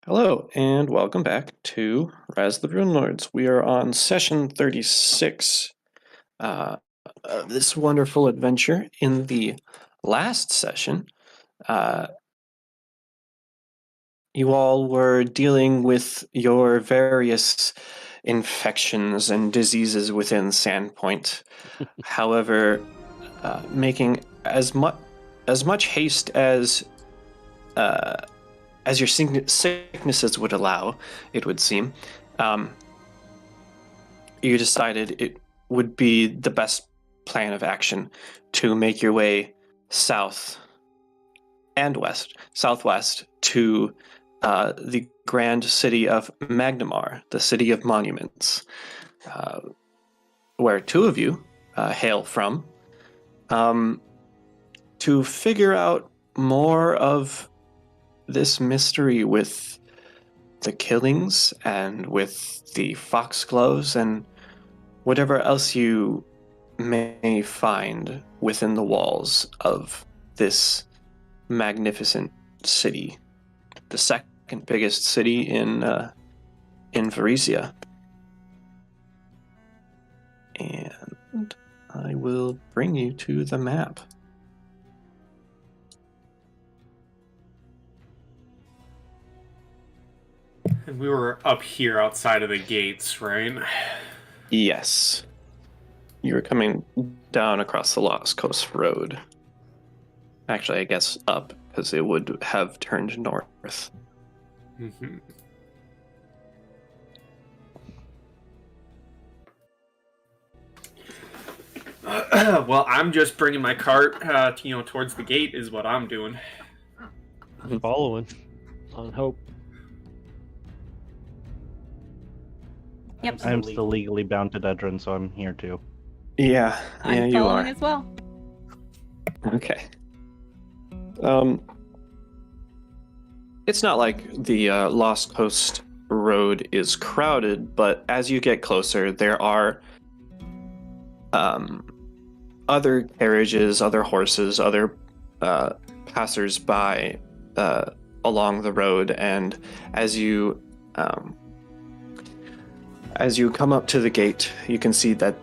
Hello, and welcome back to Rise of the Runelords. We are on session 36 of this wonderful adventure. In the last session, uh, you all were dealing with your various infections and diseases within Sandpoint. However, making as much haste as your sicknesses would allow, it would seem, you decided it would be the best plan of action to make your way south and southwest to the grand city of Magnamar, the city of monuments, where two of you hail from, to figure out more of this mystery with the killings and with the foxgloves and whatever else you may find within the walls of this magnificent city, the second biggest city in Varesia. And I will bring you to the map. And we were up here outside of the gates, right? Yes. You were coming down across the Lost Coast Road. Actually, I guess up, because it would have turned north. Mm-hmm. Well, I'm just bringing my cart, towards the gate is what I'm doing. I'm following on hope. Yep. I'm still legally bound to Dedran, so I'm here too. Yeah, I'm you following are. as well. Okay. It's not like the Lost Coast Road is crowded, but as you get closer, there are other carriages, other horses, other passers-by along the road, and as you come up to the gate, you can see that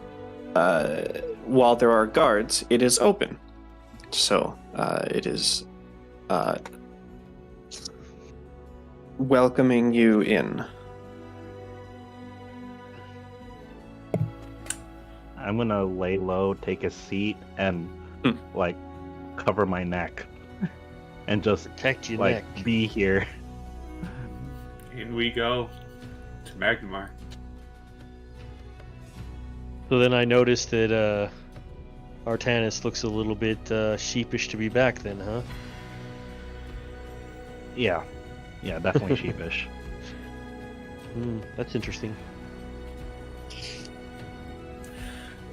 while there are guards, it is open. So it is welcoming you in. I'm gonna lay low, take a seat, and cover my neck, and just Protect your neck. be here. In we go to Magnamar. So then I noticed that Artanis looks a little bit sheepish to be back then, huh? Yeah, definitely sheepish. That's interesting.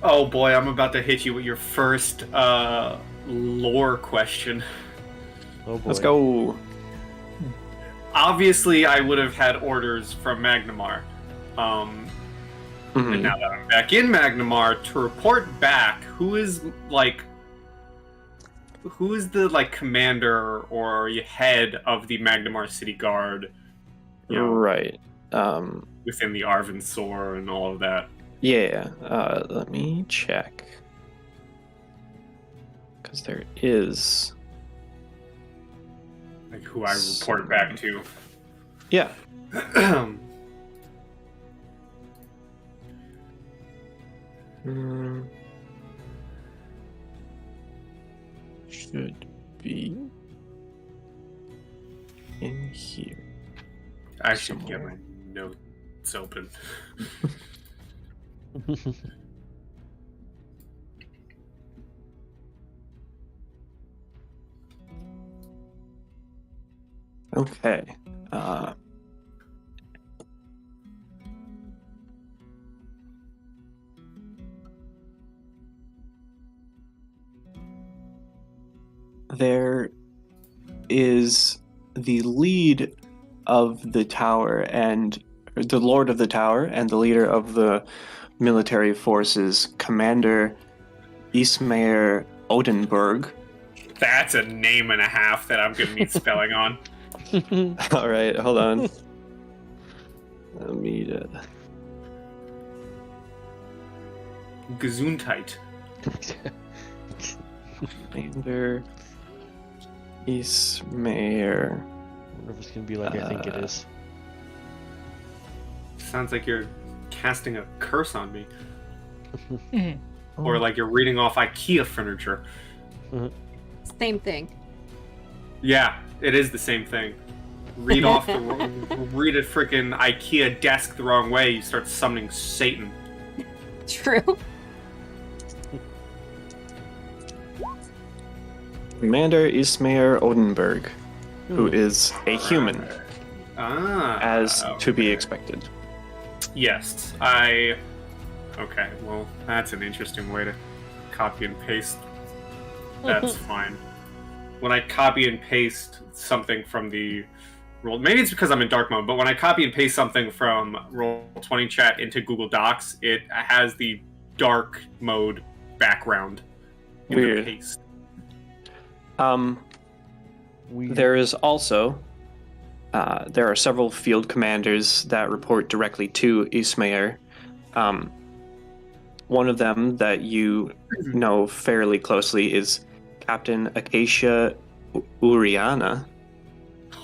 Oh boy, I'm about to hit you with your first lore question. Oh boy. Let's go. Obviously, I would have had orders from Magnamar. And now that I'm back in Magnamar, to report back, who is the commander or head of the Magnamar City Guard? Right. Within the Arvensor and all of that. Yeah. Let me check. Because there is... Like who I report back to. Yeah. Should be in here. I should get my notes open. Okay. There is the lead of the tower and the Lord of the Tower and the leader of the military forces, Commander Ismaer Odenberg. That's a name and a half that I'm going to need spelling on. All right, hold on. Let me. Gesundheit. Commander Ismayer. I wonder if it's gonna be like I think it is. Sounds like you're casting a curse on me. Or like you're reading off IKEA furniture. Same thing. Yeah, it is the same thing. Read off the read a freaking IKEA desk the wrong way, you start summoning Satan. True. Commander Ismayer Odenberg, who is a human, as to be expected. Yes, Okay, well, that's an interesting way to copy and paste. That's fine. When I copy and paste something from the roll, maybe it's because I'm in dark mode, but when I copy and paste something from Roll20 chat into Google Docs, it has the dark mode background in Weird. the paste. There is also there are several field commanders that report directly to Ismayer. One of them that you know fairly closely is Captain Acacia Uriana.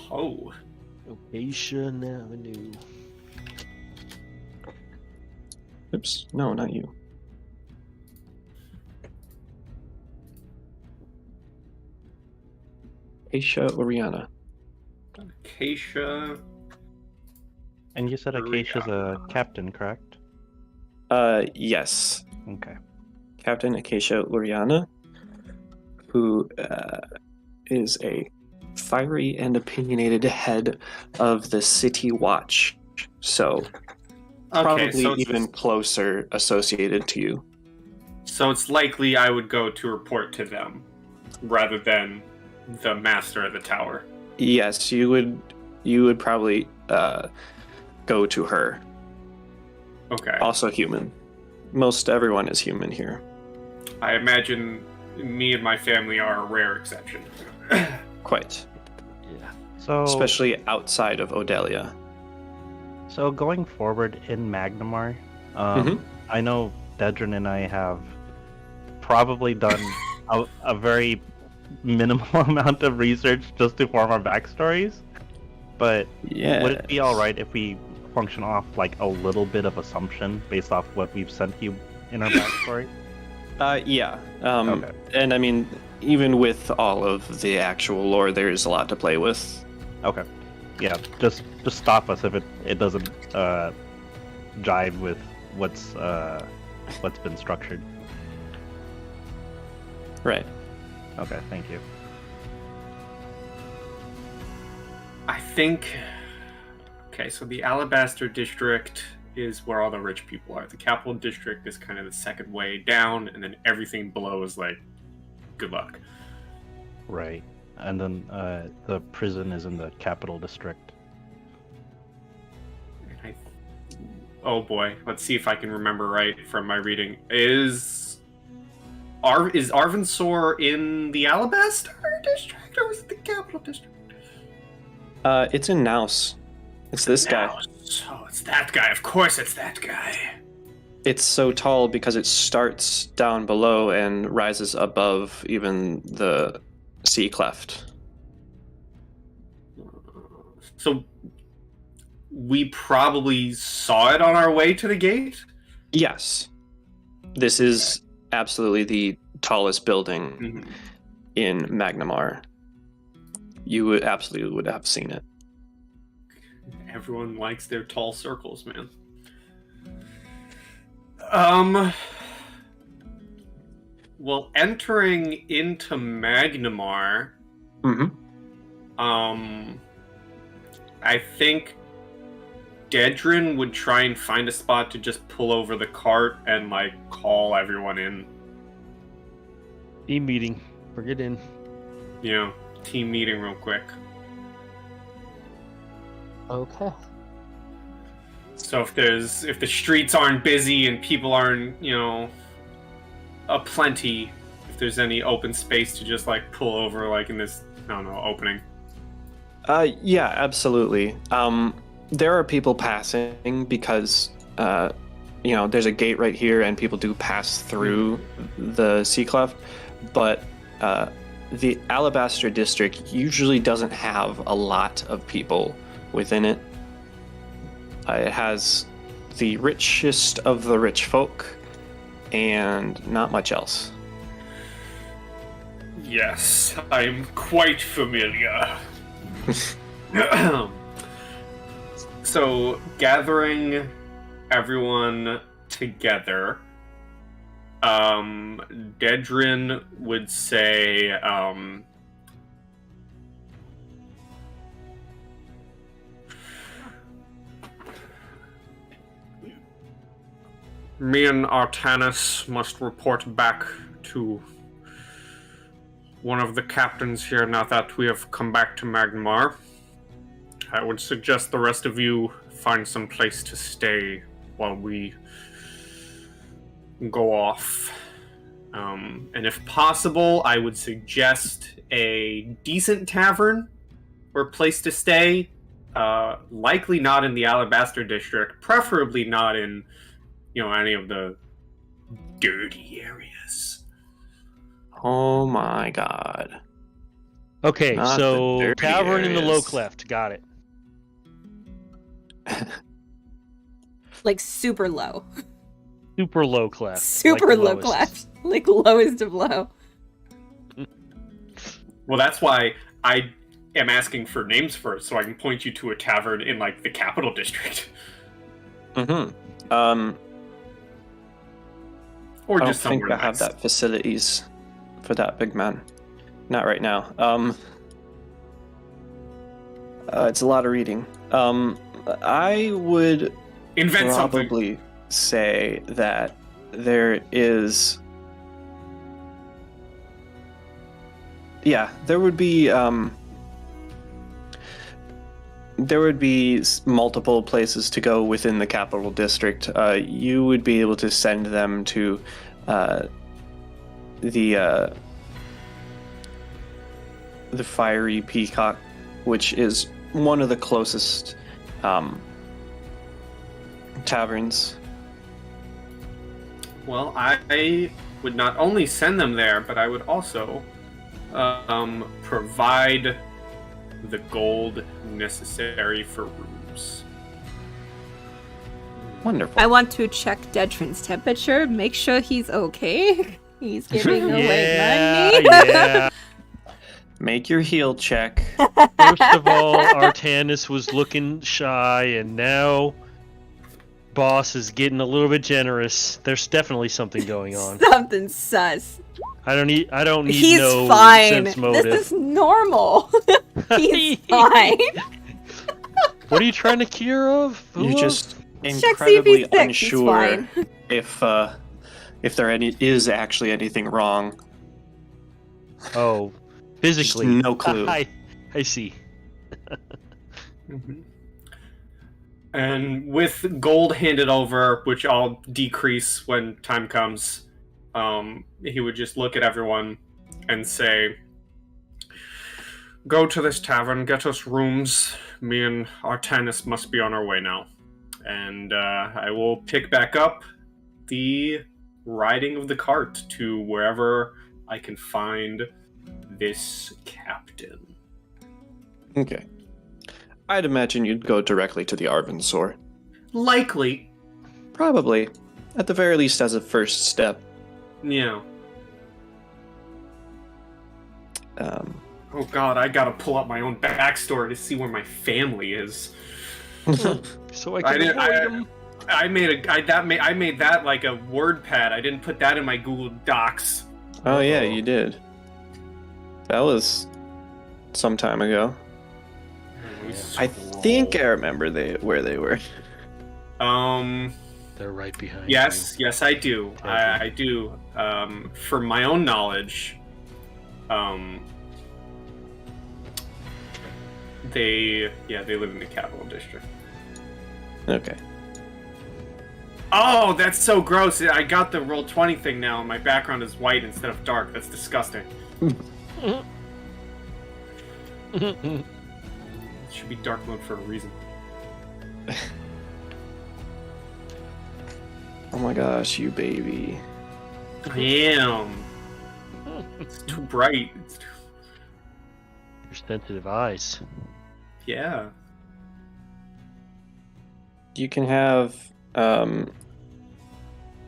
Oh. Location Avenue. Oops, no, not you. Acacia Uriana. Acacia. And you said Acacia's a captain, correct? Yes. Okay. Captain Acacia Uriana, who is a fiery and opinionated head of the City Watch. So, probably so even closer associated to you. So it's likely I would go to report to them rather than the master of the tower. Yes, you would probably go to her. Okay. Also human. Most everyone is human here. I imagine me and my family are a rare exception. Quite. Yeah. So, Especially outside of Odelia. so going forward in Magnamar, Mhm. I know Dedrin and I have probably done a very minimal amount of research just to form our backstories. But Yeah. would it be alright if we function off like a little bit of assumption based off what we've sent you in our backstory? Yeah. Okay. And I mean, even with all of the actual lore, there's a lot to play with. Okay. Yeah, just stop us if it doesn't jive with what's been structured. Right. Okay, thank you. I think... Okay, so the Alabaster District is where all the rich people are. The Capital District is kind of the second way down, and then everything below is like, good luck. Right. And then the prison is in the Capital District. Oh boy, let's see if I can remember right from my reading. Is Arvinsor in the Alabaster District, or was it the Capital District? It's in Naus. It's this guy. Oh, it's that guy. Of course it's that guy. It's so tall because it starts down below and rises above even the sea cleft. So we probably saw it on our way to the gate? Yes. This is absolutely the tallest building in Magnamar. You would absolutely would have seen it. Everyone likes their tall circles, man. Well, entering into Magnamar, I think Dedrin would try and find a spot to just pull over the cart and, like, call everyone in. Team meeting. Bring it in. You know, team meeting real quick. Okay. So if the streets aren't busy and people aren't, you know, aplenty, if there's any open space to just, like, pull over, like, in this, I don't know, opening. Yeah, absolutely. There are people passing because, there's a gate right here and people do pass through the sea cleft, but the Alabaster District usually doesn't have a lot of people within it. It has the richest of the rich folk and not much else. Yes, I'm quite familiar. So, gathering everyone together, Dedrin would say, me and Artanis must report back to one of the captains here now that we have come back to Magmar. I would suggest the rest of you find some place to stay while we go off. And if possible, I would suggest a decent tavern or place to stay. Likely not in the Alabaster District, preferably not in, any of the dirty areas. Oh my god. Okay, Not so the dirty tavern in the low areas. cleft. Got it. Like super low. Super low cleft. Super like the low lowest. cleft. Like lowest of low. Well, that's why I am asking for names first, so I can point you to a tavern in, the capital district. Mm-hmm. Or I don't just think somewhere I have nice. that facilities for that big man. Not right now. It's a lot of reading. I would Invent something. probably say that there is. Yeah, there would be multiple places to go within the capital district. You would be able to send them to the Fiery Peacock, which is one of the closest taverns. Well, I would not only send them there, but I would also provide the gold necessary for rooms. Wonderful. I want to check Dedrin's temperature, make sure he's okay. He's giving away money. Yeah. Make your heal check. First of all, Artanis was looking shy, and now boss is getting a little bit generous. There's definitely something going on. Something sus. I don't need He's no fine. sense motive. This is normal. He's fine. What are you trying to cure of? You're Who just Check, see if incredibly he's sick. He's unsure fine. if there is actually anything wrong. else? Oh, physically. Just no clue. I see. Mm-hmm. And with gold handed over, which I'll decrease when time comes, he would just look at everyone and say, "Go to this tavern, get us rooms. Me and Artanis must be on our way now." And I will pick back up the riding of the cart to wherever I can find this captain. Okay. I'd imagine you'd go directly to the Arvensor. Likely, Probably. At the very least as a first step. yeah. Um, Oh god, I gotta pull up my own backstory to see where my family is. So I can avoid him. I made that like a word pad. I didn't put that in my Google Docs. oh yeah, you did. That was some time ago. I think I remember where they were. They're right behind Yes, I do. I do. For my own knowledge, they live in the capital district. Okay. Oh, that's so gross. I got the Roll20 thing now, and my background is white instead of dark. That's disgusting. you. should be dark mode for a reason. Oh my gosh, you baby. I am. It's too bright. Your sensitive eyes. Yeah. You can have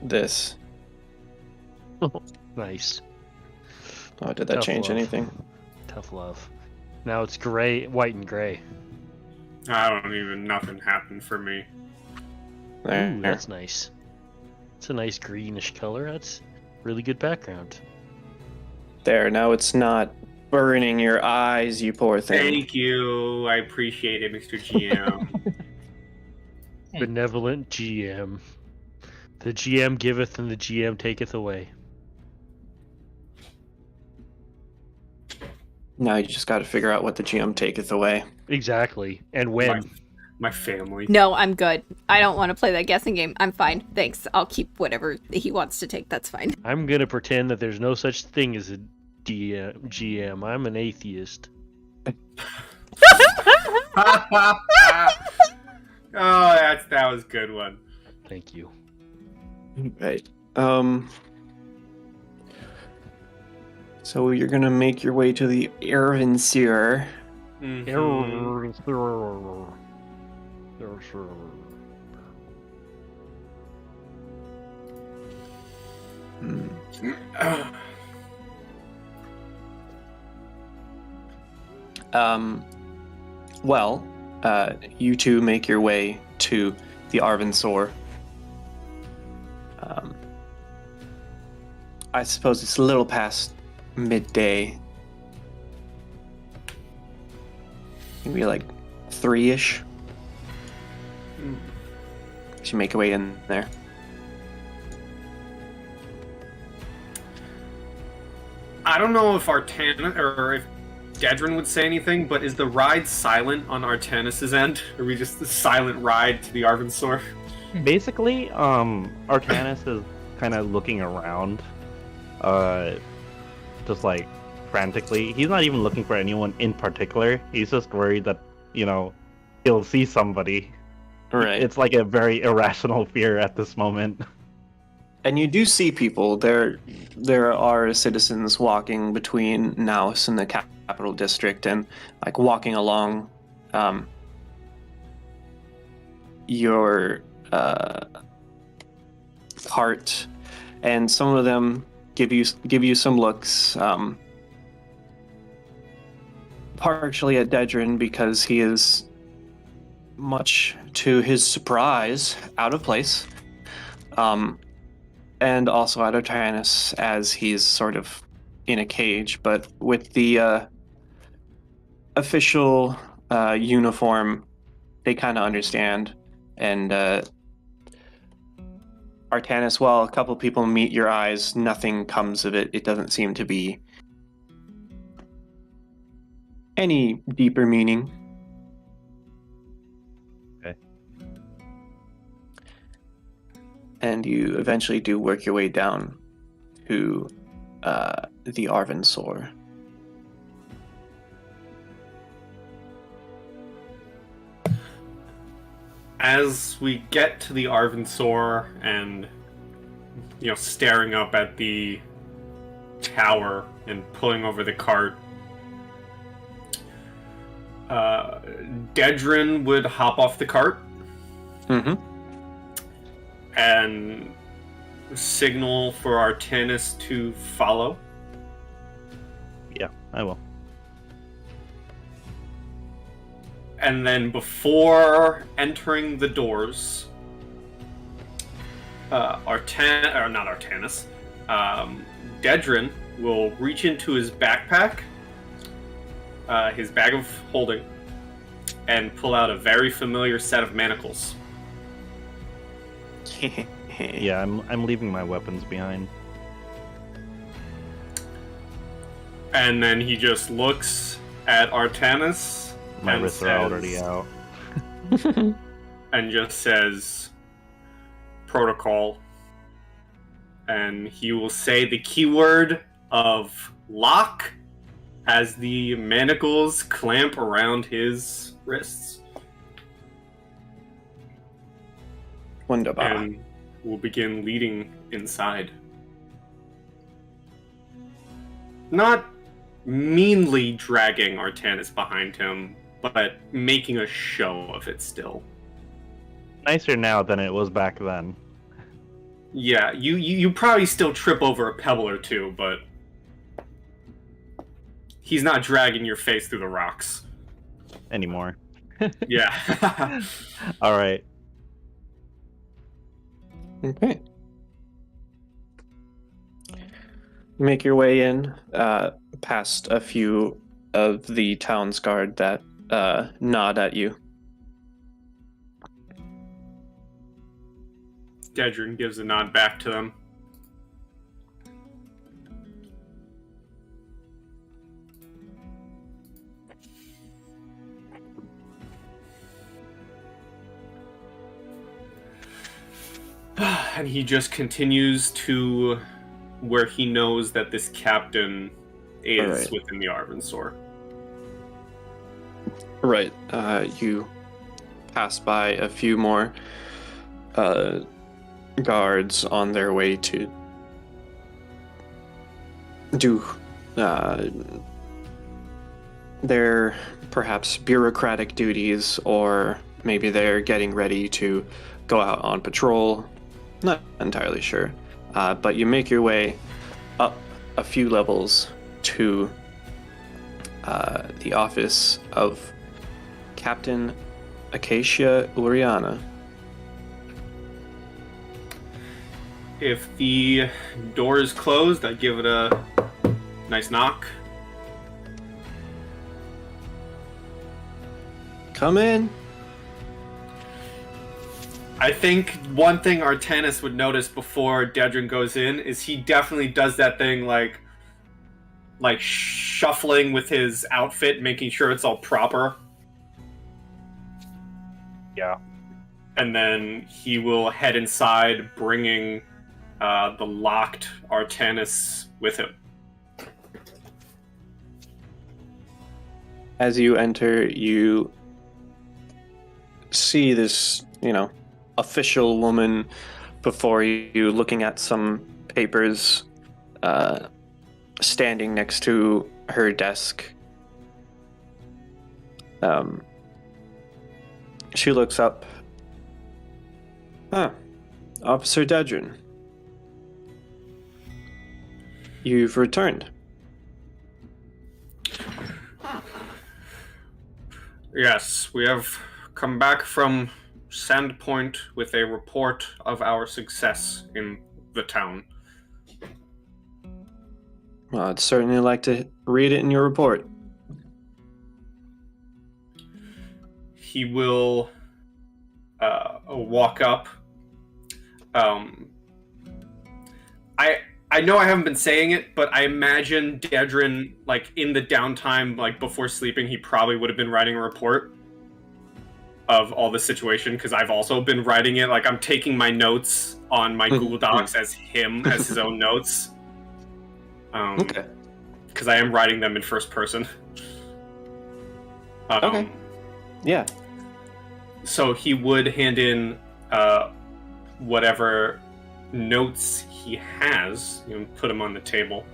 this. Nice. Oh, did that Tough change love. anything? Tough love. Now it's gray, white, and gray. Nothing happened for me. There. Ooh, that's nice. It's a nice greenish color. That's really good background. There, now it's not burning your eyes, you poor thing. Thank you. I appreciate it, Mr. GM. Benevolent GM. The GM giveth and the GM taketh away. Now you just got to figure out what the GM taketh away. Exactly. And when. My family. No, I'm good. I don't want to play that guessing game. I'm fine. Thanks. I'll keep whatever he wants to take. That's fine. I'm going to pretend that there's no such thing as a GM. I'm an atheist. Oh, that was a good one. Thank you. Right. So you're gonna make your way to the Ervinseer. Well, you two make your way to the Arvinsor. I suppose it's a little past midday. Maybe like 3-ish. As you make your way in there. I don't know if Artana or if Dedrin would say anything, but is the ride silent on Artanis' end? Or are we just a silent ride to the Arvinsor? Basically, Artanis is kind of looking around, just like frantically. He's not even looking for anyone in particular. He's just worried that, he'll see somebody. Right. It's like a very irrational fear at this moment. And you do see people. There are citizens walking between Naus and the capital district, and like walking along your cart, and some of them give you some looks. Partially at Dedrin because he is, much to his surprise, out of place. And also out of Tyrannus as he's sort of in a cage, but with the official uniform, they kind of understand. And Artanis, while a couple people meet your eyes, nothing comes of it. It doesn't seem to be any deeper meaning. And you eventually do work your way down to the Arvinsor. As we get to the Arvinsor and, staring up at the tower and pulling over the cart, Dedrin would hop off the cart. Mm-hmm. And signal for Artanis to follow. Yeah, I will. And then before entering the doors, Dedrin will reach into his backpack, his bag of holding, and pull out a very familiar set of manacles. Yeah, I'm leaving my weapons behind. And then he just looks at Artanis. My and wrists are already out. And just says, protocol. And he will say the keyword of lock, as the manacles clamp around his wrists. Wunderbar. And will begin leading inside. Not meanly dragging Artanis behind him, but making a show of it still. Nicer now than it was back then. Yeah, you probably still trip over a pebble or two, but he's not dragging your face through the rocks. Anymore. Yeah. Alright. Okay. Make your way in, past a few of the town's guard that nod at you. Dedrin gives a nod back to them. And he just continues to where he knows that this captain is Right. within the Arvansor. Right. You pass by a few more guards on their way to do their perhaps bureaucratic duties, or maybe they're getting ready to go out on patrol. Not entirely sure. But you make your way up a few levels to the office of Captain Acacia Uriana. If the door is closed, I give it a nice knock. Come in. I think one thing Artanis would notice before Dedrin goes in is he definitely does that thing like shuffling with his outfit, making sure it's all proper. Yeah. And then he will head inside, bringing the locked Artanis with him. As you enter, you see this, official woman before you, looking at some papers, standing next to her desk. She looks up. Officer Dedrin. You've returned. Yes, we have come back from Sandpoint with a report of our success in the town. Well, I'd certainly like to read it in your report. He will walk up. I know I haven't been saying it, but I imagine Dedrin, in the downtime, before sleeping, he probably would have been writing a report of all the situation, because I've also been writing it. I'm taking my notes on my Google Docs as his own notes. Okay. Because I am writing them in first person. Okay. Yeah. So he would hand in whatever notes he has, put them on the table.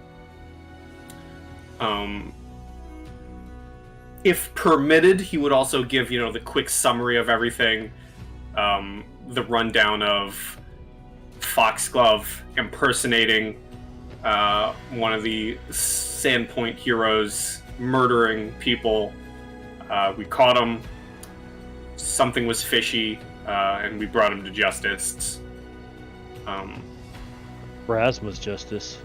If permitted, he would also give, the quick summary of everything, the rundown of Foxglove impersonating one of the Sandpoint heroes, murdering people. We caught him. Something was fishy, and we brought him to justice. Rasmus Justice.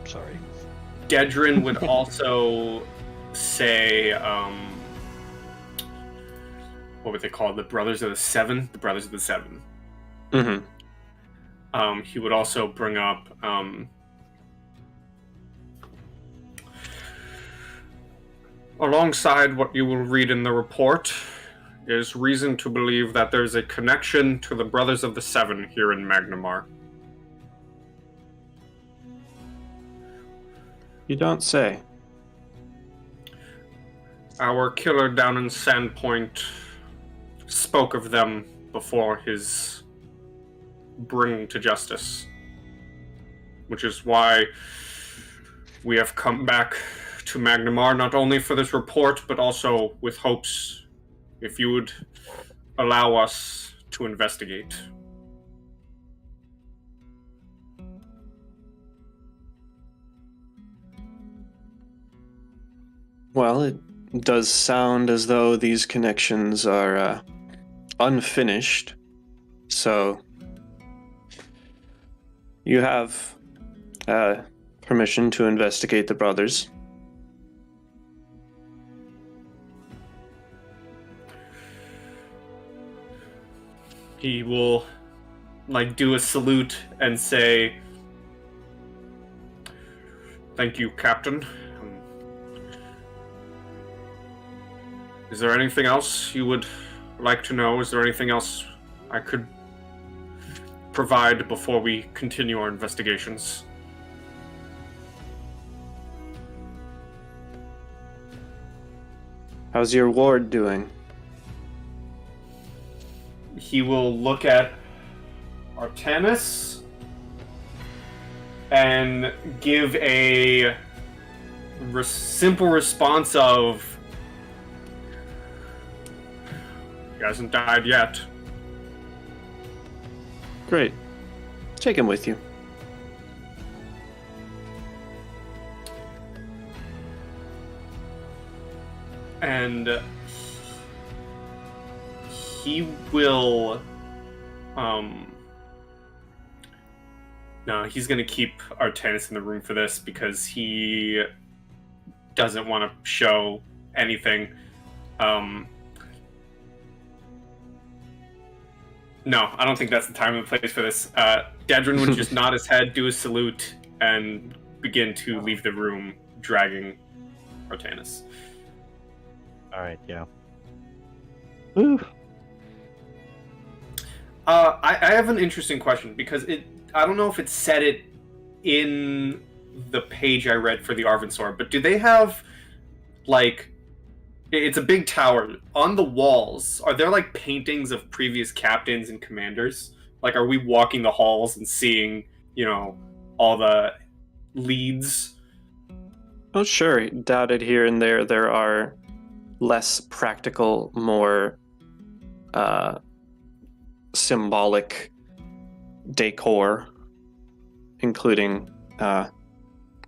Sorry. Dedrin would also say, what would they call it? The Brothers of the Seven? The Brothers of the Seven. Mm-hmm. He would also bring up, alongside what you will read in the report is reason to believe that there's a connection to the Brothers of the Seven here in Magnamar. You don't say. Our killer down in Sandpoint spoke of them before his bringing to justice, which is why we have come back to Magnamar, not only for this report, but also with hopes, if you would allow us to investigate. Well, it does sound as though these connections are unfinished, so you have permission to investigate the brothers. He will, do a salute and say, "Thank you, Captain. Is there anything else you would like to know? Is there anything else I could provide before we continue our investigations?" How's your ward doing? He will look at Artanis and give a simple response of, "He hasn't died yet." Great. Take him with you. And he will, no, he's gonna keep Artanis in the room for this because he doesn't want to show anything. No, I don't think that's the time and place for this. Dedrin would just nod his head, do a salute, and begin to leave the room, dragging Artanis. Alright, yeah. Woo. I have an interesting question because I don't know if it said it in the page I read for the Arvinsor, but do they have, it's a big tower. On the walls, are there, paintings of previous captains and commanders? Are we walking the halls and seeing, all the leads? Oh, sure. Dotted here and there are less practical, more symbolic decor, including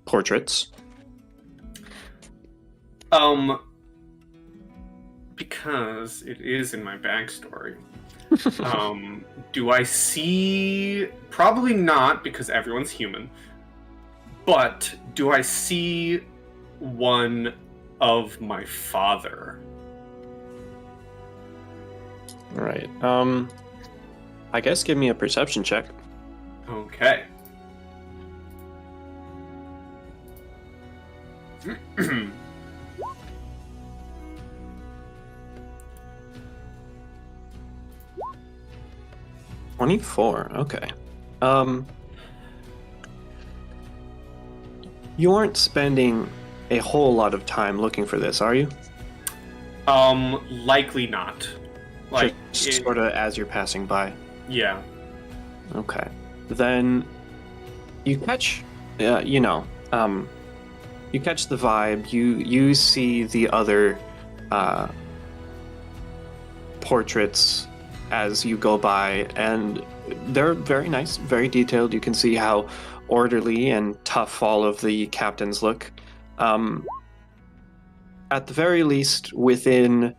portraits. Because it is in my backstory. Do I see... Probably not, because everyone's human. But do I see one of my father? Right. I guess give me a perception check. Okay. $24. Okay. You aren't spending a whole lot of time looking for this, are you? Likely not. Just sort of as you're passing by. Yeah. Okay. Then you catch, you catch the vibe. You see the other portraits as you go by, and they're very nice, very detailed. You can see how orderly and tough all of the captains look. At the very least, within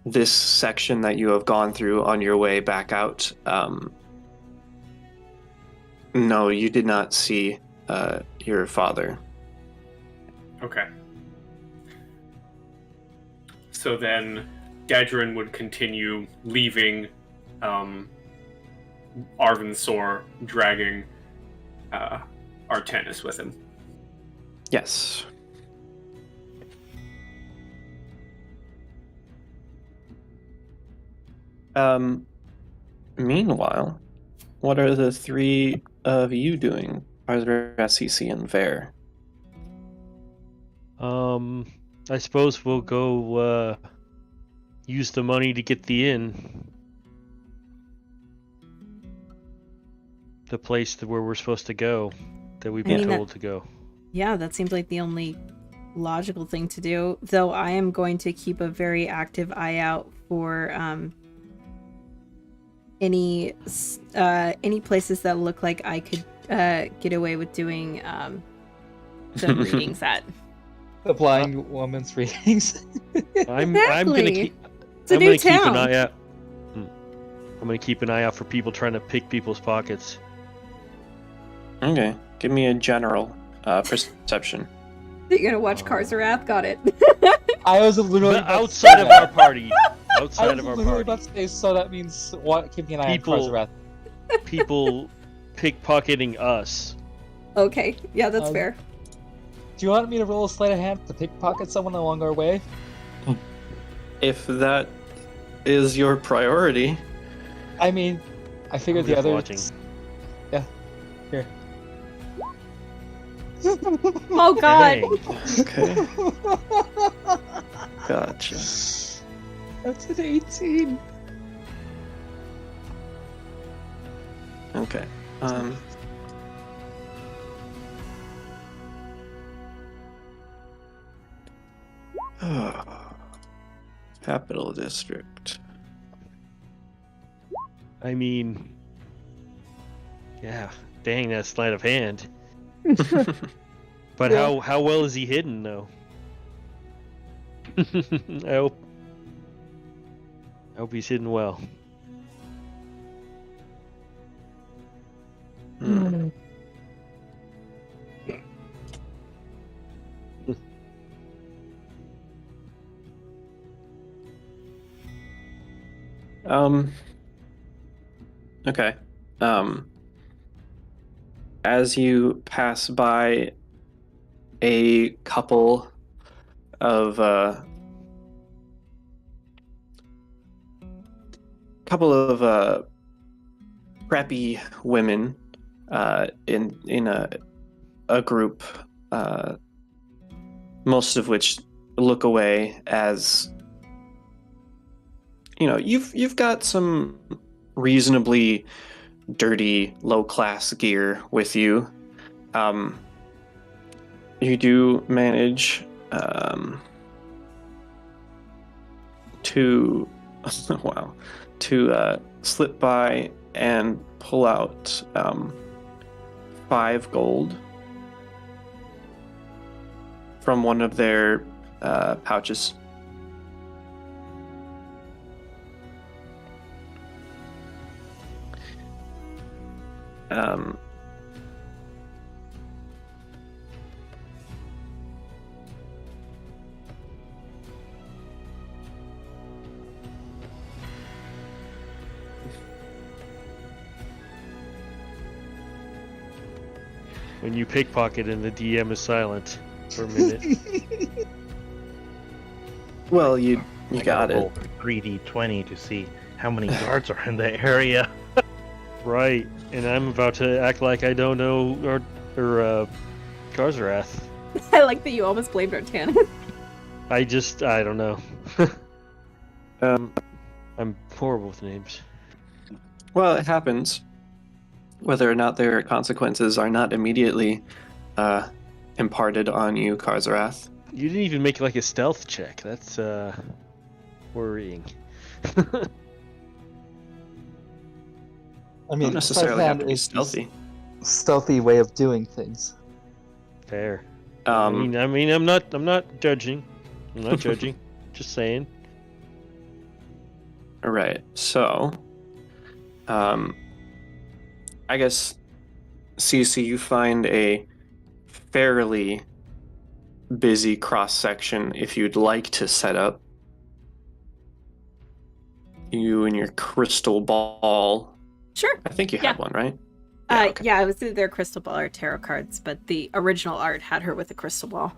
this section that you have gone through on your way back out, no, you did not see your father. Okay. So then Dedrin would continue leaving Arvinsor, dragging Artanis with him. Yes. Meanwhile, what are the three of you doing? Are there SCC and Ver? I suppose we'll go use the money to get the inn. The place where we're supposed to go, that we've been told to go. Yeah, that seems like the only logical thing to do. Though I am going to keep a very active eye out for any places that look like I could get away with doing the readings at. The blind woman's readings. I'm gonna keep an eye out. I'm gonna keep an eye out for people trying to pick people's pockets. Okay, give me a general perception. You're gonna watch Karzarath? Got it. I was literally outside of our party. Outside of our party. About to say, so that means what? Keeping an eye on Karzarath. People pickpocketing us. Okay, yeah, that's fair. Do you want me to roll a sleight of hand to pickpocket someone along our way? If that is your priority. I mean, I figured the other. Watching. Yeah. Here. Oh God. Dang. Okay. Gotcha. That's an 18. Okay. Capital District. I mean, yeah. Dang, that sleight of hand. But Yeah. how well is he hidden, though? I hope he's hidden well. Hmm. Okay. As you pass by a couple of preppy women in a group, most of which look away as you've got some reasonably dirty low class gear with you. You do manage to slip by and pull out 5 gold from one of their pouches. When you pickpocket and the DM is silent for a minute. Well, you got it. Roll 3d20 to see how many guards are in the area. Right, and I'm about to act like I don't know or Karzarath. I like that you almost blamed Artan. I don't know. I'm horrible with names. Well, it happens. Whether or not their consequences are not immediately imparted on you, Karzarath. You didn't even make like a stealth check. That's worrying. I mean, Don't necessarily have to be is stealthy. stealthy way of doing things. Fair. I mean, I'm not judging. I'm not judging. Just saying. All right. So, I guess, Cece, you find a fairly busy cross section if you'd like to set up. You and your crystal ball. Sure. I think you Yeah. had one, right? Okay. Yeah, it was either crystal ball or tarot cards, but the original art had her with a crystal ball.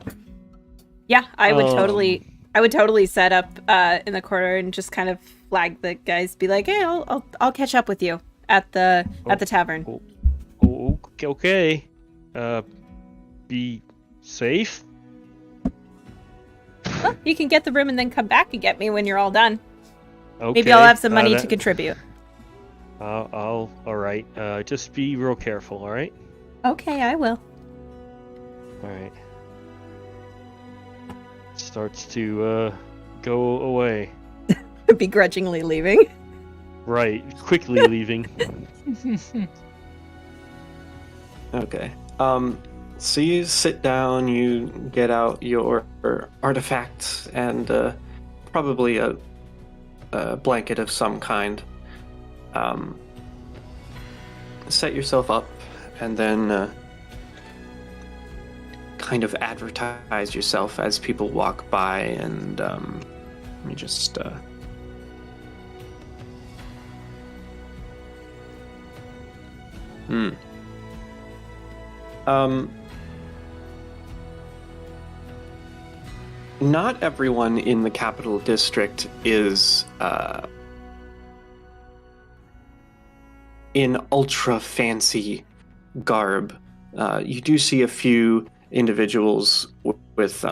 Yeah, I would totally set up in the corner and just kind of flag the guys, be like, "Hey, I'll catch up with you at the tavern." Okay. Be safe. Well, you can get the room and then come back and get me when you're all done. Okay. Maybe I'll have some money to contribute. All right. Just be real careful, all right? Okay, I will. All right. Starts to go away. Begrudgingly leaving. Right. Quickly leaving. Okay. So you sit down, you get out your artifacts and probably a blanket of some kind. Set yourself up and then kind of advertise yourself as people walk by, and let me just not everyone in the capital district is in ultra fancy garb. You do see a few individuals with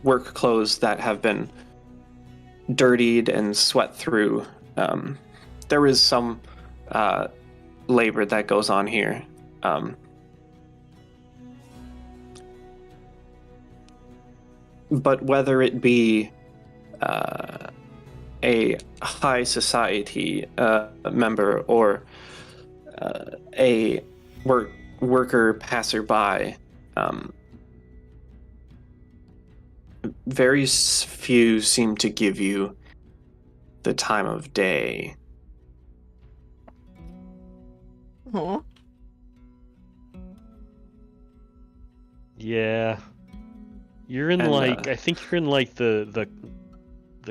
work clothes that have been dirtied and sweat through. There is some labor that goes on here. But whether it be a high society member or a worker passerby, very few seem to give you the time of day. Huh? Yeah. You're in I think you're in the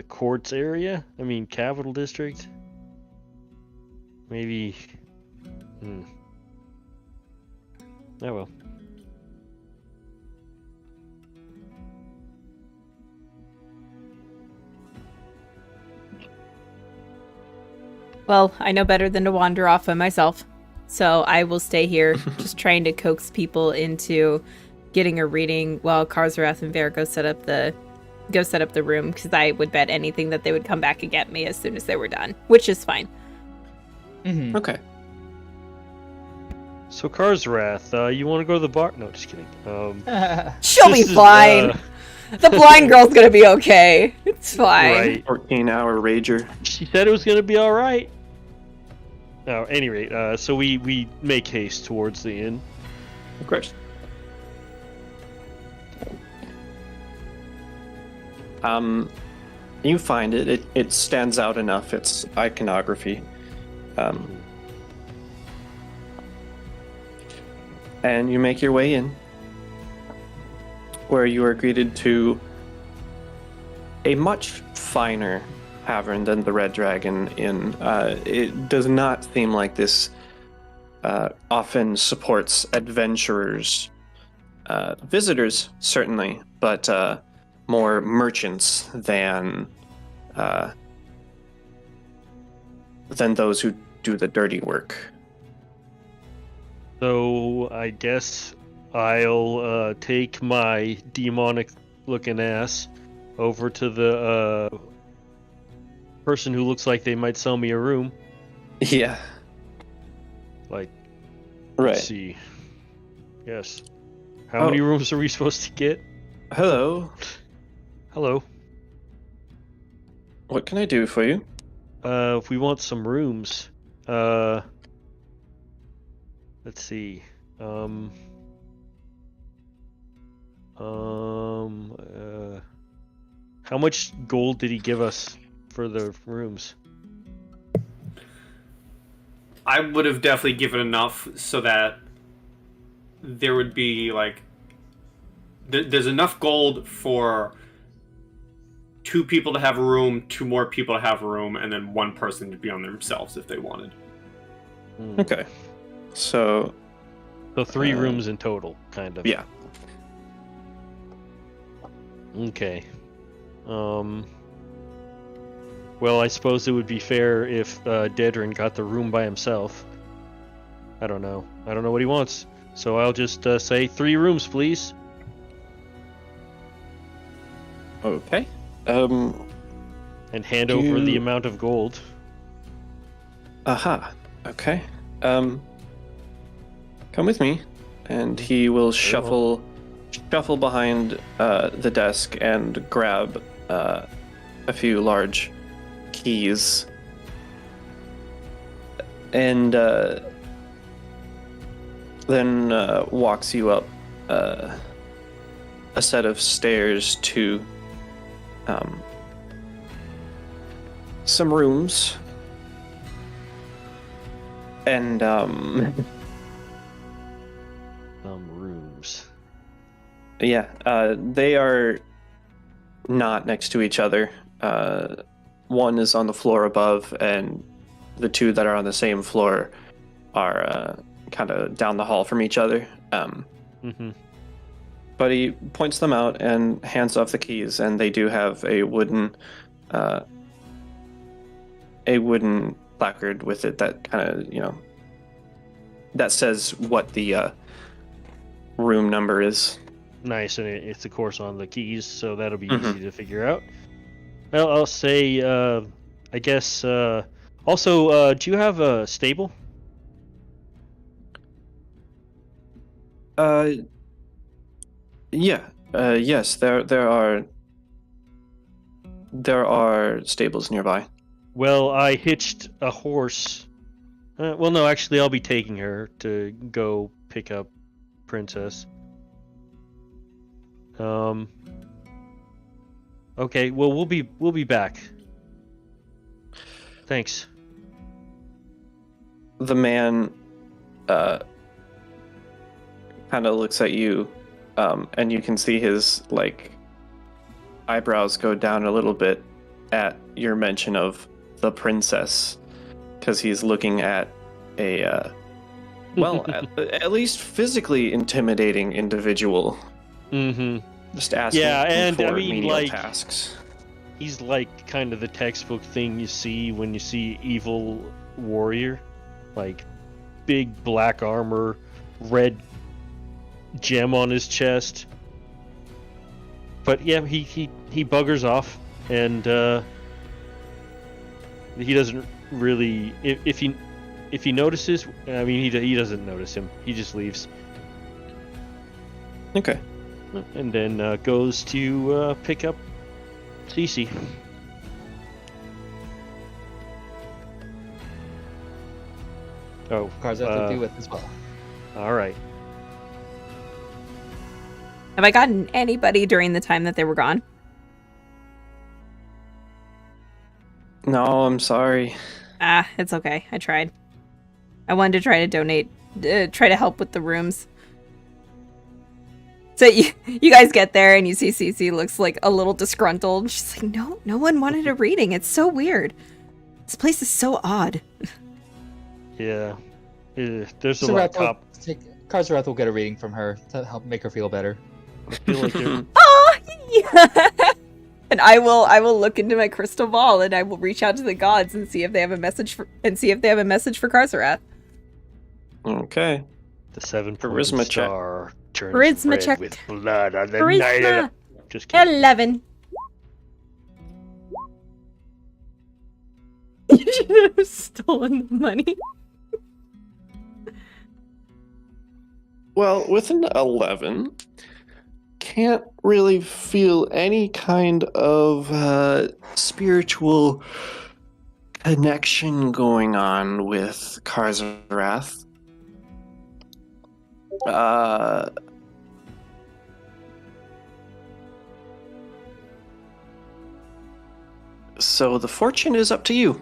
courts area. I mean, capital district. Maybe. Oh well. Well, I know better than to wander off by myself. So I will stay here, just trying to coax people into getting a reading while Karzarath and Ver go set up the room, because I would bet anything that they would come back and get me as soon as they were done, which is fine. Mm-hmm. Okay. So Karzarath, you want to go to the bar? No, just kidding. She'll be fine. The blind girl's gonna be okay. It's fine. Right. 14-hour rager. She said it was gonna be all right. Oh, at any rate, so we make haste towards the inn. Of course. You find it. It stands out enough. It's iconography. And you make your way in, where you are greeted to a much finer tavern than the Red Dragon Inn. It does not seem like this often supports adventurers, visitors certainly, but more merchants than those who do the dirty work. So I guess I'll take my demonic-looking ass over to the person who looks like they might sell me a room. Yeah. Like, Right. let's see. Yes. How many rooms are we supposed to get? Hello. Hello. What can I do for you? If we want some rooms, let's see. How much gold did he give us for the rooms? I would have definitely given enough so that there would be there's enough gold for 2 people to have a room, 2 more people to have a room, and then 1 person to be on themselves if they wanted. Okay. So 3 rooms in total, kind of. yeah. Okay. Well, I suppose it would be fair if Dedrin got the room by himself. I don't know. I don't know what he wants. So I'll just say 3 rooms, please. Okay. And hand over the You- amount of gold. Aha. Okay. Come with me, and he will shuffle behind the desk and grab a few large keys, and then walks you up a set of stairs to some rooms. And Some rooms. yeah, they are not next to each other. One is on the floor above, and the two that are on the same floor are kind of down the hall from each other. Mm-hmm. But he points them out and hands off the keys, and they do have a wooden placard with it that kind of, that says what the room number is. Nice, and it's of course on the keys, so that'll be Mhm. easy to figure out. Well, I'll say, I guess. Also, do you have a stable? Yeah. Yes, there are stables nearby. Well, I hitched a horse. Well, no, actually, I'll be taking her to go pick up Princess. Okay. Well, we'll be back. Thanks. The man kind of looks at you, and you can see his eyebrows go down a little bit at your mention of the princess, because he's looking at a at least physically intimidating individual. Mm-hmm. Just asking Yeah, and, for I mean, menial tasks. He's like kind of the textbook thing you see when you see evil warrior, like big black armor, red gem on his chest. But yeah, he buggers off, and he doesn't really. If he notices, I mean, he doesn't notice him. He just leaves, Okay. and then goes to pick up Cece. Oh, Cars I have to be with as well. all right. Have I gotten anybody during the time that they were gone? No, I'm sorry. Ah, it's okay. I tried. I wanted to try to donate, try to help with the rooms. So you guys get there and you see Cece looks like a little disgruntled. She's like, no one wanted a reading. It's so weird. This place is so odd. Yeah. There's a So lot of Rath cop. Karzarath will get a reading from her to help make her feel better. I feel like they're Oh, yeah. And I will look into my crystal ball and I will reach out to the gods and see if they have a message for Karzarath. Okay. the 7 Charisma check. star turns Charisma red check. with blood on the night of Charisma. the... Just kidding. 11. You should have stolen the money. Well, with an 11, can't really feel any kind of spiritual connection going on with Karzarath. So the fortune is up to you.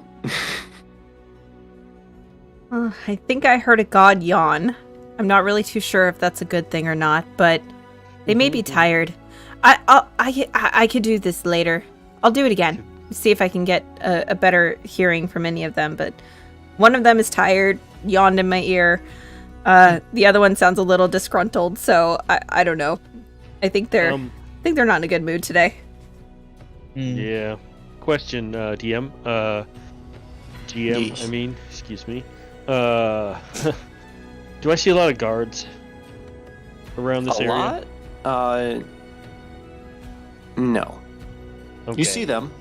I think I heard a god yawn. I'm not really too sure if that's a good thing or not, but they may be tired. I could do this later. I'll do it again. See if I can get a better hearing from any of them. But one of them is tired, yawned in my ear. The other one sounds a little disgruntled. So I don't know. I think they're not in a good mood today. Yeah. Question, DM. GM, Yes. I mean. Excuse me. Do I see a lot of guards around this A area? lot? No. Okay. You see them,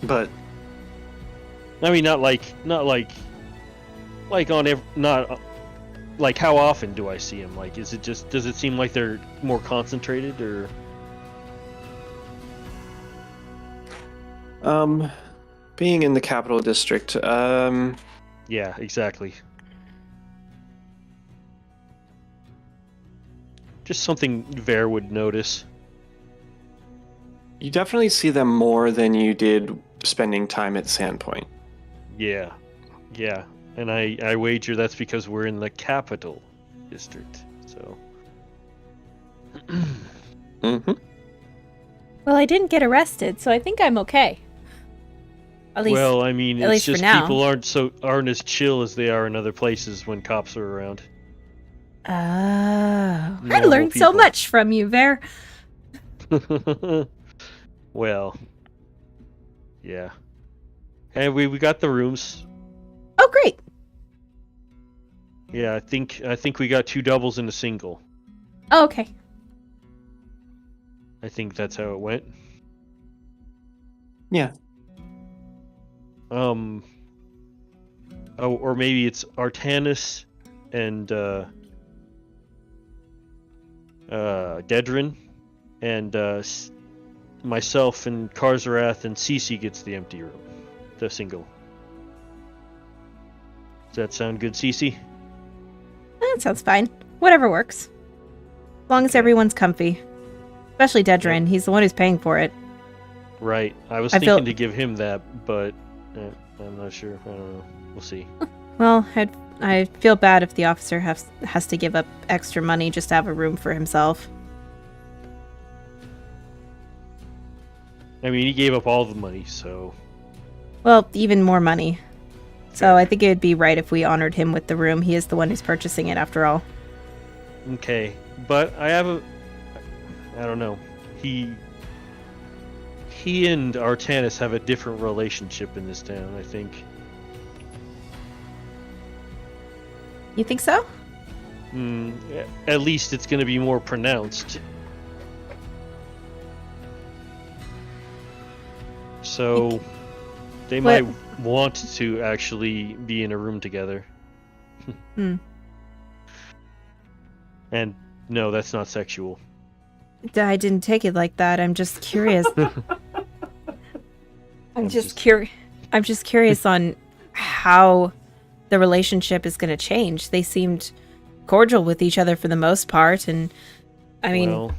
but I mean, not like on not like how often do I see them? Like, does it seem like they're more concentrated or? being in the capital district, Yeah, exactly. Just something Ver would notice. you definitely see them more than you did spending time at Sandpoint. Yeah, and I wager that's because we're in the capital district. So. Mm-hmm. Well, I didn't get arrested, so I think I'm okay. At least, Well, I mean, at it's least for just now. people aren't as chill as they are in other places when cops are around. Oh, I Normal learned so people. much from you, Ver. Well, yeah. And we got the rooms. Oh, great. Yeah, I think we got 2 doubles and a single. Oh, okay. I think that's how it went. Yeah. Oh, or maybe it's Artanis and Dedrin, and myself and Karzarath and Cece gets the empty room, the single. Does that sound good, Cece? That sounds fine. Whatever works. As long as Okay. everyone's comfy. Especially Dedrin. Yep. He's the one who's paying for it. Right. I was I thinking feel- to give him that, but I'm not sure. I don't know. We'll see. Well, I feel bad if the officer has to give up extra money just to have a room for himself. I mean, he gave up all the money, so Well, even more money. So I think it would be right if we honored him with the room. He is the one who's purchasing it, after all. okay. But I don't know. He and Artanis have a different relationship in this town, I think. You think so? At least it's going to be more pronounced. So they What- might want to actually be in a room together. Hmm. And no, that's not sexual. I didn't take it like that. I'm just curious. I'm just curious on how the relationship is going to change. They seemed cordial with each other for the most part, and I mean, Well,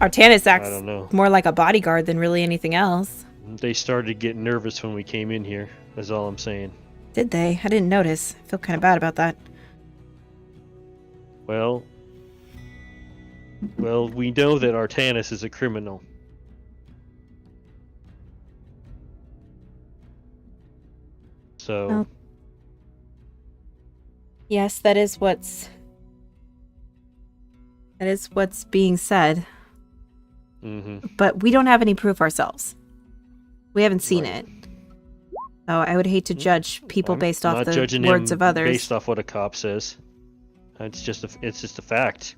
Artanis I acts don't know. more like a bodyguard than really anything else. They started getting nervous when we came in here. That's all I'm saying. Did they? I didn't notice. I feel kind of bad about that. Well, we know that Artanis is a criminal. So, Well, yes, that is what's being said, but we don't have any proof ourselves. We haven't seen Right. it. So I would hate to judge people I'm based off not the judging words him of others. based off what a cop says. It's just a fact.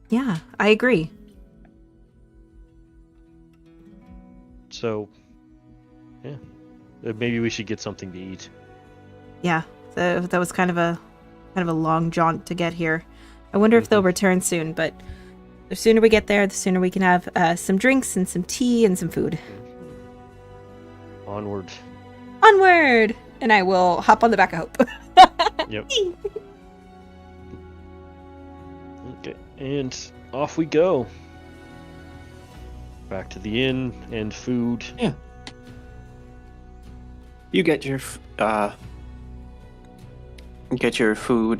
Yeah, I agree. So, yeah, maybe we should get something to eat. Yeah, so that was kind of a long jaunt to get here. I wonder if they'll return soon, but the sooner we get there, the sooner we can have some drinks and some tea and some food. Onward. Onward! And I will hop on the back of Hope. Yep. Okay, and off we go. Back to the inn and food. Yeah. You get your food,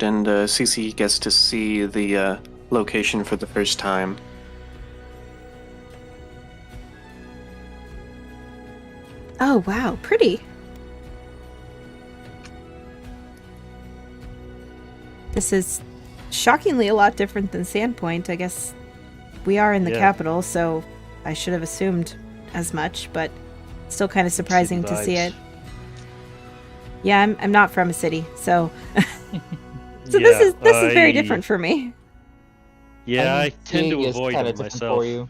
and Cece gets to see the location for the first time. Oh, wow, pretty. This is shockingly a lot different than Sandpoint. I guess we are in the Yeah. capital, so I should have assumed as much, but still kind of surprising to see vibes. it. Yeah, I'm not from a city, so this is very different for me. Yeah, I I'm tend to seeing is avoid kinda it different myself. for you.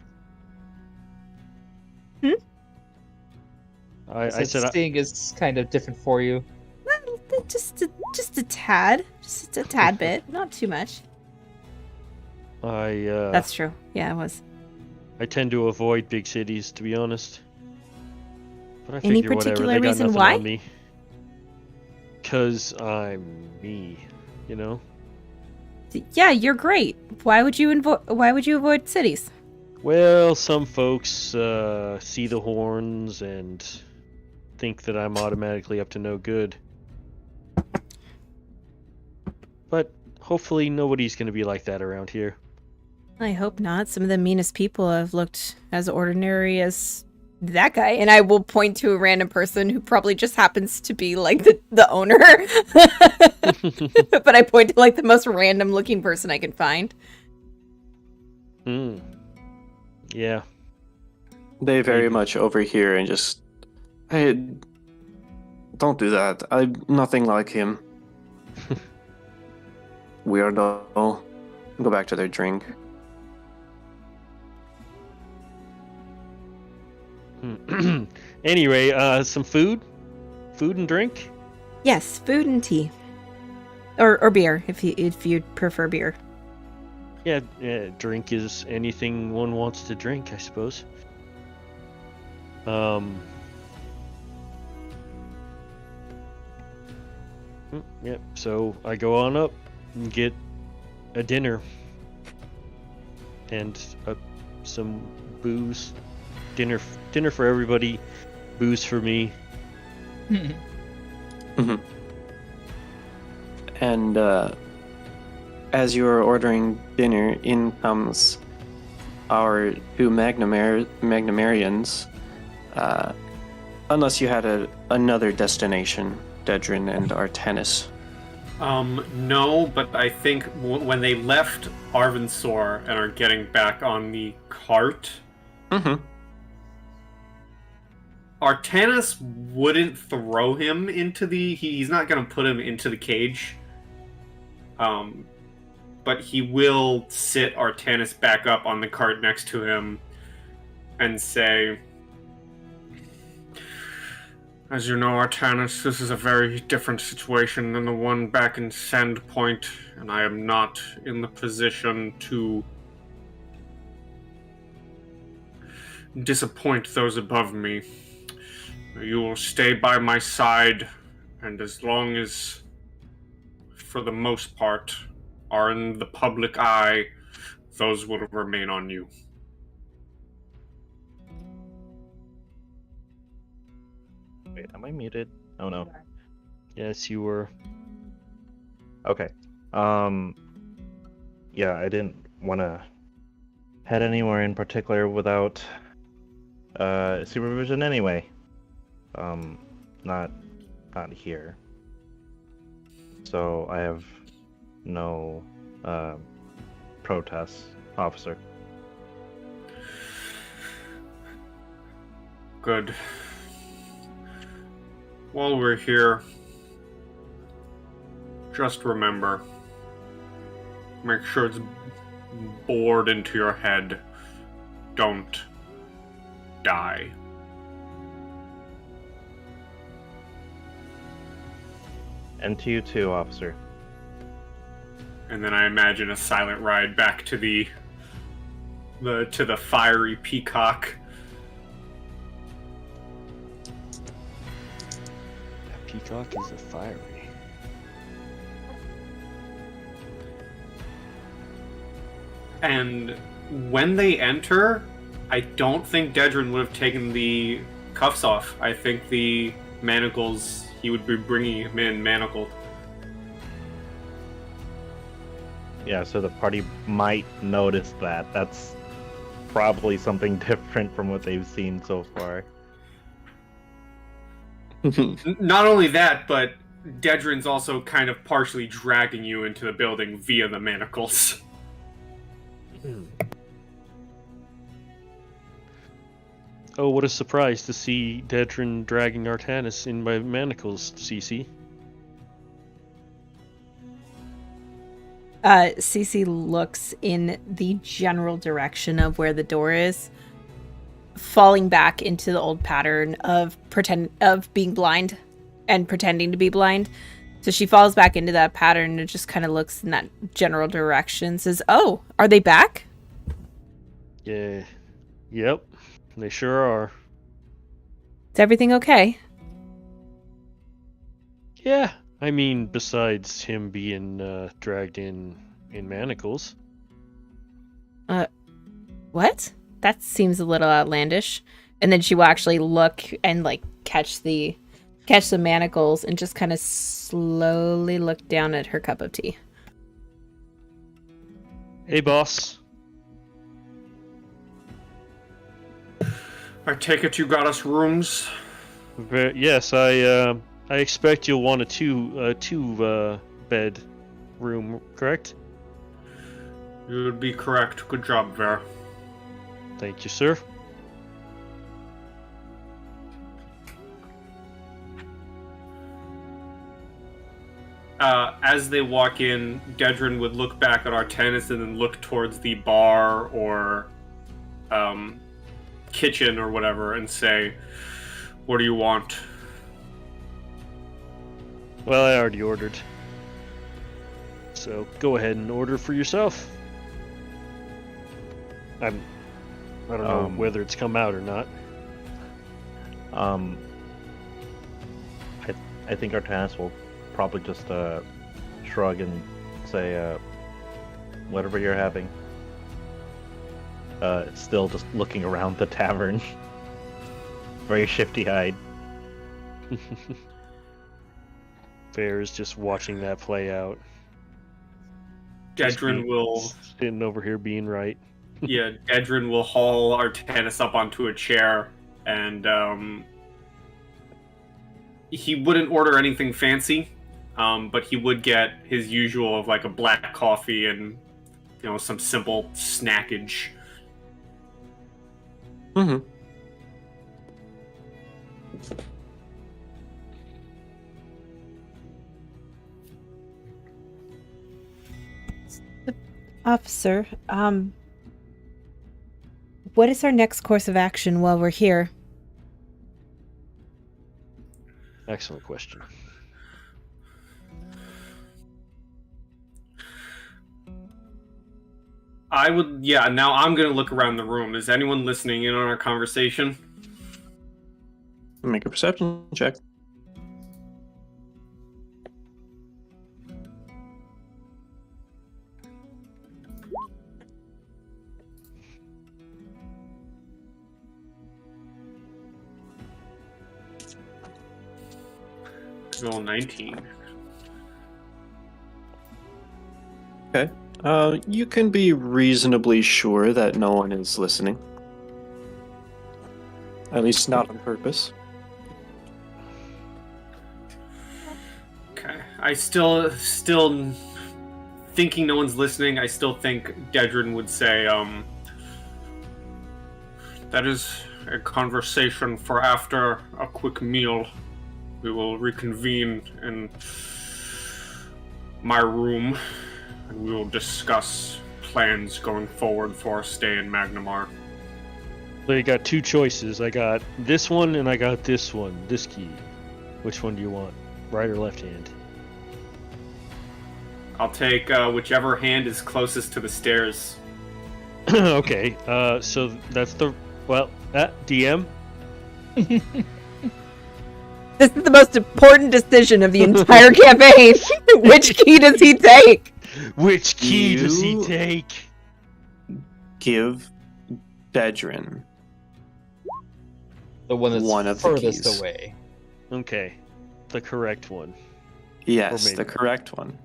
I said seeing is kind of different for you. Just a tad. Just a tad bit. Not too much. That's true. Yeah, it was. I tend to avoid big cities, to be honest. But I Any figure whatever, particular they got reason nothing why? on me. 'Cause I'm me, you know? Yeah, you're great. Why would you avoid cities? Well, some folks see the horns and think that I'm automatically up to no good. But hopefully nobody's going to be like that around here. I hope not. Some of the meanest people have looked as ordinary as that guy, and I will point to a random person who probably just happens to be like the owner. But I point to like the most random looking person I can find. Yeah. They very much overhear and just, hey, don't do that. I'm nothing like him. Weirdo. Go back to their drink. Anyway, some food and drink. Yes, food and tea, or beer if you'd prefer beer. Yeah, drink is anything one wants to drink, I suppose. Yep. So I go on up and get a dinner and some booze. Dinner for everybody, booze for me. Mm-hmm. And as you are ordering dinner, in comes our two Magnamarians. Unless you had another destination, Dedrin and Artanis. No, but I think when they left Arvinsor and are getting back on the cart, Artanis wouldn't throw him into he's not going to put him into the cage. But he will sit Artanis back up on the cart next to him and say, as you know, Artanis, this is a very different situation than the one back in Sandpoint, and I am not in the position to disappoint those above me. You will stay by my side, and as long as, for the most part, are in the public eye, those will remain on you. Wait, am I muted? Oh no. Yes, you were. Okay. Yeah, I didn't want to head anywhere in particular without supervision anyway. Not here. So I have no protests, officer. Good. While we're here, just remember, make sure it's bored into your head. Don't die. And to you too, officer. And then I imagine a silent ride back to the fiery peacock. That peacock is a fiery. And when they enter, I don't think Dedrin would have taken the cuffs off. I think the manacles, he would be bringing him in manacled. Yeah, so the party might notice that. That's probably something different from what they've seen so far. Not only that, but Dedrin's also kind of partially dragging you into the building via the manacles. Oh, what a surprise to see Dedrin dragging Artanis in by manacles, Cece. Cece looks in the general direction of where the door is falling back into the old pattern of being blind and pretending to be blind. So she falls back into that pattern and just kind of looks in that general direction, says, "Oh, are they back?" Yeah. Yep. They sure are. Is everything okay? Yeah. I mean, besides him being dragged in manacles. What? That seems a little outlandish. And then she will actually look and like catch the manacles and just kind of slowly look down at her cup of tea. Hey, boss. I take it you got us rooms? Yes, I expect you'll want a two bed room, correct? You would be correct. Good job, Ver. Thank you, sir. As they walk in, Dedrin would look back at Artanis and then look towards the bar or kitchen or whatever and say, "What do you want?" Well, I already ordered. So go ahead and order for yourself. I don't know whether it's come out or not. I think Artanis will probably just shrug and say, whatever you're having. Still just looking around the tavern. Very shifty-eyed. Fair is just watching that play out. Dedrin will... Sitting over here being right. Yeah, Dedrin will haul Artanis up onto a chair, and he wouldn't order anything fancy, but he would get his usual of like a black coffee and, you know, some simple snackage. Mm-hmm. Officer, what is our next course of action while we're here? Excellent question. Now I'm gonna look around the room. Is anyone listening in on our conversation? Make a perception check. Roll 19. Okay. You can be reasonably sure that no one is listening. At least not on purpose. Okay. I still thinking no one's listening. I still think Dedrin would say, that is a conversation for after a quick meal. We will reconvene in my room, and we will discuss plans going forward for our stay in Magnamar. So you got two choices. I got this one and I got this one. This key. Which one do you want? Right or left hand? I'll take whichever hand is closest to the stairs. Okay. So that's the... Well, DM? This is the most important decision of the entire campaign. Which key does he take? Which key does he take? Give Dedrin The one that's one of the furthest keys. away. Okay. The correct one. Yes, maybe- the correct one.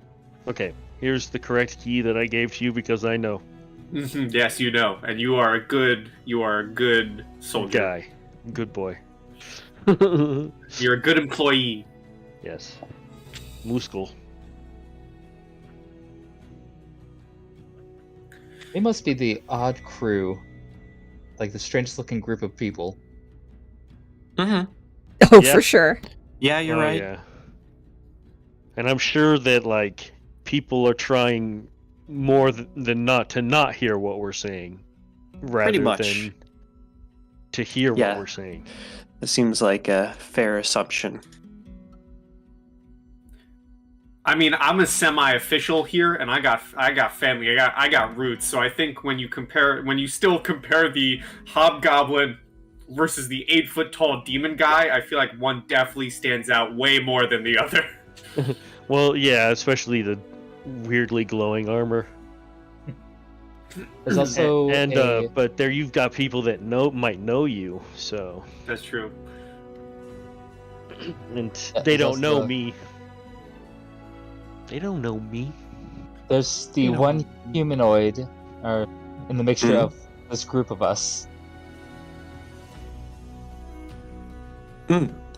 Okay. Here's the correct key that I gave to you because I know. Yes, you know, and you are a good soldier. Guy. Good boy. You're a good employee. Yes. Muscle. They must be the odd crew. Like the strangest looking group of people. Mm-hmm. Oh, Yeah. for sure. Yeah, you're right. Yeah. And I'm sure that, like, people are trying more than not to not hear what we're saying. Rather Pretty much. than to hear Yeah. what we're saying. It seems like a fair assumption. I mean, I'm a semi-official here, and I got family, I got roots. So I think when you still compare the hobgoblin versus the 8-foot tall demon guy, I feel like one definitely stands out way more than the other. Well, yeah, especially the weirdly glowing armor. There's also But there you've got people that might know you, so That's true. and Yeah, they there's don't know also- me. They don't know me. there's the You know. one humanoid, or in the mixture Mhm. of this group of us.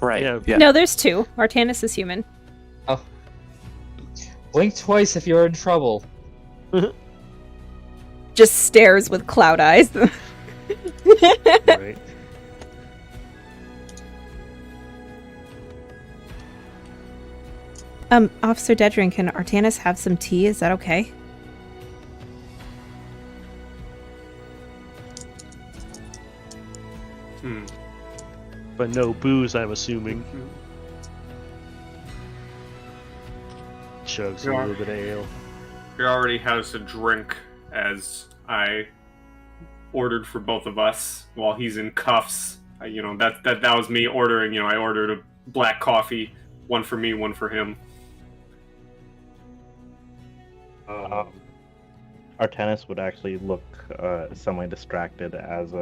Right. Yeah. Yeah. No, there's two. Artanis is human. Oh. Blink twice if you're in trouble. Just stares with cloud eyes. Right. Officer Dedrin, can Artanis have some tea? Is that okay? But no booze, I'm assuming. Chugs a Yeah. little bit of ale. He already has a drink, as I ordered for both of us while he's in cuffs. That was me ordering. I ordered a black coffee, one for me, one for him. Artanis would actually look semi-distracted as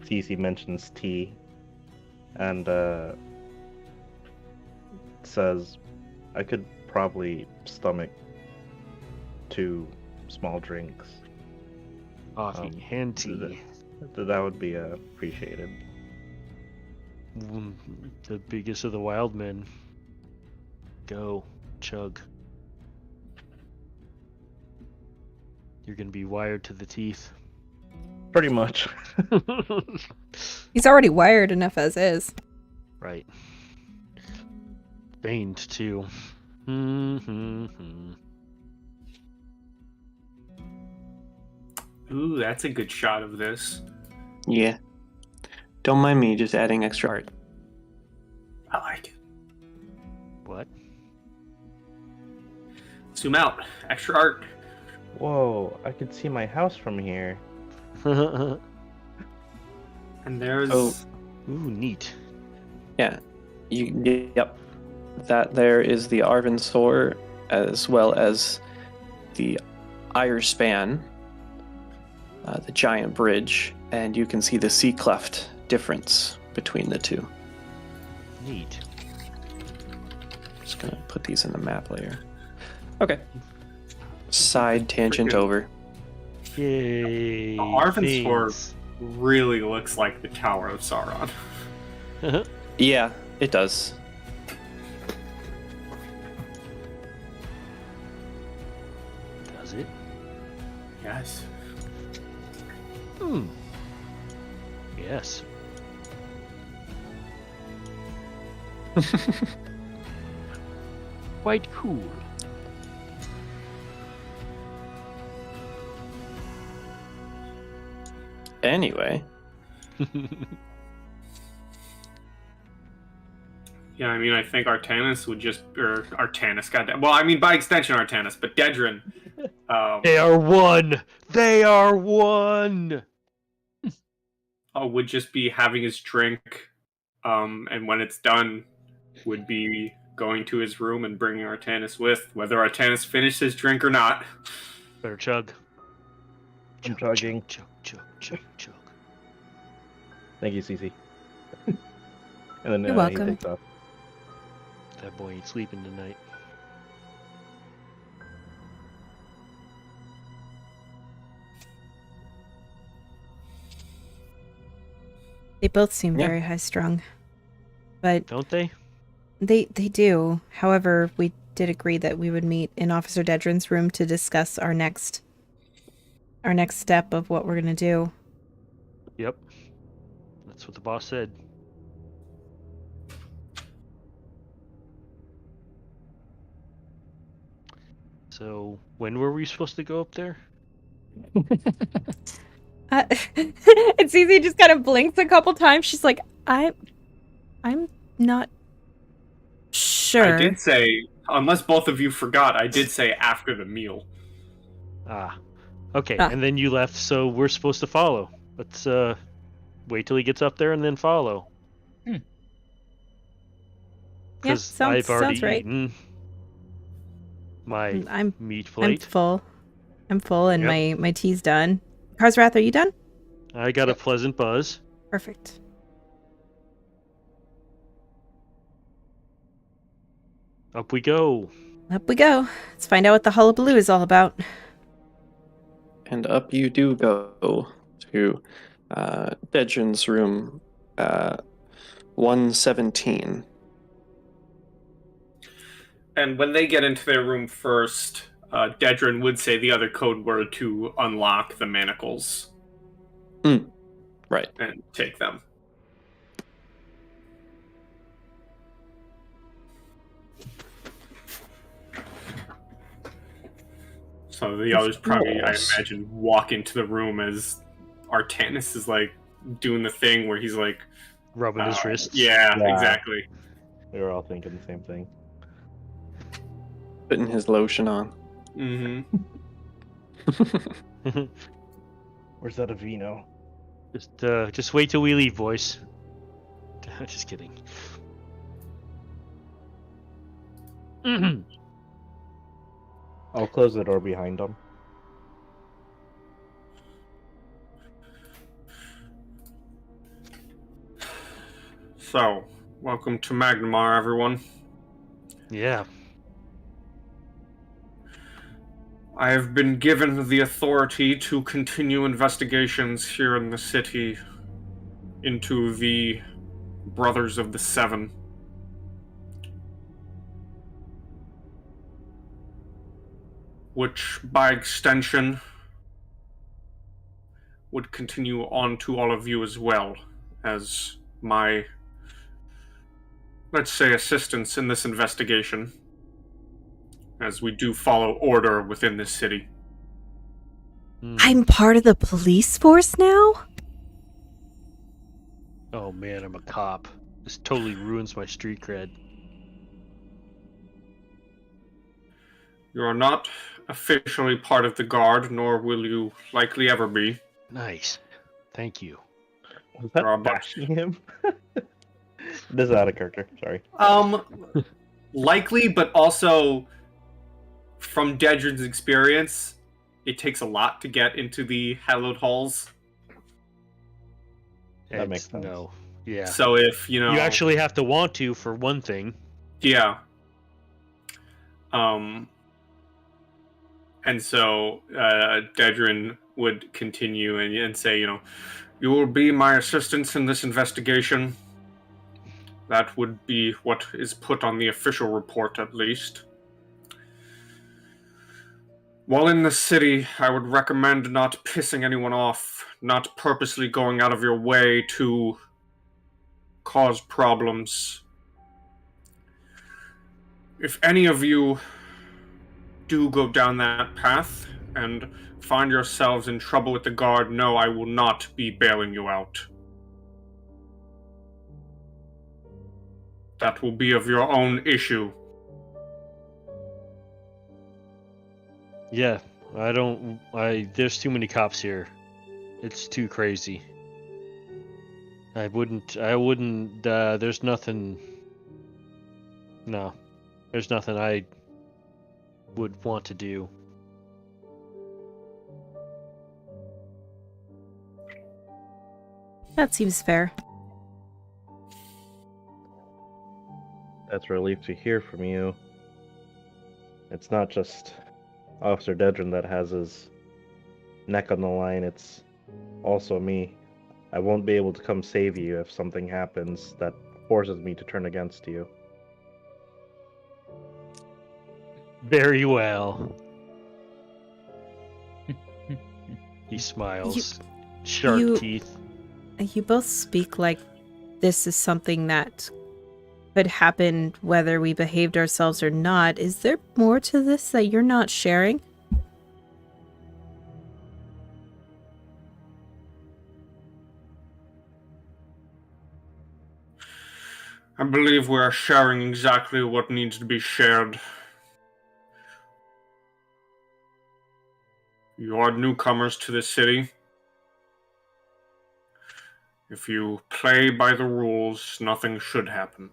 Cece mentions tea, and says, "I could probably stomach 2 small drinks. Coffee and tea. That would be appreciated." The biggest of the wild men. Go. Chug. You're gonna be wired to the teeth. Pretty much. He's already wired enough as is. Right. Veined too. Ooh, that's a good shot of this. Yeah. Don't mind me just adding extra art. I like it. What? Zoom out. Extra art. Whoa, I could see my house from here. And there's... Oh. Ooh, neat. Yeah. Yep. That there is the Arvin Sore, as well as the Ire Span, the giant bridge, and you can see the sea cleft difference between the two. Neat. Just gonna put these in the map layer. Okay. Side tangent Freaking- over. Yay. The Arvin Sore things. really looks like the Tower of Sauron. Yeah, it does. Does it? Yes. Yes. Quite cool. Anyway, Yeah, I mean, I think Artanis would just... Or Artanis, goddamn. Well, I mean, by extension, Artanis, but Dedrin... They are one! They are one! would just be having his drink, and when it's done, would be going to his room and bringing Artanis with, whether Artanis finished his drink or not. Better chug. I'm chugging. Chug, chug, chug, chug. Thank you, Cece. And then You're he welcome. takes off. That boy ain't sleeping tonight. They both seem Yeah. very high strung. But Don't they? they do. However, we did agree that we would meet in Officer Dedrin's room to discuss our next step of what we're gonna do. Yep. That's what the boss said. So, when were we supposed to go up there? And Cece just kind of blinks a couple times. She's like, I'm not sure. I did say, unless both of you forgot, I did say after the meal. Okay, and then you left, so we're supposed to follow. Let's wait till he gets up there and then follow. Because I've already eaten my meat plate. I'm full, and my tea's done. Karsrath, are you done? I got a pleasant buzz. Perfect. Up we go. Up we go. Let's find out what the hullabaloo is all about. And up you do go to Dedrin's room, 117. And when they get into their room first, Dedrin would say the other code word to unlock the manacles. Right. And take them. So the others probably, I imagine, walk into the room as Artanis is like doing the thing where he's like rubbing his wrists. Yeah, exactly. We were all thinking the same thing. Putting his lotion on. Mm-hmm. Where's that Avino? Just wait till we leave, boys. Just kidding. I'll close the door behind them. So, welcome to Magnamar, everyone. Yeah. I have been given the authority to continue investigations here in the city into the Brothers of the Seven. Which, by extension, would continue on to all of you as well, as my, let's say, assistance in this investigation, as we do follow order within this city. I'm part of the police force now? Oh man, I'm a cop. This totally ruins my street cred. You are not officially part of the Guard, nor will you likely ever be. Nice. Thank you. Was that bashing him? This is out of character, sorry. Likely, but also from Dedrin's experience, it takes a lot to get into the hallowed halls. That makes sense. No. Yeah. So if, you know... You actually have to want to, for one thing. Yeah. And so Dedrin would continue and say, you know, you will be my assistants in this investigation. That would be what is put on the official report, at least. While in the city, I would recommend not pissing anyone off, not purposely going out of your way to cause problems. If any of you do go down that path and find yourselves in trouble with the Guard, no, I will not be bailing you out. That will be of your own issue. Yeah, there's too many cops here. It's too crazy. I wouldn't, there's nothing I would want to do. That seems fair. That's a relief to hear from you. It's not just Officer Dedrin that has his neck on the line, it's also me. I won't be able to come save you if something happens that forces me to turn against you. Very well. He smiles. Sharp teeth. You both speak like this is something that could happen whether we behaved ourselves or not. Is there more to this that you're not sharing? I believe we are sharing exactly what needs to be shared. You are newcomers to the city. If you play by the rules, nothing should happen.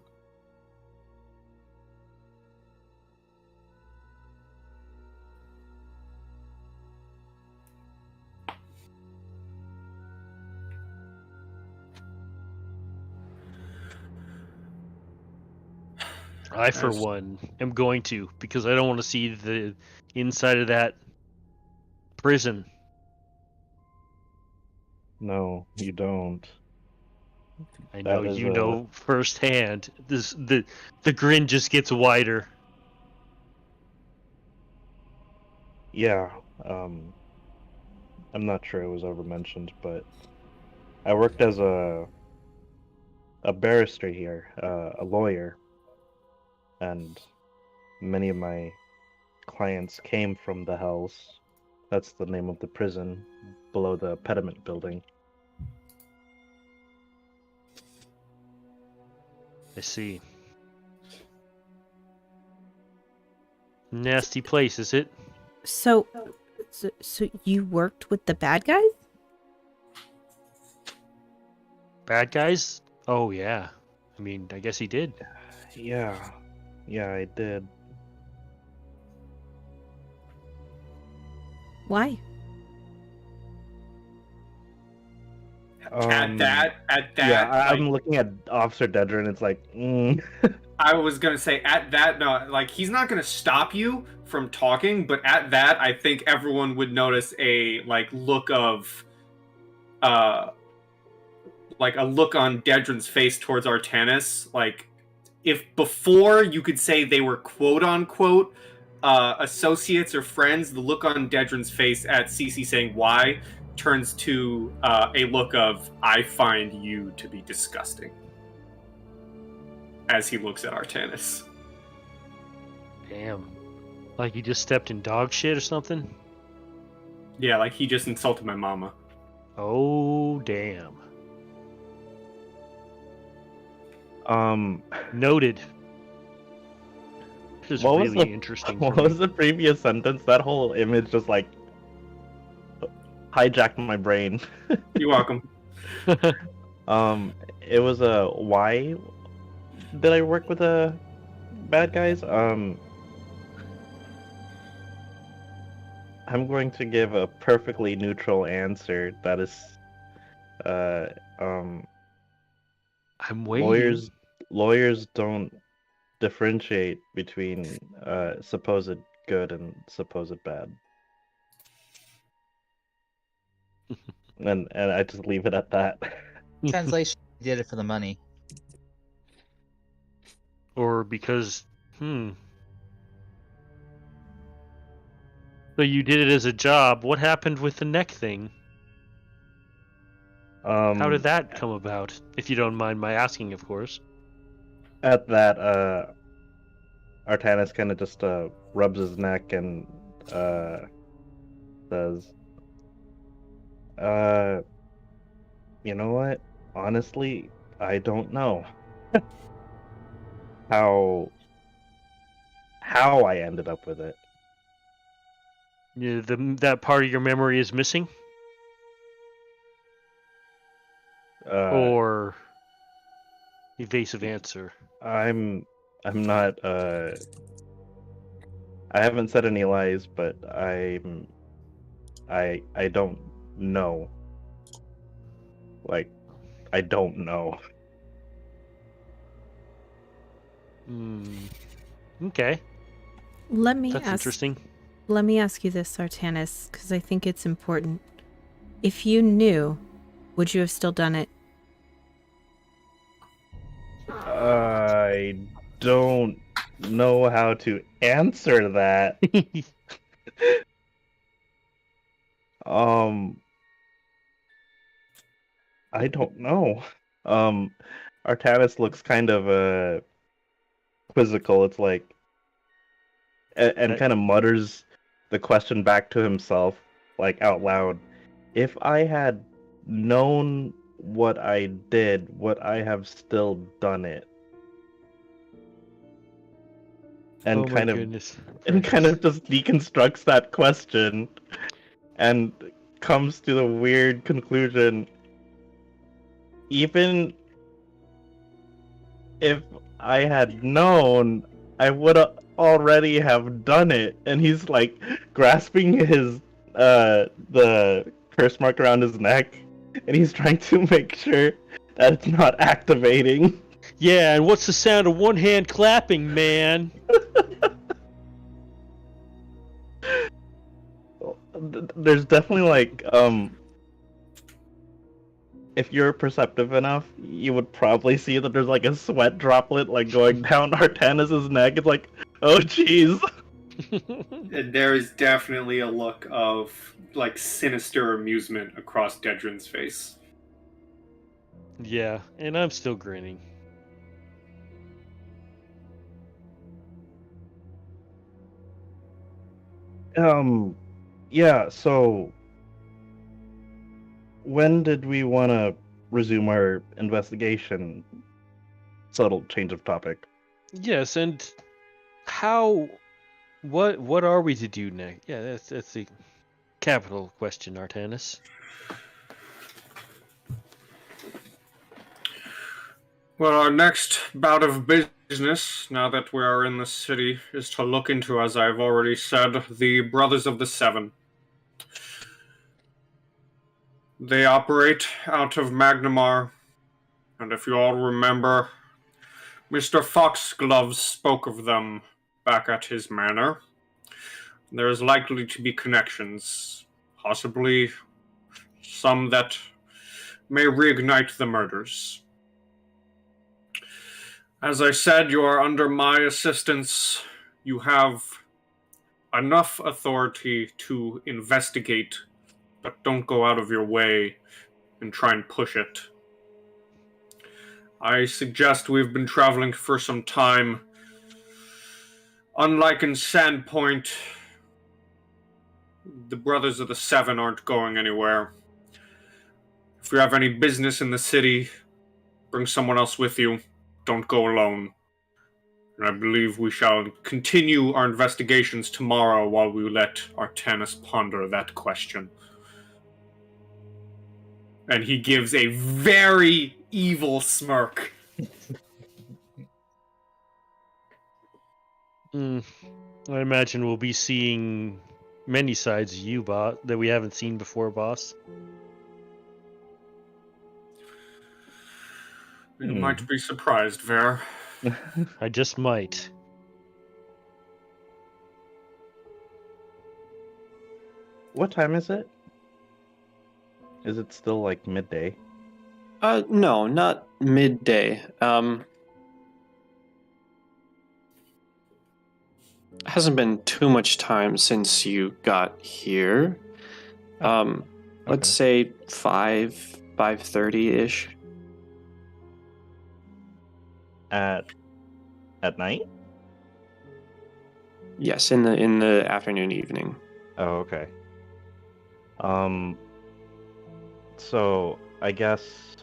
I, for one, am going to, because I don't want to see the inside of that prison. No, you don't. I know That is you know firsthand. The grin just gets wider. Yeah. I'm not sure it was ever mentioned, but I worked as a barrister here, a lawyer, and many of my clients came from the Hells. That's the name of the prison below the pediment building. I see. Nasty place, is it? So you worked with the bad guys? Bad guys? Oh, yeah. I mean, I guess he did. Yeah, I did. Why? At that, Yeah, like, I'm looking at Officer Dedra, and it's like, I was gonna say at that, no, like he's not gonna stop you from talking, but at that, I think everyone would notice a look of, like a look on Dedrin's face towards Artanis. Like, if before you could say they were quote unquote associates or friends, the look on Dedrin's face at Cece saying why turns to a look of I find you to be disgusting as he looks at Artanis. Damn. Like you just stepped in dog shit or something? Yeah, like he just insulted my mama. Oh, damn. Noted. This is what was really the, interesting. What for me. was the previous sentence? That whole image just like hijacked my brain. You're welcome. It was a why did I work with the bad guys? I'm going to give a perfectly neutral answer. That is, I'm waiting. Lawyers don't differentiate between supposed good and supposed bad. and I just leave it at that. Translation, he did it for the money. Or because, So you did it as a job. What happened with the neck thing? How did that come about? If you don't mind my asking, of course. At that, Artanis kind of just rubs his neck and says, you know what? Honestly, I don't know how I ended up with it. Yeah, that part of your memory is missing? Or evasive answer? I'm not. I haven't said any lies, but I don't know. Like, I don't know. Okay. That's interesting. Let me ask you this, Artanis, because I think it's important. If you knew, would you have still done it? I don't know how to answer that. I don't know. Artanis looks kind of quizzical. It's like, and kind of mutters the question back to himself, like out loud. If I had known what I did, would I have still done it? and Oh my goodness. kind of just deconstructs that question and comes to the weird conclusion. Even if I had known, I would already have done it. And he's like grasping his the curse mark around his neck, and he's trying to make sure that it's not activating. Yeah, and what's the sound of one hand clapping, man? There's definitely like if you're perceptive enough, you would probably see that there's like a sweat droplet like going down Artanis's neck. It's like, oh jeez. And there is definitely a look of like sinister amusement across Dedrin's face. Yeah, and I'm still grinning. Yeah, so when did we want to resume our investigation? Subtle change of topic. Yes, and what are we to do next? Yeah, that's the capital question, Artanis. Well, our next bout of business, now that we are in the city, is to look into, as I've already said, the Brothers of the Seven. They operate out of Magnamar, and if you all remember, Mr. Foxglove spoke of them back at his manor. There is likely to be connections, possibly some that may reignite the murders. As I said, you are under my assistance. You have enough authority to investigate, but don't go out of your way and try and push it. I suggest we've been traveling for some time. Unlike in Sandpoint, the Brothers of the Seven aren't going anywhere. If you have any business in the city, bring someone else with you. Don't go alone. And I believe we shall continue our investigations tomorrow while we let Artanis ponder that question. And he gives a very evil smirk. I imagine we'll be seeing many sides of you, boss, that we haven't seen before, boss. You might be surprised, Ver. I just might. What time is it? Is it still like midday? No, not midday. Hasn't been too much time since you got here. Let's say 5:30-ish. At night? Yes, in the afternoon, evening. Oh, okay. So I guess,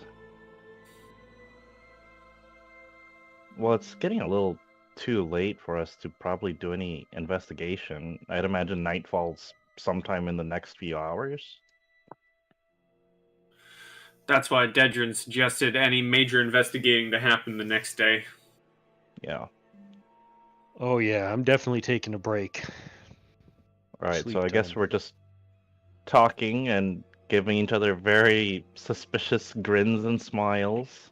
well, it's getting a little too late for us to probably do any investigation. I'd imagine nightfall's sometime in the next few hours. That's why Dedrin suggested any major investigating to happen the next day. Yeah. Oh yeah, I'm definitely taking a break. All right, Sleep so I guess time. we're just talking and giving each other very suspicious grins and smiles.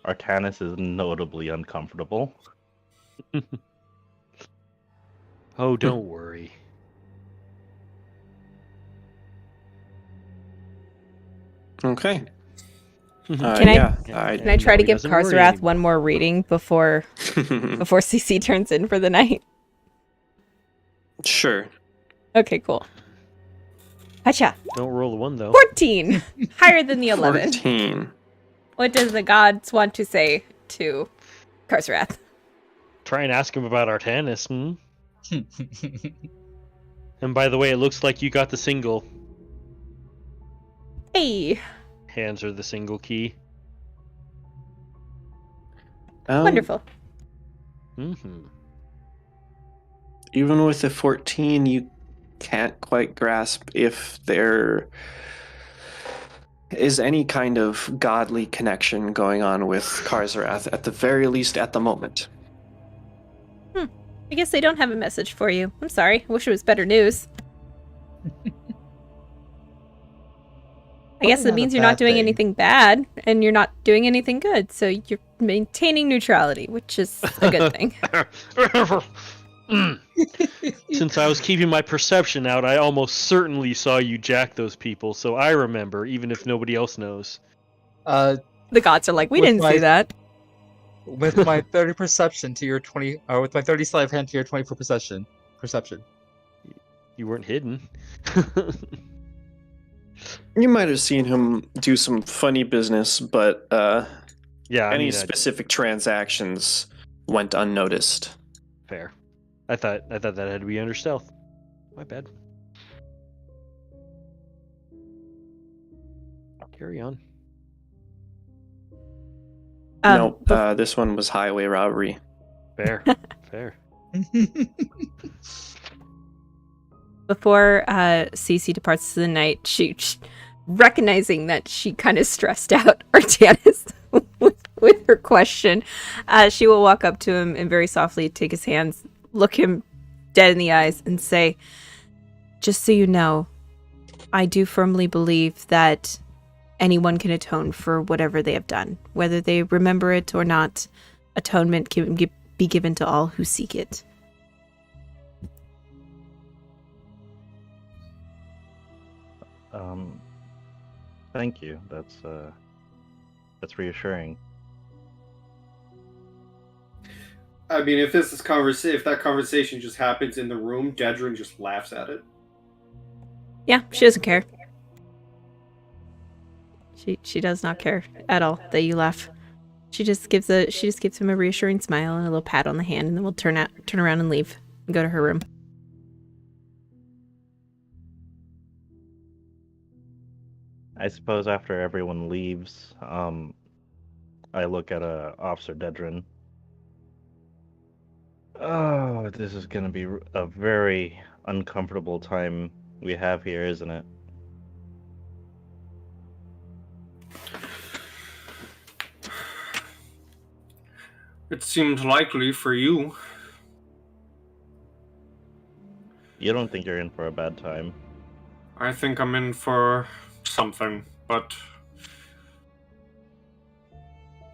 Artanis is notably uncomfortable. Oh, don't worry. Okay. Can I I try to he give doesn't worry Karsarath anymore. one more reading before CC turns in for the night? Sure. Okay, cool. Hacha. Don't roll the one though. 14! Higher than the 11. 14. What does the gods want to say to Karsarath? Try and ask him about Artanis. And by the way, it looks like you got the single. Hey! Hands her the single key. Wonderful. Mm-hmm. even with a 14, you can't quite grasp if there is any kind of godly connection going on with Karzarath, at the very least at the moment. I guess they don't have a message for you. I'm sorry. I wish it was better news. I guess it means you're not doing anything bad, and you're not doing anything good, so you're maintaining neutrality, which is a good thing. Since I was keeping my perception out, I almost certainly saw you jack those people, so I remember, even if nobody else knows. The gods are like, we With didn't my- see that. With my 30 perception to your 20, or with my 30 sleight of hand to your 24 perception. You weren't hidden. You might have seen him do some funny business, but Yeah, any specific transactions went unnoticed. Fair. I thought that had to be under stealth. My bad. Carry on. Nope, this one was highway robbery. Fair. Fair. Before Cece departs to the night, she recognizing that she kind of stressed out Artanis with her question, she will walk up to him and very softly take his hands, look him dead in the eyes, and say, "Just so you know, I do firmly believe that anyone can atone for whatever they have done. Whether they remember it or not, atonement can be given to all who seek it." Thank you. That's reassuring. I mean, if that conversation just happens in the room, Dedrin just laughs at it. Yeah, she doesn't care. She does not care at all that you laugh. She just gives him a reassuring smile and a little pat on the hand, and then we'll turn around and leave and go to her room. I suppose after everyone leaves, I look at Officer Dedrin. Oh, this is gonna be a very uncomfortable time we have here, isn't it? It seems likely for you. You don't think you're in for a bad time? I think I'm in for something, but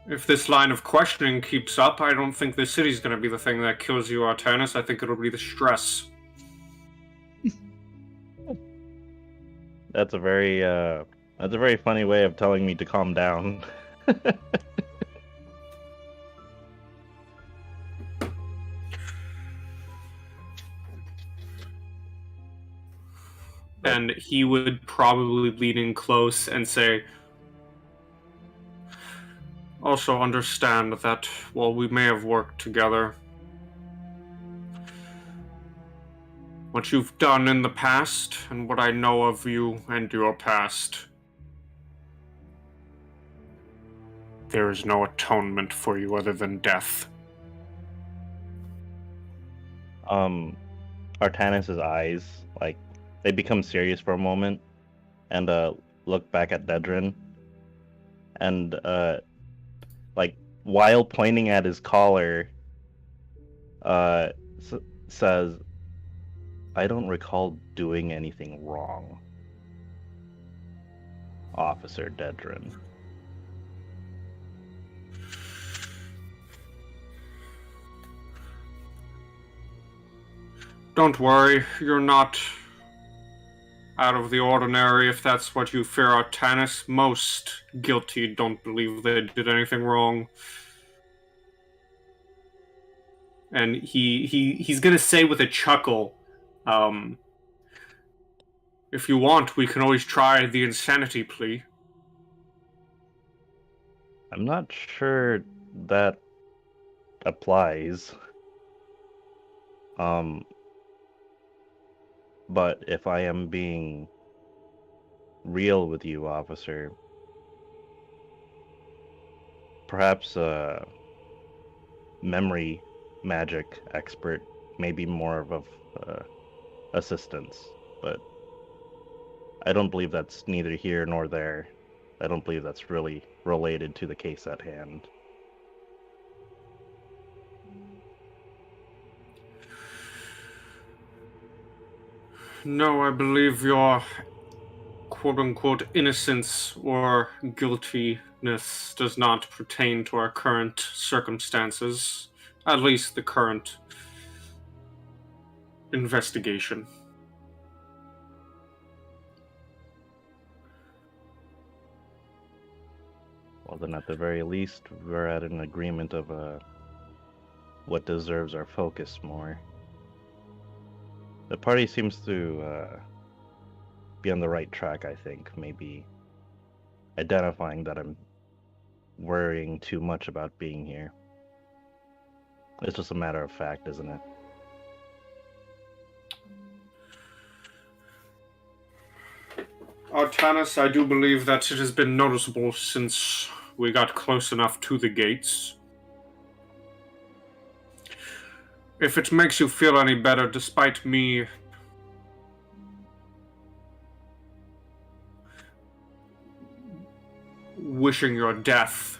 if this line of questioning keeps up, I don't think the city's going to be the thing that kills you, Artanis. I think it'll be the stress. That's a very funny way of telling me to calm down. And he would probably lean in close and say, "Also understand that while we may have worked together, what you've done in the past and what I know of you and your past, there is no atonement for you other than death." Artanis's eyes, they become serious for a moment, and look back at Dedrin, and while pointing at his collar, says, "I don't recall doing anything wrong, Officer Dedrin." Don't worry, you're not out of the ordinary if that's what you fear, Artanis. Most guilty don't believe they did anything wrong. And he's gonna say with a chuckle, "If you want, we can always try the insanity plea." I'm not sure that applies. But if I am being real with you, officer, perhaps a memory magic expert maybe more of assistance, but I don't believe that's neither here nor there. I don't believe that's really related to the case at hand. No, I believe your quote-unquote innocence or guiltiness does not pertain to our current circumstances, at least the current investigation. Well, then at the very least, we're at an agreement of what deserves our focus more. The party seems to be on the right track, I think. Maybe identifying that I'm worrying too much about being here. It's just a matter of fact, isn't it? Artanis, I do believe that it has been noticeable since we got close enough to the gates. If it makes you feel any better, despite me wishing your death,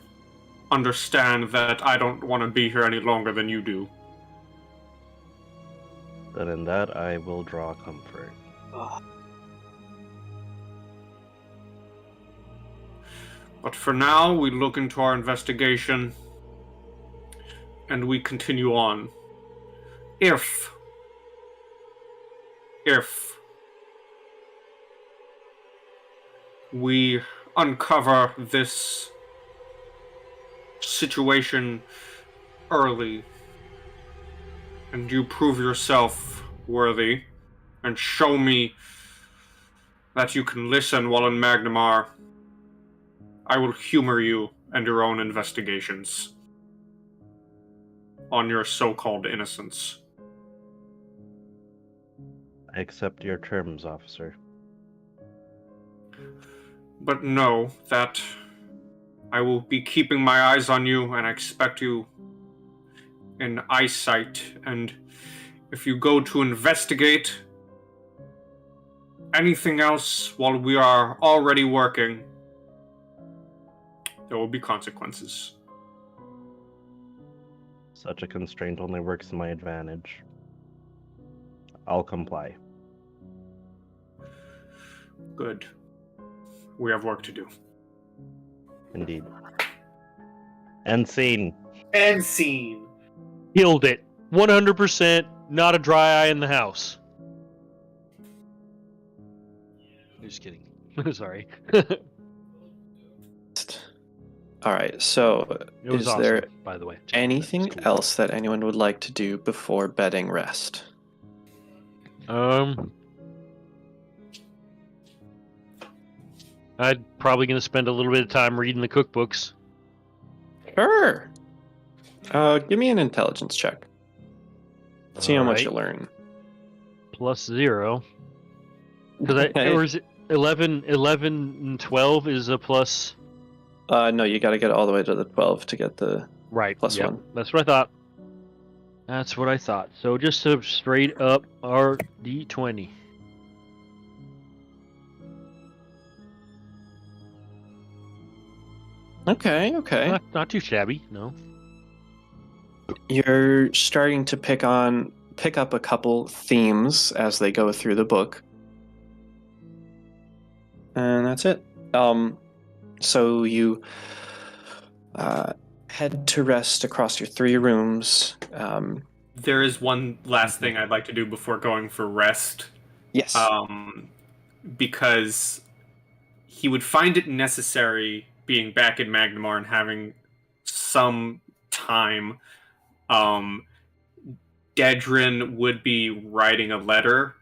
understand that I don't want to be here any longer than you do. Then in that, I will draw comfort. But for now, we look into our investigation and we continue on. If we uncover this situation early and you prove yourself worthy and show me that you can listen while in Magnamar, I will humor you and your own investigations on your so-called innocence. I accept your terms, officer. But know that I will be keeping my eyes on you and I expect you in eyesight. And if you go to investigate anything else while we are already working, there will be consequences. Such a constraint only works to my advantage. I'll comply. Good. We have work to do. Indeed. End scene. End scene. Killed it. 100%. Not a dry eye in the house. Just kidding. Sorry. All right, so It was is awesome, there by the way. anything It's cool. else that anyone would like to do before bedding rest? I'd probably gonna spend a little bit of time reading the cookbooks. Sure. Give me an intelligence check. See how much you Alright. learn. +0. Because or is it 11 and 12 is a plus? No, you got to get all the way to the 12 to get the Right. plus yep, one. That's what I thought. That's what I thought. So just a straight up RD20. Okay. Not too shabby, no. You're starting to pick up a couple themes as they go through the book. And that's it. So you head to rest across your 3 rooms. There is one last thing I'd like to do before going for rest. Yes. Because he would find it necessary being back in Magnamar and having some time. Dedrin would be writing a letter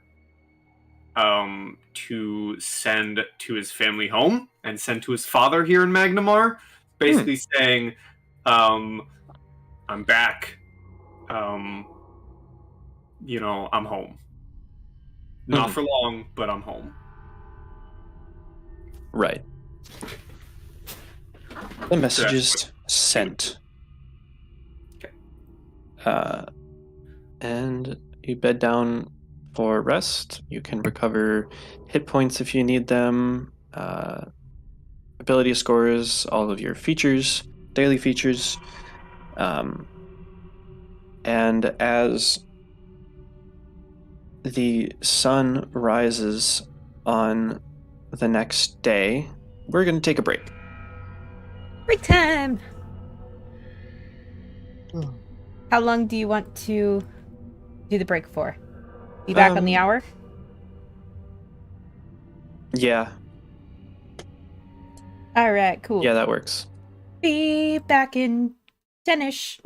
to send to his family home and send to his father here in Magnamar, basically saying, I'm back. I'm home. Not for long, but I'm home. Right. The message is sent. Okay. and you bed down for rest. You can recover hit points if you need them, ability scores, all of your features, daily features. And as the sun rises on the next day, we're going to take a break. Break time! How long do you want to do the break for? Be back on the hour? Yeah. Alright, cool. Yeah, that works. Be back in 10-ish.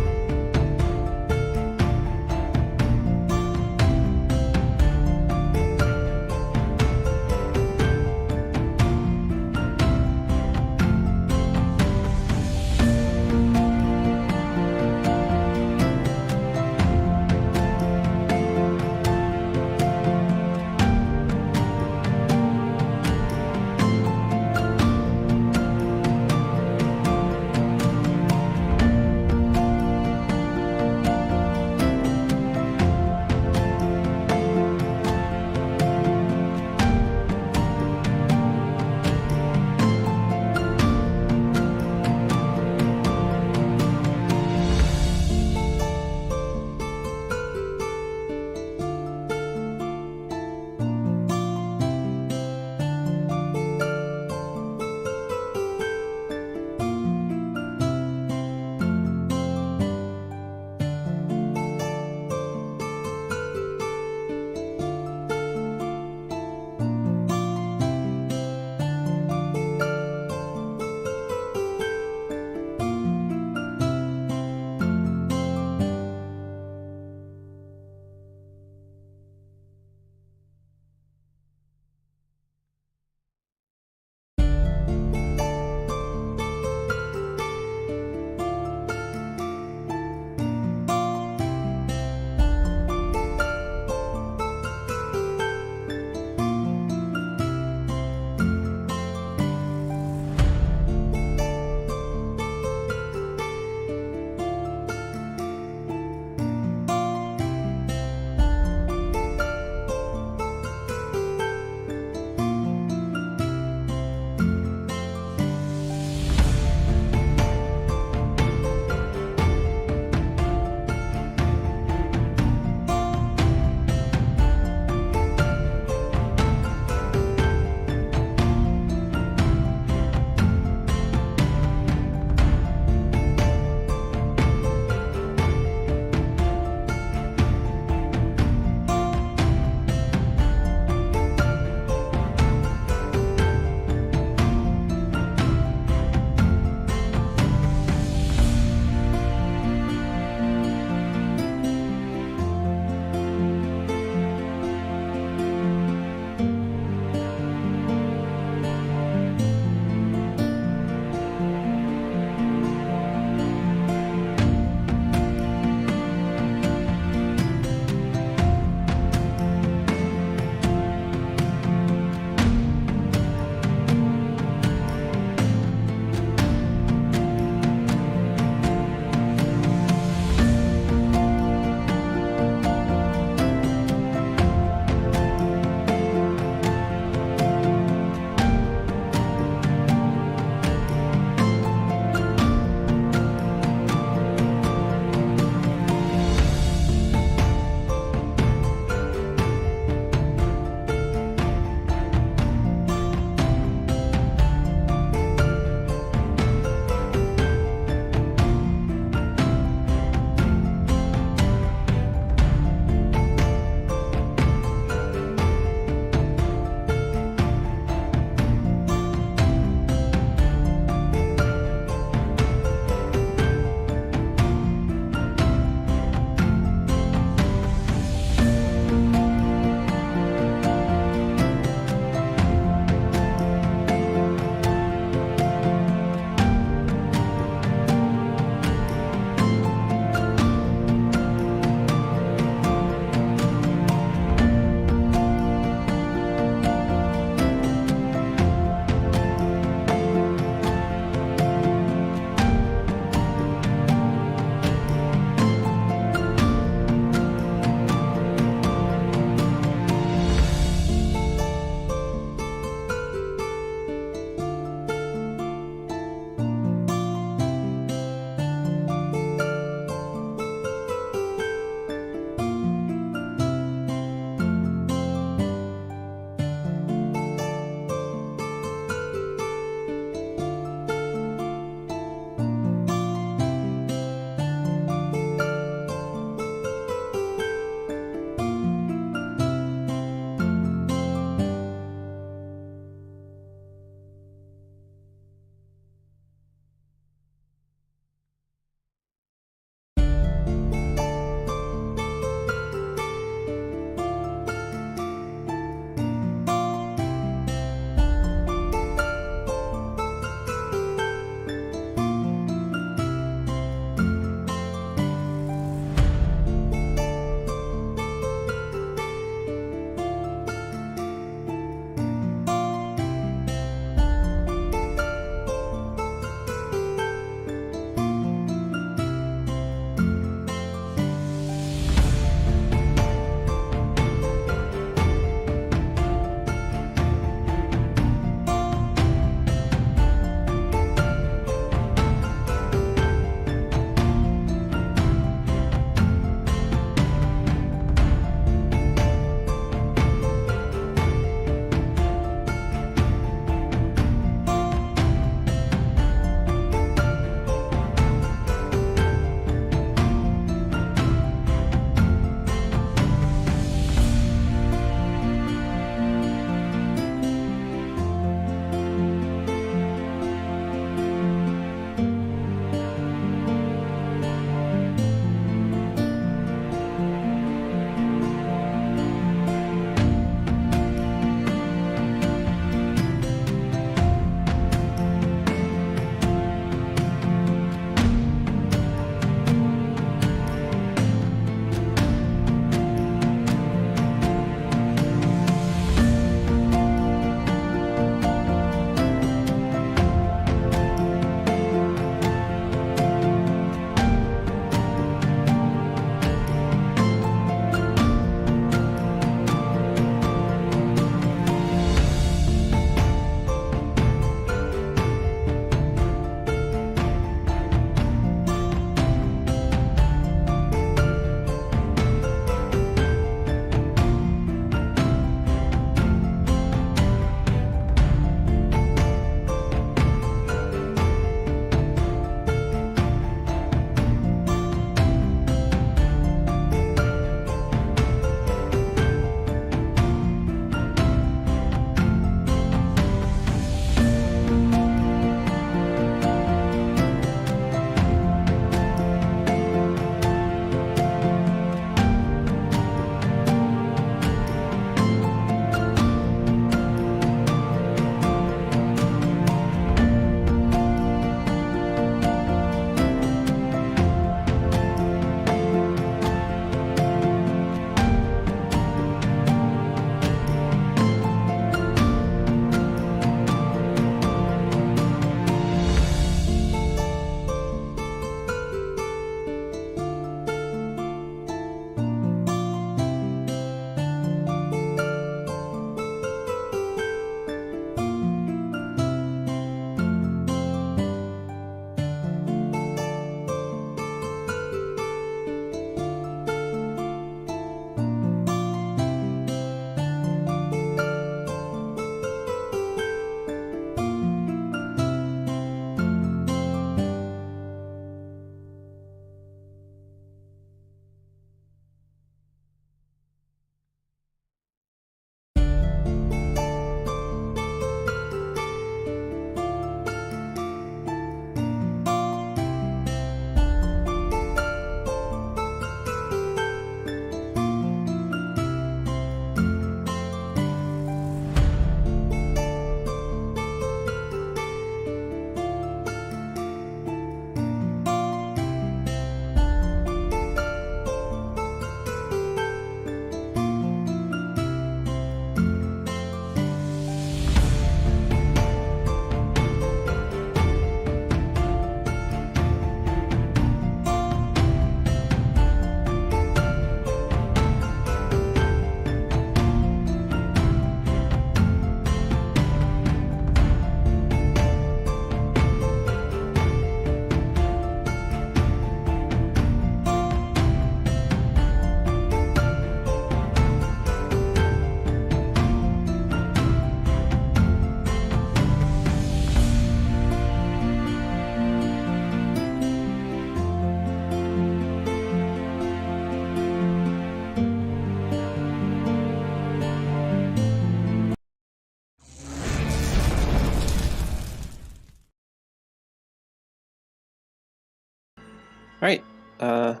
right. Welcome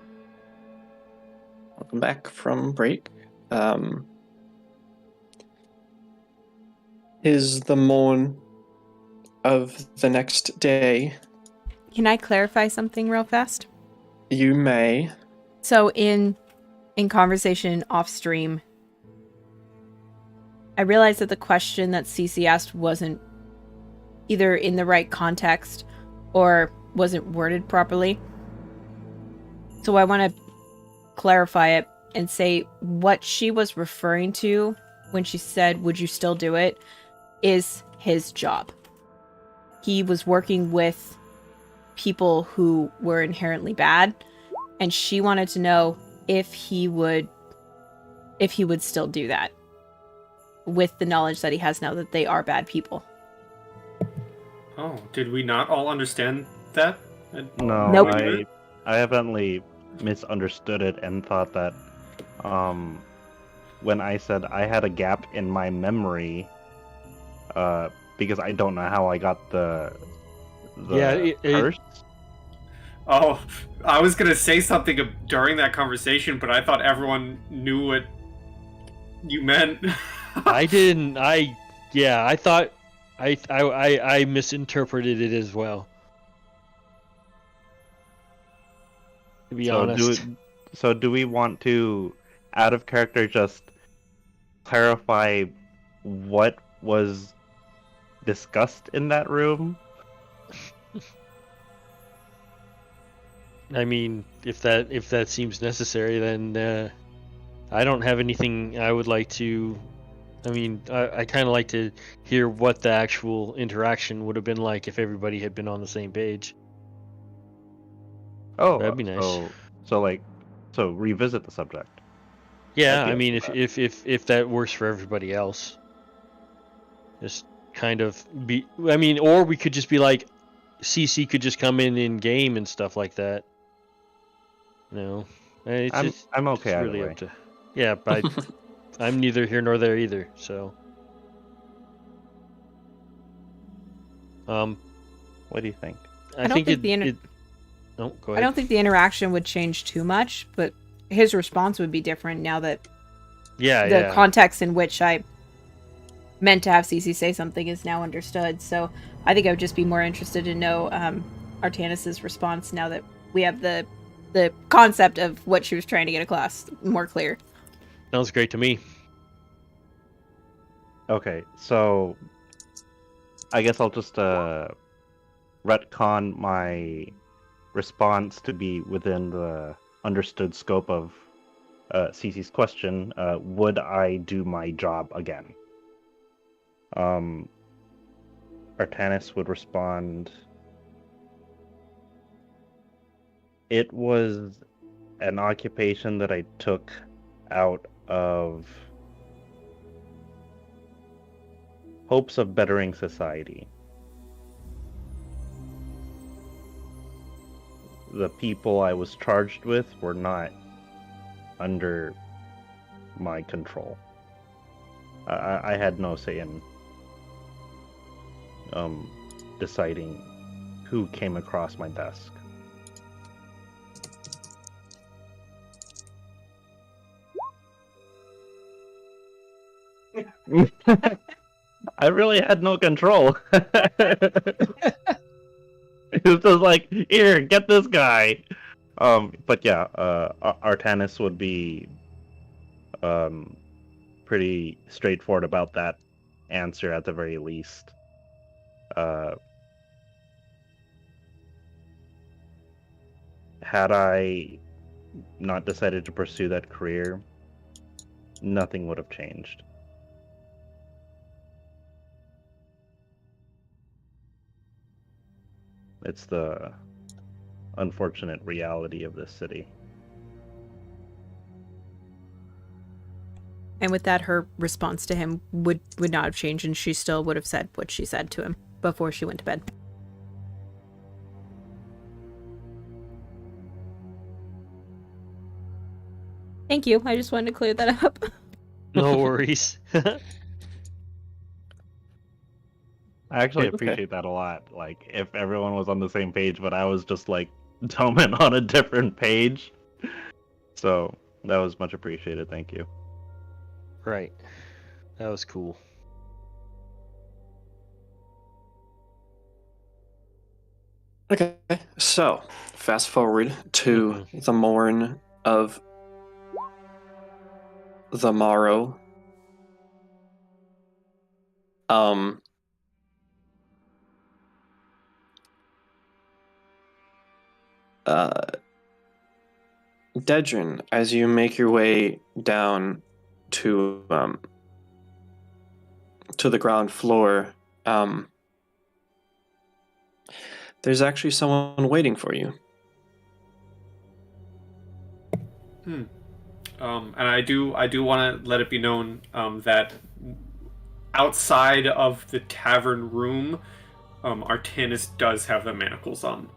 back from break. Is the morn of the next day. Can I clarify something real fast? You may. So in conversation off stream, I realized that the question that Cece asked wasn't either in the right context or wasn't worded properly. So I want to clarify it and say what she was referring to when she said, "Would you still do it?" is his job. He was working with people who were inherently bad, and she wanted to know if he would still do that with the knowledge that he has now that they are bad people. Oh, did we not all understand that? No, Nope. I evidently misunderstood it and thought that when I said I had a gap in my memory, because I don't know how I got the curse. Oh, I was gonna say something during that conversation, but I thought everyone knew what you meant. I didn't. I thought I misinterpreted it as well. To be honest. So do we want to, out of character, just clarify what was discussed in that room? I mean, if that seems necessary, then I don't have anything I would like to. I mean, I kind of like to hear what the actual interaction would have been like if everybody had been on the same page. Oh, That'd be nice. So revisit the subject. Yeah, I'd be I mean, up for if that works for everybody else, just kind of be. I mean, or we could just be like, CC could just come in game and stuff like that. No, I'm okay it's either really way. up to. Yeah, but I'm neither here nor there either. So, What do you think? I don't think Oh, go I ahead. don't think the interaction would change too much, but his response would be different now that the context in which I meant to have Cece say something is now understood. So I think I would just be more interested to know Artanis's response now that we have the concept of what she was trying to get across more clear. Sounds great to me. Okay, so I guess I'll just retcon my response to be within the understood scope of Cece's question. Would I do my job again? Artanis would respond, it was an occupation that I took out of hopes of bettering society. The people I was charged with were not under my control. I had no say in deciding who came across my desk. I really had no control. It was just like, here, get this guy. But yeah, Artanis would be pretty straightforward about that answer at the very least. Had I not decided to pursue that career, nothing would have changed. It's the unfortunate reality of this city. And with that, her response to him would not have changed, and she still would have said what she said to him before she went to bed. Thank you. I just wanted to clear that up. No worries. I actually Okay. appreciate that a lot. Like, if everyone was on the same page, but I was just like Toman on a different page. So that was much appreciated. Thank you. Right. That was cool. Okay, so fast forward to the morn of the morrow. Dedrin, as you make your way down to the ground floor, there's actually someone waiting for you. And I do want to let it be known that outside of the tavern room, Artanis does have the manacles on.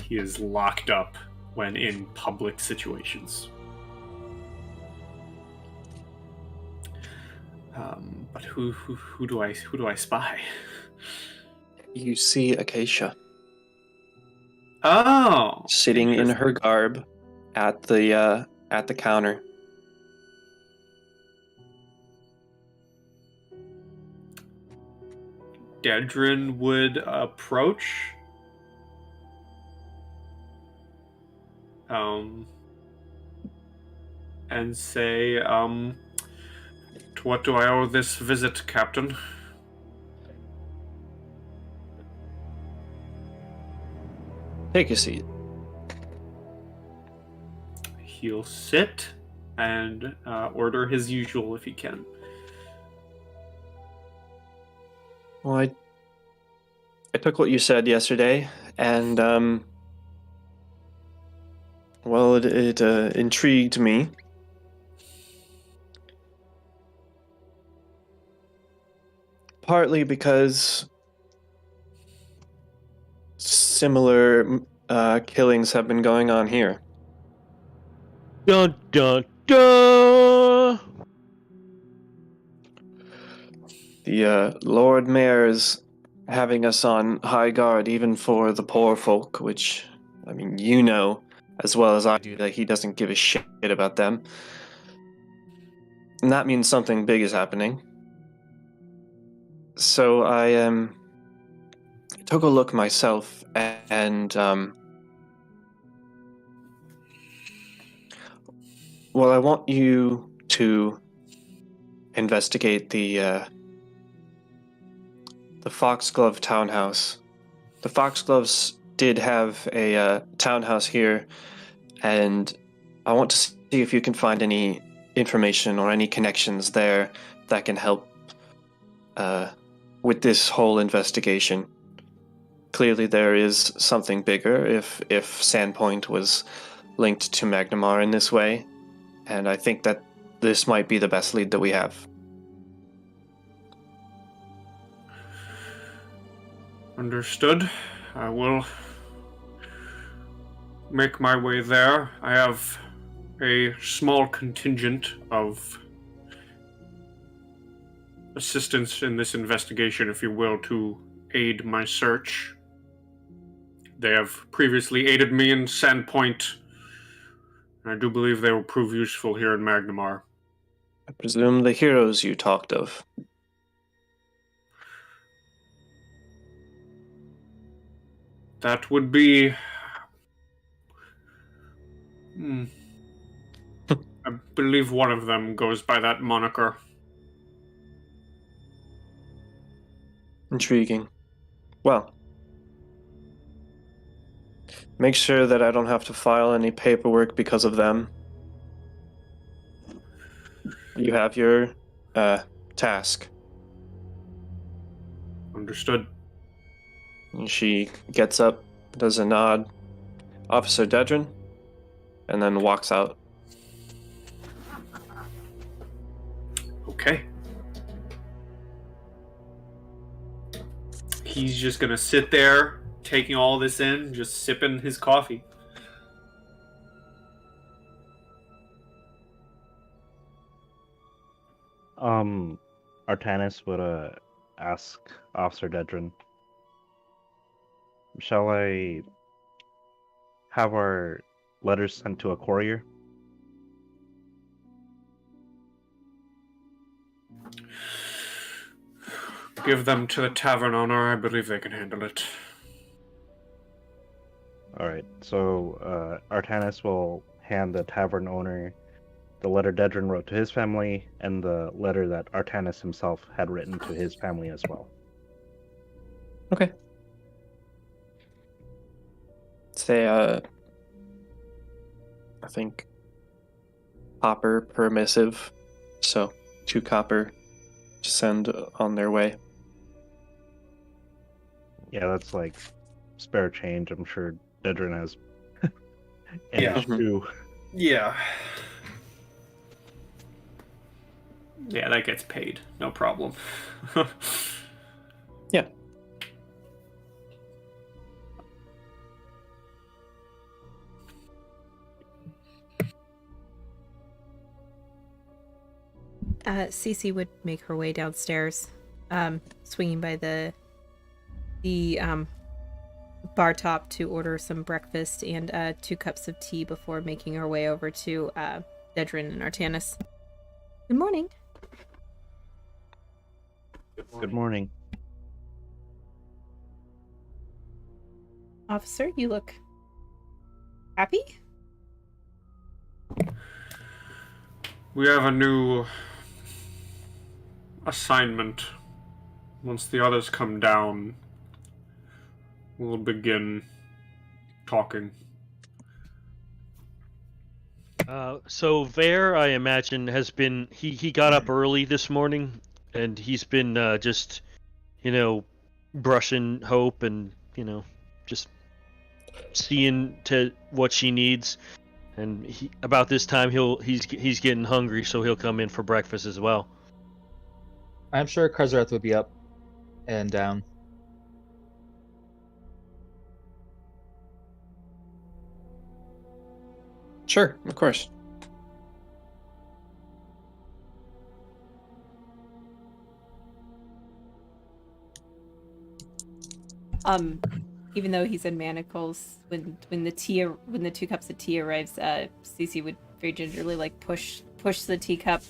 He is locked up when in public situations. But who do I spy? You see Acacia Oh, sitting in her garb at the counter. Dedrin would approach. And say, to what do I owe this visit, Captain? Take a seat. He'll sit and order his usual if he can. Well, I took what you said yesterday, and well, it intrigued me. Partly because similar killings have been going on here. Dun dun dun! The Lord Mayor's having us on high guard even for the poor folk, which, I mean, you know as well as I do that he doesn't give a shit about them. And that means something big is happening. So I took a look myself, and well, I want you to investigate the Foxglove townhouse. The Foxgloves did have a townhouse here, and I want to see if you can find any information or any connections there that can help with this whole investigation. Clearly there is something bigger if Sandpoint was linked to Magnamar in this way, and I think that this might be the best lead that we have. Understood. I will make my way there. I have a small contingent of assistance in this investigation, if you will, to aid my search. They have previously aided me in Sandpoint, and I do believe they will prove useful here in Magnamar. I presume the heroes you talked of. That would be... I believe one of them goes by that moniker. Intriguing. Well, make sure that I don't have to file any paperwork because of them. You have your task. Understood. And she gets up, does a nod, Officer Dedrin, and then walks out. Okay. He's just gonna sit there, taking all this in, just sipping his coffee. Artanis would ask Officer Dedrin, Shall I have our letters sent to a courier? Give them to the tavern owner. I believe they can handle it. Alright, so Artanis will hand the tavern owner the letter Dedrin wrote to his family and the letter that Artanis himself had written to his family as well. Okay. Say, I think copper per missive, so 2 copper to send on their way. Yeah, that's like spare change. I'm sure Dedrin has Yeah. too. Yeah. Yeah, that gets paid. No problem. Yeah. Cece would make her way downstairs, swinging by the bar top to order some breakfast and 2 cups of tea before making her way over to Dedrin and Artanis. Good morning. Good morning. Officer, you look happy? We have a new assignment. Once the others come down, we'll begin talking. So Vare, I imagine, has been he got up early this morning, and he's been just, brushing Hope and just seeing to what she needs. And about this time he's getting hungry, so he'll come in for breakfast as well. I'm sure Karzareth would be up and down. Sure, of course. Even though he's in manacles, when the 2 cups of tea arrives, Cece would very gingerly push the teacup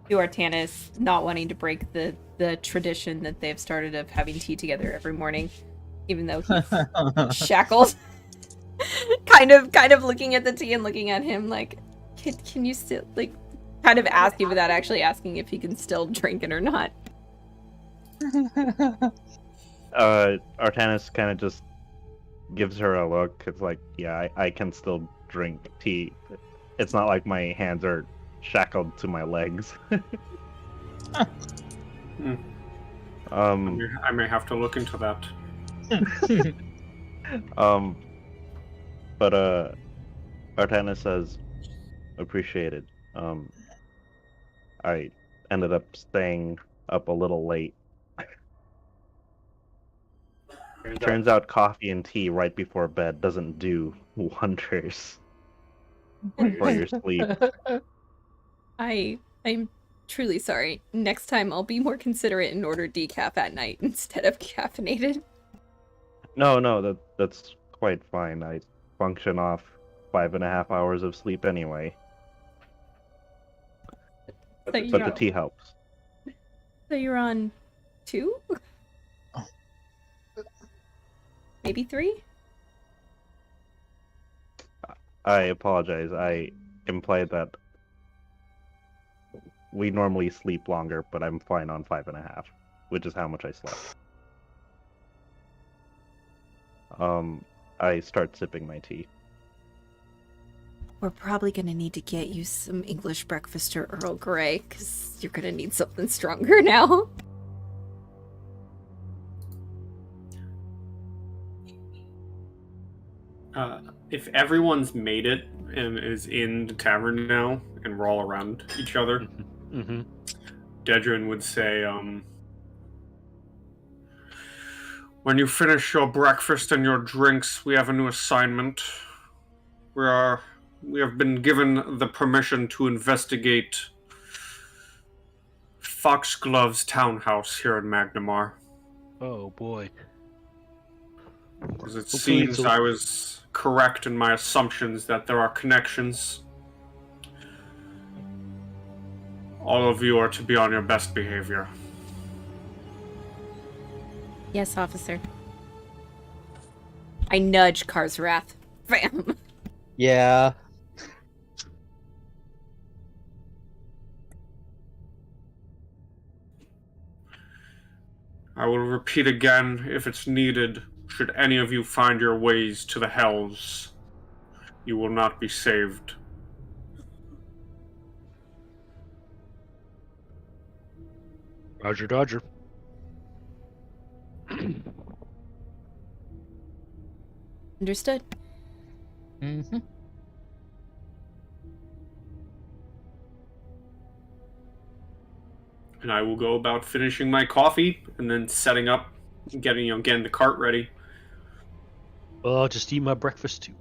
to Artanis, not wanting to break the tradition that they've started of having tea together every morning, even though he's shackled. kind of looking at the tea and looking at him like, can you still kind of asking without actually asking if he can still drink it or not. Artanis kind of just gives her a look. It's like, yeah, I can still drink tea. It's not like my hands are shackled to my legs. I may have to look into that. But Artanis says, appreciated. I ended up staying up a little late. Turns out coffee and tea right before bed doesn't do wonders for your sleep. I'm truly sorry. Next time I'll be more considerate and order decaf at night instead of caffeinated. No, that's quite fine. I function off 5.5 hours of sleep anyway. But the tea helps. So you're on 2? Maybe 3? I apologize. I implied that we normally sleep longer, but I'm fine on 5.5, which is how much I slept. I start sipping my tea. We're probably gonna need to get you some English breakfast or Earl Grey, because you're gonna need something stronger now. If everyone's made it and is in the tavern now, and we're all around each other, Mm-hmm. Dedrin would say, when you finish your breakfast and your drinks, we have a new assignment. We have been given the permission to investigate Foxglove's townhouse here in Magnamar. Oh boy. Because it Hopefully seems it's I was correct in my assumptions that there are connections. All of you are to be on your best behavior. Yes, officer. I nudge Karsrath. Bam. Yeah. I will repeat again if it's needed. Should any of you find your ways to the Hells, you will not be saved. Roger, Dodger. Understood. Mm-hmm. And I will go about finishing my coffee and then setting up, getting the cart ready. Well, I'll just eat my breakfast too.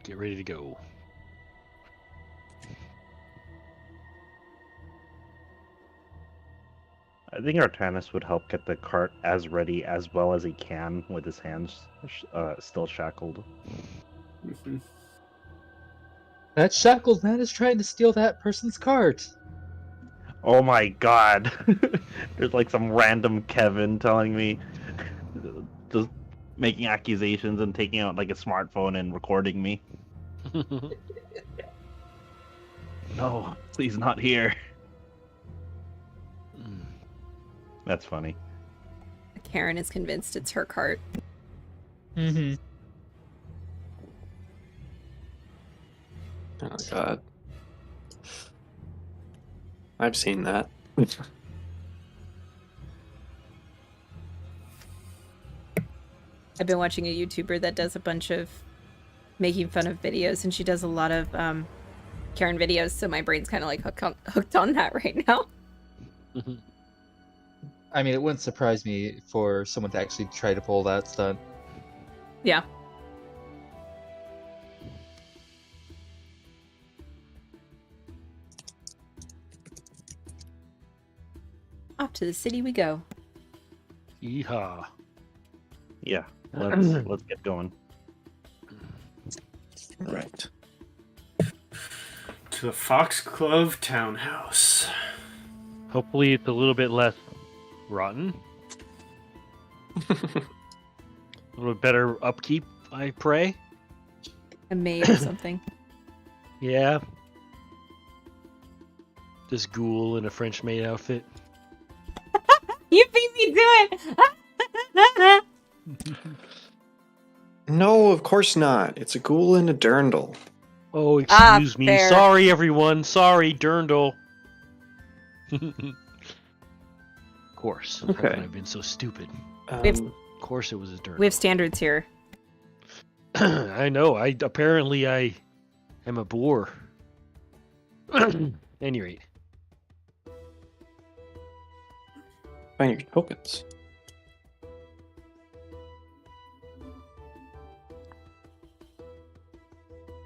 Get ready to go. I think Artanis would help get the cart as ready as well as he can with his hands still shackled. Mhm. That shackled man is trying to steal that person's cart. Oh my god! There's like some random Kevin telling me, just making accusations and taking out like a smartphone and recording me. No, please not here. That's funny. Karen is convinced it's her cart. Mm-hmm. Oh god. I've seen that. I've been watching a YouTuber that does a bunch of making fun of videos, and she does a lot of Karen videos, so my brain's kind of like hooked on that right now. I mean, it wouldn't surprise me for someone to actually try to pull that stunt. Yeah. Off to the city we go. Yeehaw. Yeah, let's get going. Right. To the Foxglove Townhouse. Hopefully it's a little bit less rotten. A little better upkeep, I pray. A maid or something. Yeah. This ghoul in a French maid outfit. You beat me to it! No, of course not. It's a ghoul and a dirndl. Oh, excuse me. fair. Sorry, everyone. Sorry, Dirndl. Of course. How Okay. can I have been so stupid? We've- Of course it was a Dirndl. We have standards here. I know. Apparently I am a boor. Any rate. Find your tokens.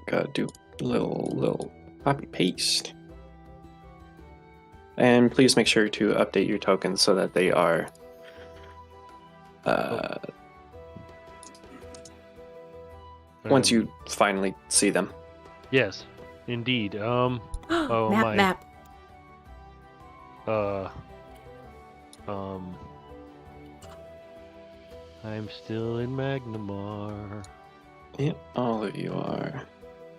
Gotta do a little copy paste. And please make sure to update your tokens so that they are once you finally see them. Yes, indeed. Oh, map, my. map. I'm still in Magnamar. Yep, all of you are.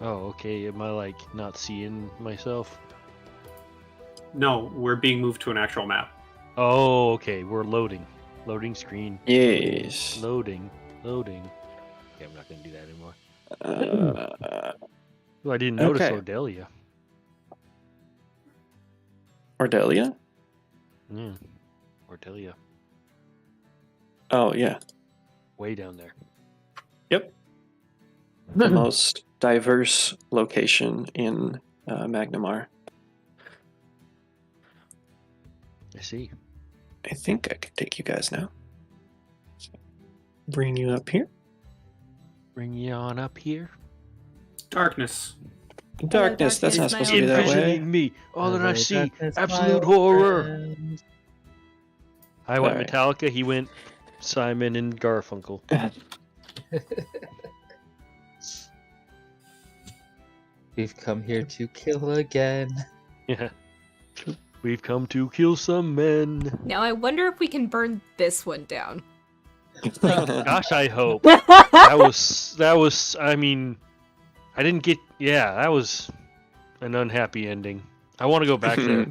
Oh, okay. Am I like not seeing myself? No, we're being moved to an actual map. Oh, okay. We're loading. Loading screen. Yes. Loading. Okay, I'm not gonna do that anymore. Oh, I didn't notice okay. Ordelia. Ordelia? Ordelia. Oh, yeah. Way down there. Yep. The most diverse location in Magnamar. I see. I think I could take you guys now. Bring you up here. Bring you on up here. Darkness. Darkness, that's not supposed to be that way. Envisioning me. All that I see. Darkness, Absolute my horror. friend. I went Alright. Metallica. He went Simon and Garfunkel. We've come here to kill again. Yeah. We've come to kill some men. Now I wonder if we can burn this one down. Gosh, I hope. That was, I mean, I didn't get, yeah, that was an unhappy ending. I want to go back there.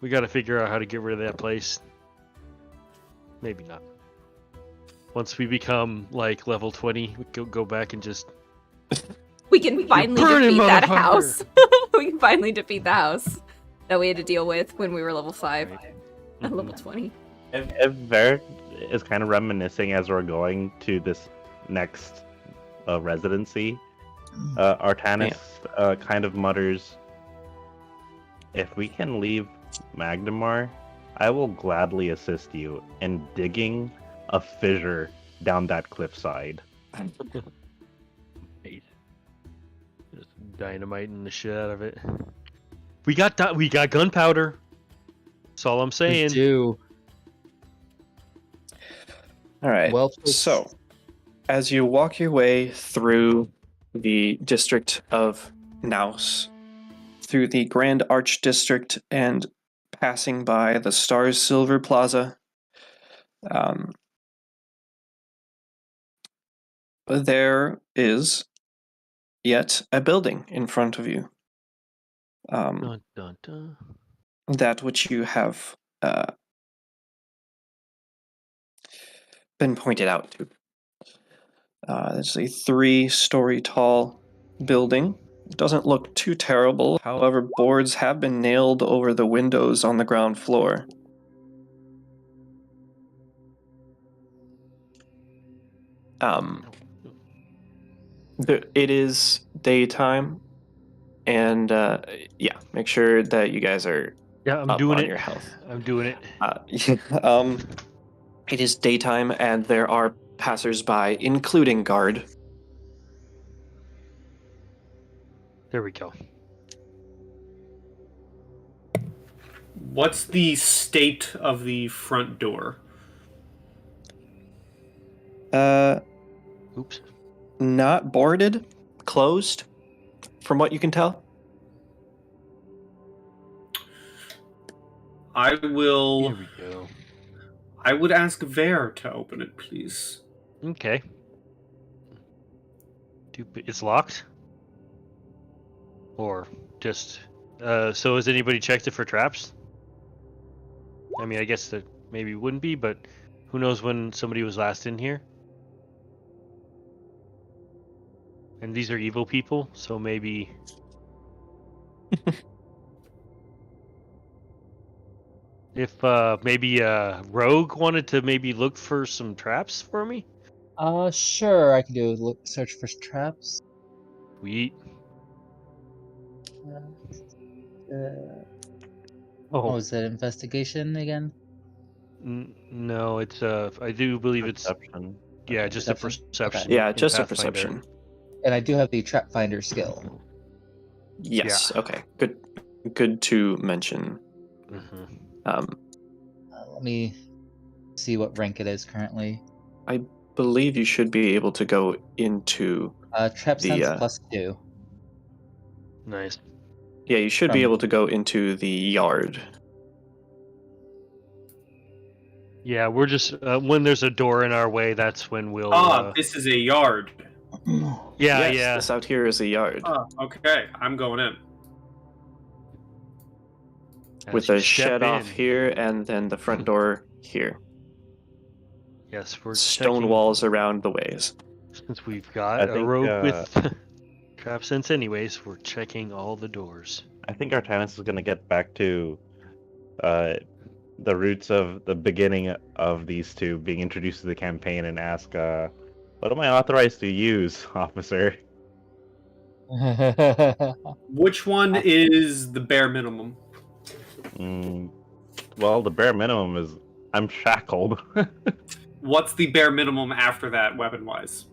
We got to figure out how to get rid of that place. Maybe not. Once we become, like, level 20, we can go back and just... We can finally burn him, defeat that motherfucker! house. We can finally defeat the house that we had to deal with when we were level 5 and level 20. If Vert is kind of reminiscing as we're going to this next residency, Artanis kind of mutters, "If we can leave Magnemar, I will gladly assist you in digging a fissure down that cliffside." Just dynamiting the shit out of it. We got gunpowder. That's all I'm saying. We do. All right. Well, So, as you walk your way through the district of Naus, through the Grand Arch district, and passing by the Stars Silver Plaza, there is yet a building in front of you. Dun, dun, dun. That which you have been pointed out to. It's a 3-story tall building. It doesn't look too terrible. However, boards have been nailed over the windows on the ground floor. It is daytime, and make sure that you guys are Yeah, I'm up doing on it. your health. I'm doing it. It is daytime, and there are passers-by, including guard. There we go. What's the state of the front door? Oops. Not boarded, closed, from what you can tell. I will. Here we go. I would ask Vare to open it, please. Okay. It's locked? Or just... so has anybody checked it for traps? I mean, I guess that maybe wouldn't be, but who knows when somebody was last in here? And these are evil people, so maybe... If maybe Rogue wanted to maybe look for some traps for me? Sure, I can do search for traps. Sweet. What was that, investigation again? No, it's I do believe Perception. it's just a Perception? perception. Okay. Yeah, in just a Pathfinder. perception. And I do have the trap finder skill. Yes. Okay. Good to mention. Mhm. Let me see what rank it is currently. I believe you should be able to go into. Trap The, sense +2. Nice. Yeah, you should be From- able to go into the yard. Yeah, we're just when there's a door in our way, that's when we'll. This is a yard. Yeah, Yes, this out here is a yard Okay. I'm going in. with a shed off here, and then the front door here. Yes, we're Stone checking- walls around the ways. Since we've got I a think, rogue with trap sense, anyways, we're checking all the doors. I think Artanis is going to get back to the roots of the beginning of these two being introduced to the campaign and ask, what am I authorized to use, officer? Which one is the bare minimum? Well, the bare minimum is I'm shackled. What's the bare minimum after that, weapon-wise?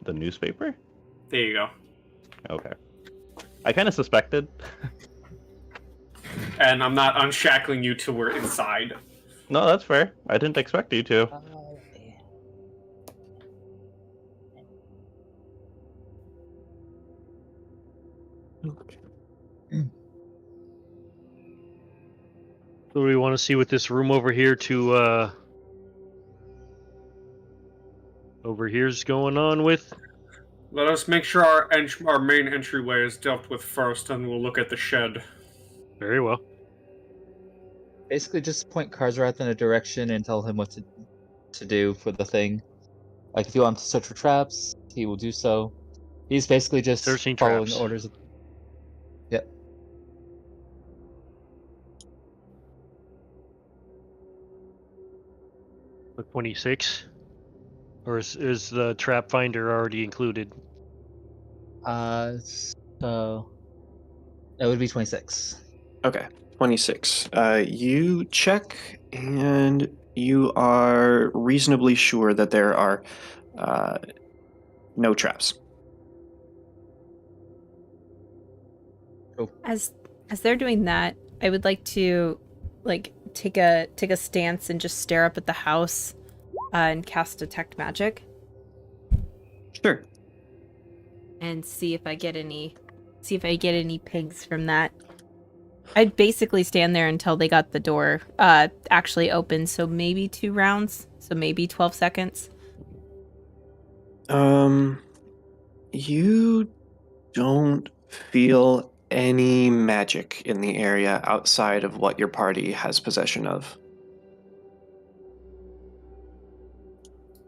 The newspaper? There you go. Okay. I kind of suspected. And I'm not unshackling you till we're inside. No, that's fair. I didn't expect you to. So we want to see what this room over here over here's going on with. Let us make sure our main entryway is dealt with first, and we'll look at the shed. Very well. Basically, just point Karzarath in a direction and tell him what to do for the thing. Like, if you want to search for traps, he will do so. He's basically just Searching following traps. orders. Yep. Like 26? Or is the trap finder already included? So that would be 26. Okay, 26. You check, and you are reasonably sure that there are no traps. As they're doing that, I would like to take a stance and just stare up at the house and cast detect magic Sure. and see if I get any pings from that. I'd basically stand there until they got the door actually open, so maybe 2 rounds, so maybe 12 seconds. You don't feel any magic in the area outside of what your party has possession of.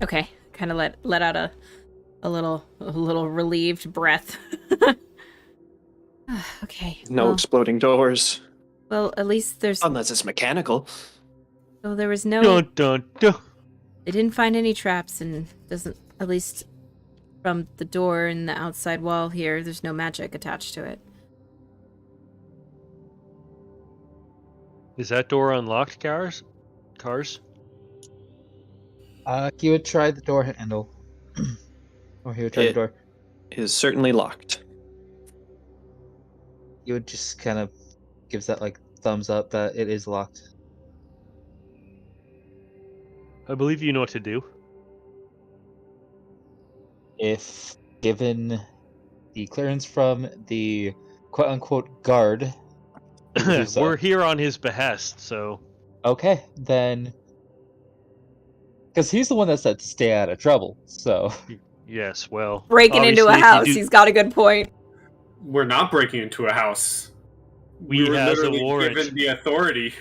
Okay, kind of let out a little relieved breath. Okay. No well, exploding doors, well, at least there's unless it's mechanical. so there was no. Dun dun dun. They didn't find any traps, and doesn't, at least from the door and the outside wall here, there's no magic attached to it. Is that door unlocked, Cars? He would try the door handle. Or he would try the door. Is certainly locked. He would just kind of gives that like thumbs up that it is locked. I believe you know what to do. If given the clearance from the quote unquote guard, he will do so. We're here on his behest, so. Okay, then. Because he's the one that said to stay out of trouble, so. Yes, well. Breaking into a obviously, if you house, do- he's got a good point. We're not breaking into a house. We were has a literally warrant. given the authority.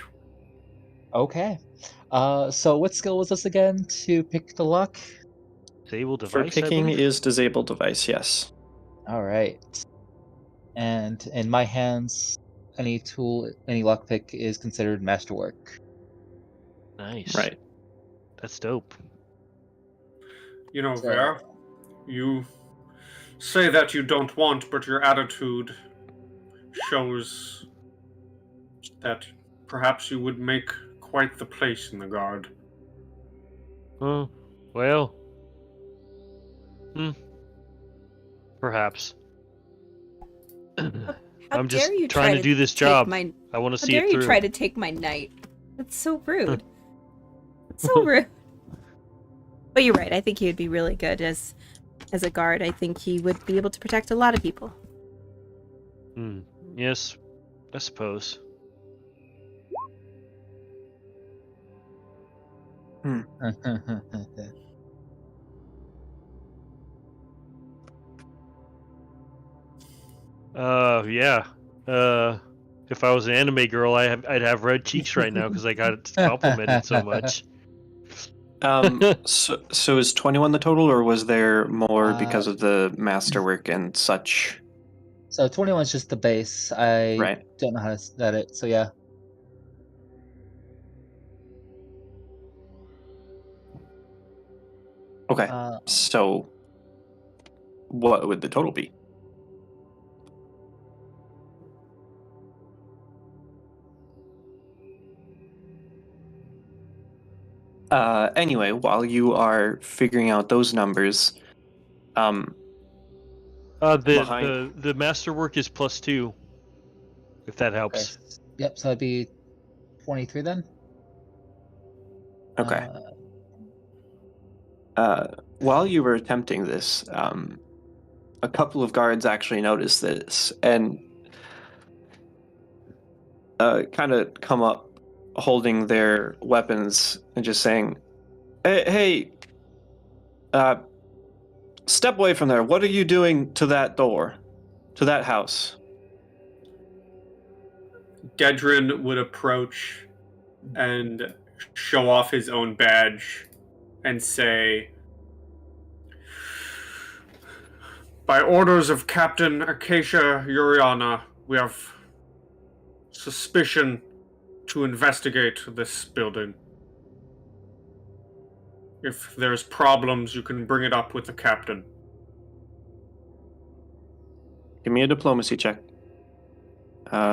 Okay. So what skill was this again to pick the lock? Disable device. For I picking believe? is disable device, yes. Alright. And in my hands, any tool, any lockpick is considered masterwork. Nice. Right. That's dope. You know, So- Ver, you say that you don't want, but your attitude shows that perhaps you would make quite the place in the guard. Oh, well. Perhaps. How I'm just dare you trying try to do this take job. My, I want to how see dare it you through. try to take my knight? That's so rude. So rude. But you're right. I think he would be really good as a guard. I think he would be able to protect a lot of people. Yes, I suppose. Yeah. If I was an anime girl, I'd have red cheeks right now because I got complimented so much. So is 21 the total, or was there more because Uh, of the masterwork and such? So 21 is just the base. I Right. don't know how to set it, so yeah. Okay. Uh, So what would the total be? Anyway, while you are figuring out those numbers, behind- The masterwork is +2. If that okay. helps. Yep, so it'd be 23 then. Okay. While you were attempting this, a couple of guards actually noticed this and kind of come up holding their weapons and just saying, "Hey, step away from there. What are you doing to that door, to that house?" Dedrin would approach and show off his own badge and say, "By orders of Captain Acacia Uriana, we have suspicion to investigate this building. If there's problems, you can bring it up with the captain." Give me a diplomacy check.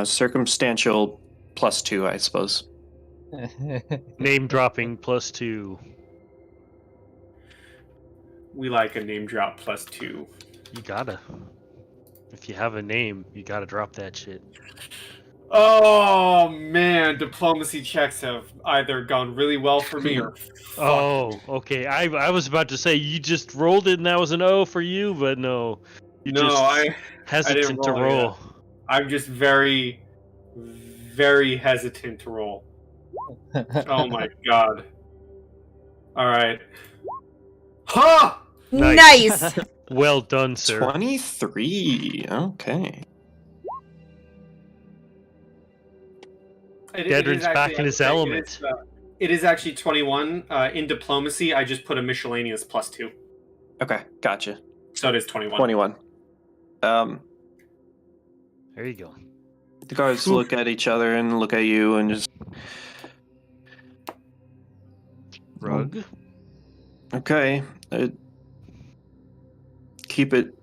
Circumstantial +2, I suppose. Name dropping +2. We like a name drop +2. You gotta. If you have a name, you gotta drop that shit. Oh man, diplomacy checks have either gone really well for me or Oh, okay. I was about to say you just rolled it and that was an O for you, but no. I hesitant didn't to roll roll. yet. I'm just very, very hesitant to roll. Oh my god. Alright. Ha! Nice. Well done, sir. 23. Okay. Dedrin's back in his element. It is actually 21. In diplomacy, I just put a miscellaneous +2. Okay, gotcha. So it is 21. 21. There you go. The guards look at each other and look at you and just... Rug? Okay. Keep it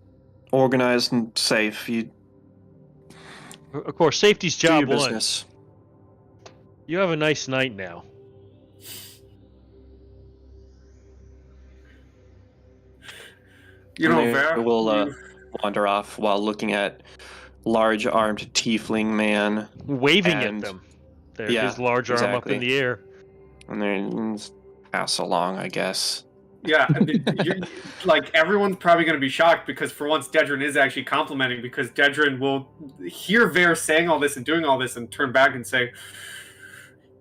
organized and safe. You Of course, safety's do job your one. business. You have a nice night now. You know, And Ver, they will wander off while looking at large-armed tiefling man, Waving And- at them. There, yeah, his large arm up exactly. in the air. and they pass along, I guess. yeah, I mean, like everyone's probably going to be shocked because for once Dedrin is actually complimenting because Dedrin will hear Ver saying all this and doing all this and turn back and say,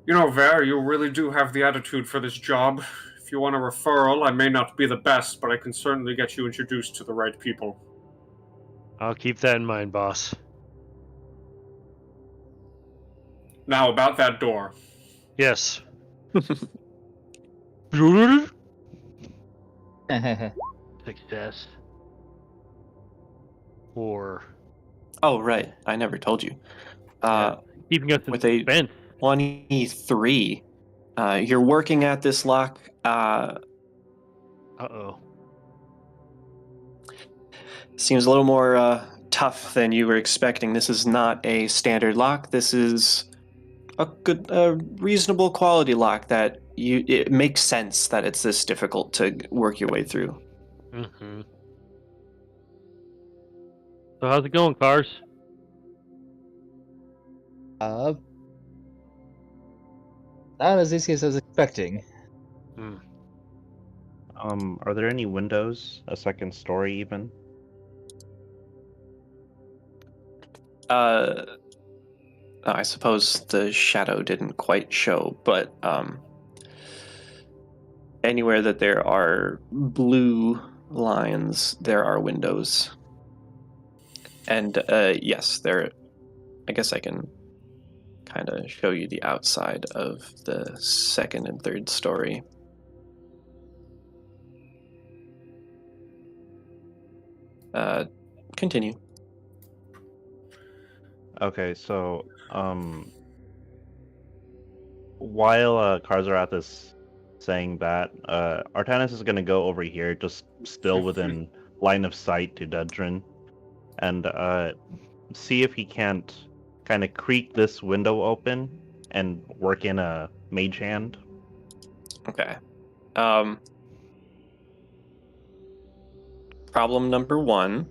"You know, Ver, you really do have the attitude for this job. If you want a referral, I may not be the best, but I can certainly get you introduced to the right people." I'll keep that in mind, boss. Now, about that door. Yes. Success. Or Oh, right. I never told you. keeping us in with a- suspense. 23. You're working at this lock. Uh-oh. Seems a little more tough than you were expecting. This is not a standard lock. This is a good, reasonable quality lock that it makes sense that it's this difficult to work your way through. Mm-hmm. So how's it going, Cars? Not as easy as I was expecting. Are there any windows? A second story, even? I suppose the shadow didn't quite show, but anywhere that there are blue lines, there are windows. And yes, there. I guess I can kind of show you the outside of the second and third story. Continue. Okay, so, while Karzarath is saying that, Artanis is gonna go over here, just still within line of sight to Dedrin, and see if he can't kind of creak this window open and work in a mage hand. Okay. Problem number 1.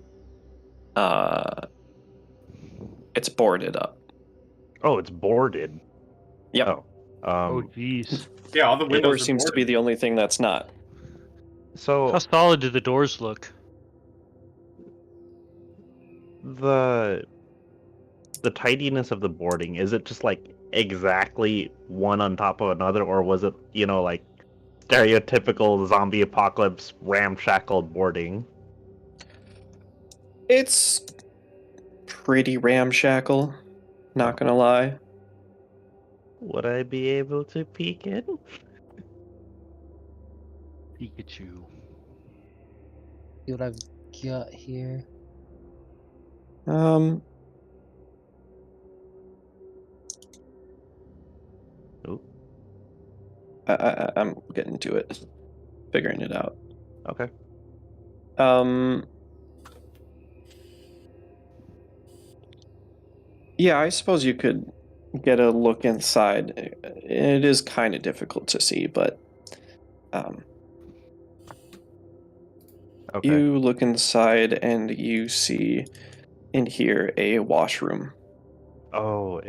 It's boarded up. Oh, it's boarded. Yep. Oh, Oh, jeez. Yeah, all the The windows door are seems to boarded. be the only thing that's not. so How solid do the doors look? the the tidiness of the boarding, is it just like exactly one on top of another, or was it, like stereotypical zombie apocalypse ramshackled boarding? It's pretty ramshackle, not gonna lie. Would I be able to peek in? Pikachu. See what I've got here. Um, Ooh, I'm getting to it, figuring it out. okay. Yeah, I suppose you could get a look inside. It is kind of difficult to see, but Okay. you look inside and you see in here a washroom. Oh,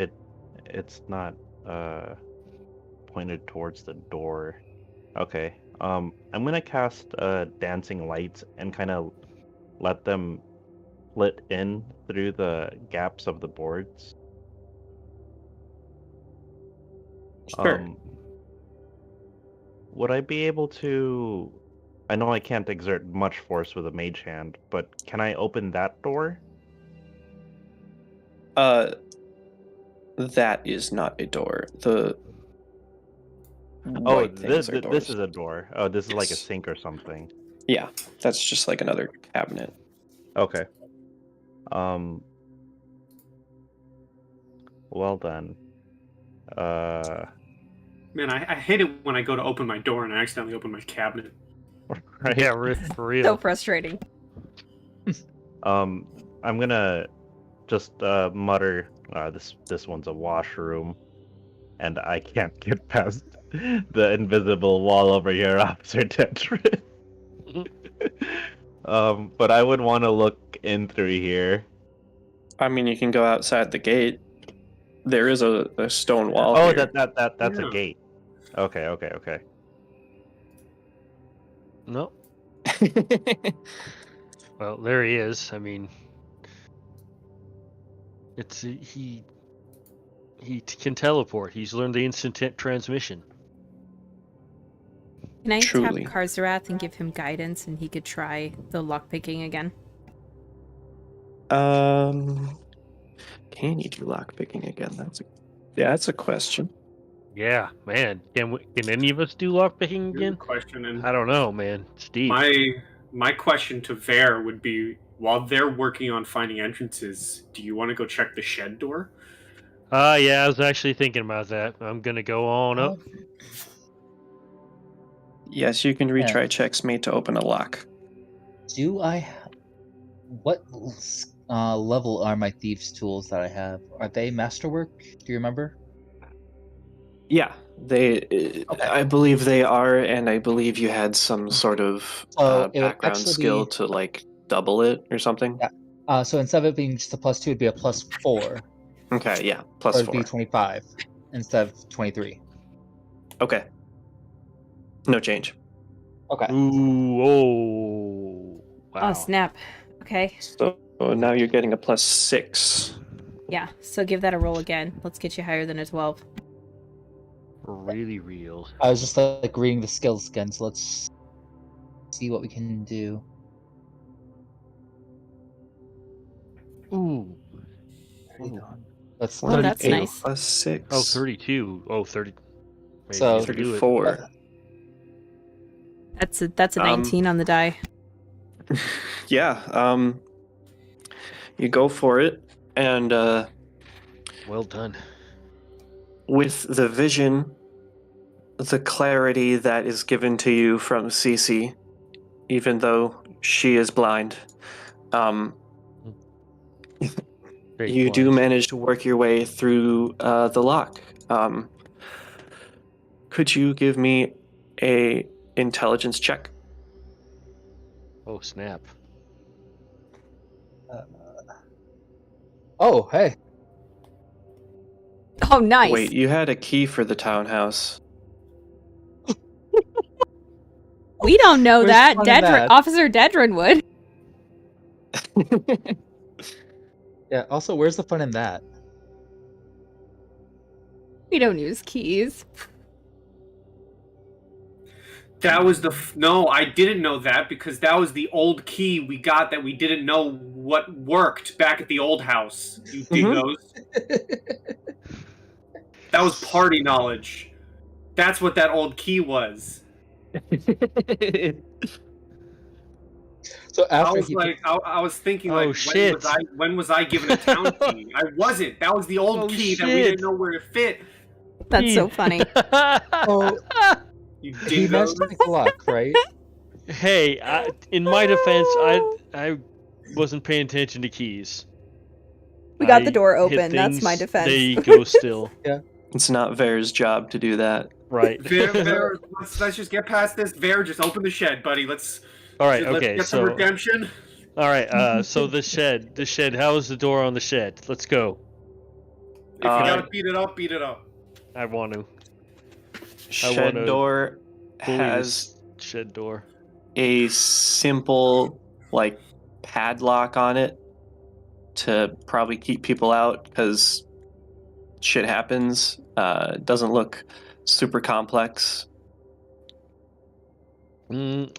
it's not pointed towards the door. Okay. I'm gonna cast dancing lights and kind of let them split in through the gaps of the boards. Sure. Would I be able to? I know I can't exert much force with a mage hand, but can I open that door? That is not a door. The Oh, white things are this doors. is a door. Oh, this is like a Yes. sink or something. Yeah, that's just like another cabinet. Okay. Well then. Man, I hate it when I go to open my door and I accidentally open my cabinet. Right. Yeah, for real. So frustrating. I'm gonna just mutter, this one's a washroom, and I can't get past the invisible wall over here, Officer Tetris. But I would want to look in through here. I mean, you can go outside the gate. There is a stone wall. Oh, here. that's Yeah. a gate. Okay. No. Well, there he is. I mean, it's he can teleport. He's learned the instant transmission. Can I Truly. tap Karzarath and give him guidance and he could try the lockpicking again? Can you do lockpicking again? That's a question. Yeah, man. Can any of us do lockpicking Good again? question. And I don't know, man. Steve. my question to Vare would be, while they're working on finding entrances, do you want to go check the shed door? Yeah, I was actually thinking about that. I'm gonna go on up. Yes, you can retry checksmate to open a lock. Do I? What level are my thieves' tools that I have? Are they masterwork? Do you remember? Yeah, I believe they are, and I believe you had some sort of So it would background actually skill be- to like double it or something. Yeah. So instead of it being just a +2, it'd be a +4, Okay, yeah, or plus it'd 4. be 25 instead of 23. Okay, no change. Okay. Ooh, oh, wow. Oh, snap. Okay. So now you're getting a +6. Yeah, so give that a roll again. Let's get you higher than a 12. Really real. I was just like reading the skills again, so let's see what we can do. Ooh. Let's Oh, that's 38 nice. plus 6. Oh, 32. Oh, 30. Maybe So- you can do it. 34. That's a 19 on the die. Yeah, you go for it, and Well done. with the vision, the clarity that is given to you from Cece, even though she is blind, Great you do flash. manage to work your way through the lock. Could you give me a intelligence check? Oh, snap. Oh, hey. Oh, nice. Wait, you had a key for the townhouse. We don't know Where's that. fun in that? Officer Dedrin would. Yeah. Also, where's the fun in that? We don't use keys. That was no, I didn't know that because that was the old key we got that we didn't know what worked back at the old house. You dingoes. That was party knowledge. That's what that old key was. So I after was he like, I was thinking, Oh, like, shit. when was I given a town key? I wasn't. That was the old Oh, key that we shit. didn't know where to fit. That's so funny. oh, You he dingoes. managed to pick the lock, right? Hey, in my defense, I wasn't paying attention to keys. We got the I door hit open. That's my things, defense. They go still. It's not Ver's job to do that. Right. Ver, let's just get past this. Ver, just open the shed, buddy. Let's All right. let's Okay. get some So. redemption. All right. So the shed. How is the door on the shed? Let's go. If you gotta beat it up, beat it up. I want to. Shed wanna door bully has this shed door. a simple like padlock on it to probably keep people out because shit happens. It doesn't look super complex. The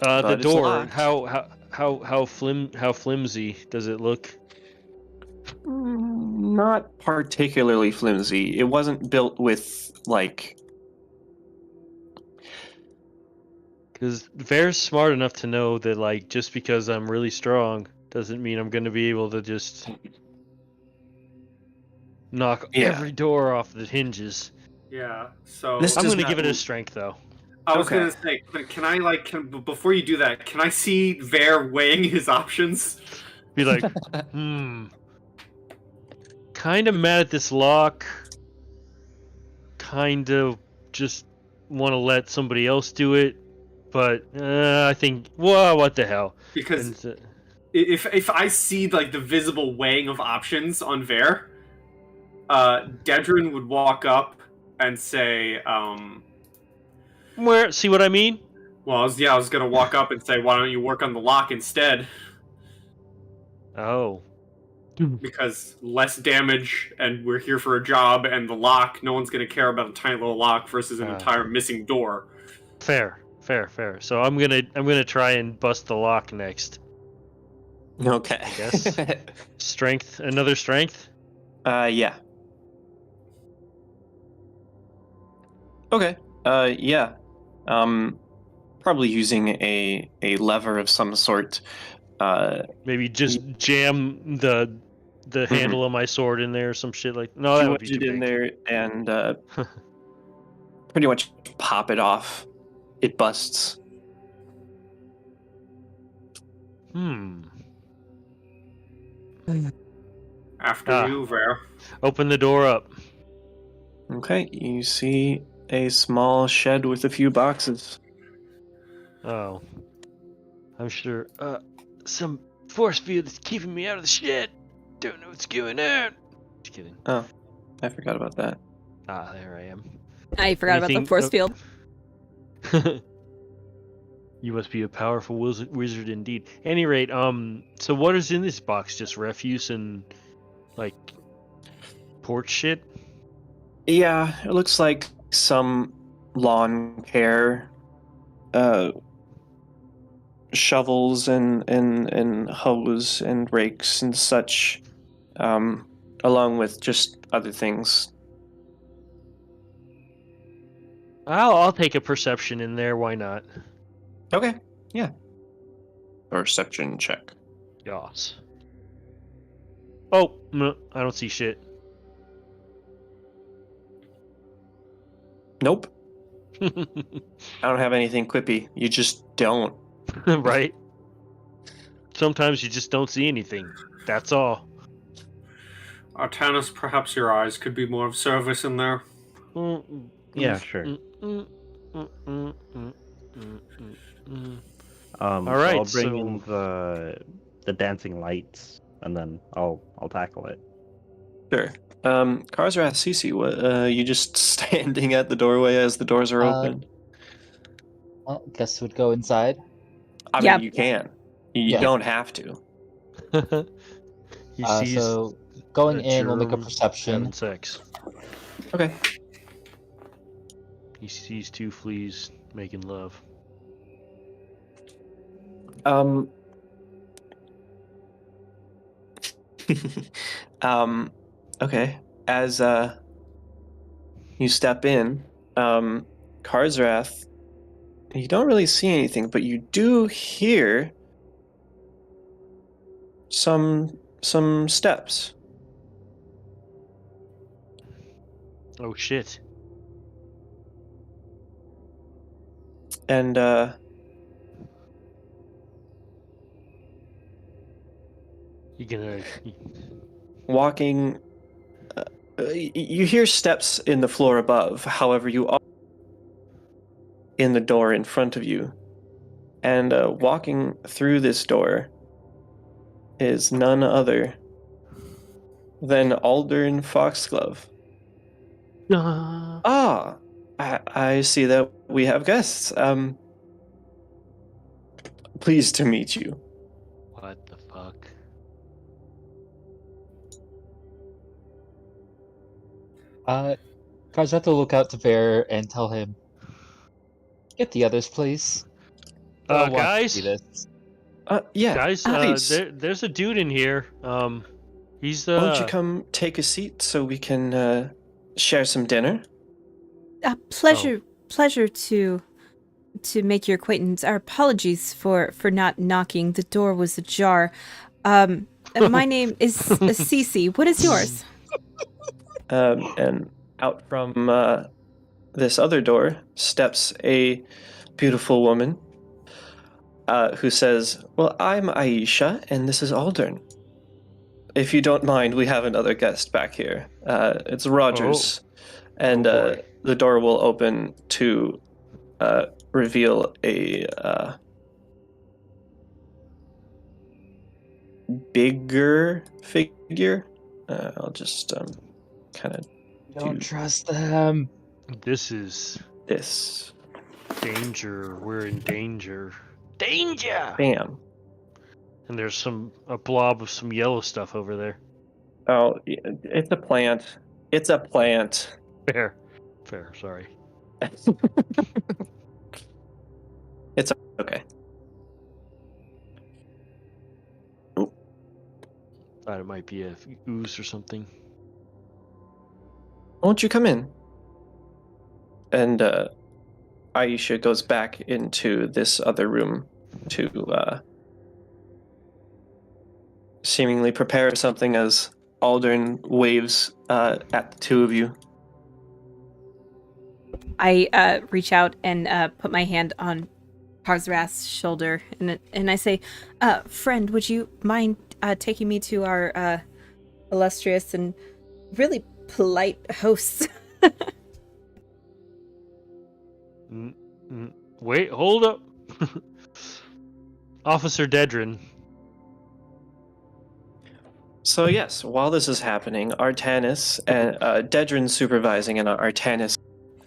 But it's door. locked. How flimsy does it look? Not particularly flimsy. It wasn't built with like. Because Ver's smart enough to know that, like, just because I'm really strong doesn't mean I'm going to be able to just knock every door off the hinges. Yeah. So This I'm does going to not give it a look- strength, though. I was Okay. gonna say, can I before you do that, can I see Ver weighing his options? Be like, kind of mad at this lock. Kind of just want to let somebody else do it. But I think, whoa, what the hell? Because And, if I see like the visible weighing of options on Ver, Dedrin would walk up and say, where? See what I mean? well, I was gonna walk up and say, why don't you work on the lock instead? Oh. Because less damage, and we're here for a job, and the lock, no one's gonna care about a tiny little lock versus an entire missing door. Fair. So I'm gonna try and bust the lock next. Okay. I guess. Strength. Another strength? Yeah. Okay. Yeah. Probably using a lever of some sort. Maybe just jam the handle of my sword in there or some shit like. No, that you would be wedge too it in big. there and pretty much pop it off. It busts. After you, Ver. Open the door up. Okay, you see a small shed with a few boxes. Oh. I'm sure. Some force field is keeping me out of the shed. Don't know what's going on. Just kidding. Oh, I forgot about that. Ah, there I am. I forgot about the Anything- force field. You must be a powerful wizard indeed. Any rate, so what is in this box? Just refuse and like porch shit? Yeah, it looks like some lawn care, shovels and hose and rakes and such, along with just other things. I'll take a perception in there. Why not? Okay, yeah. Perception check. Yas. Oh, no, I don't see shit. Nope, I don't have anything quippy. You just don't. Right? Sometimes you just don't see anything. That's all. Artanis, perhaps your eyes could be more of service in there. Yeah, sure. All So right, I'll bring in so- the dancing lights, and then I'll tackle it. Sure. Karzrath, Cece, what, you just standing at the doorway as the doors are open? Well, guess would go inside. I Yeah. mean, you can. You Yeah. don't have to. He sees So going a in, we'll make a germ perception. having sex. Okay. He sees two fleas making love. Okay. As you step in, Karsrath, you don't really see anything, but you do hear some steps. Oh shit. And You gonna walking you hear steps in the floor above. However, you are in the door in front of you. And walking through this door is none other than Aldern Foxglove. Ah, I see that we have guests. Pleased to meet you. What the fuck? Karzat will look out to Bear and tell him, "Get the others, please." I want to Guys? see this. Yeah, Guys, please. there's a dude in here. He's Why don't you come take a seat so we can share some dinner? Pleasure to make your acquaintance. Our apologies for not knocking. The door was ajar. My name is Cece. What is yours? And out from this other door steps a beautiful woman who says, "Well, I'm Aisha, and this is Aldern. If you don't mind, we have another guest back here. It's Rogers." And boy. the door will open to reveal a bigger figure. I'll just kind of Don't trust them. This is this. danger. We're in danger. Danger! Bam. And there's a blob of some yellow stuff over there. Oh, it's a plant. It's a plant. Fair, sorry. It's okay. Ooh. Thought it might be a ooze or something. Won't you come in? And Aisha goes back into this other room to seemingly prepare something as Aldern waves at the two of you. I reach out and put my hand on Karzrath's shoulder, and I say, "Friend, would you mind taking me to our illustrious and really polite hosts?" Wait, hold up. Officer Dedrin. So yes, while this is happening, Artanis and Dedrin supervising and Artanis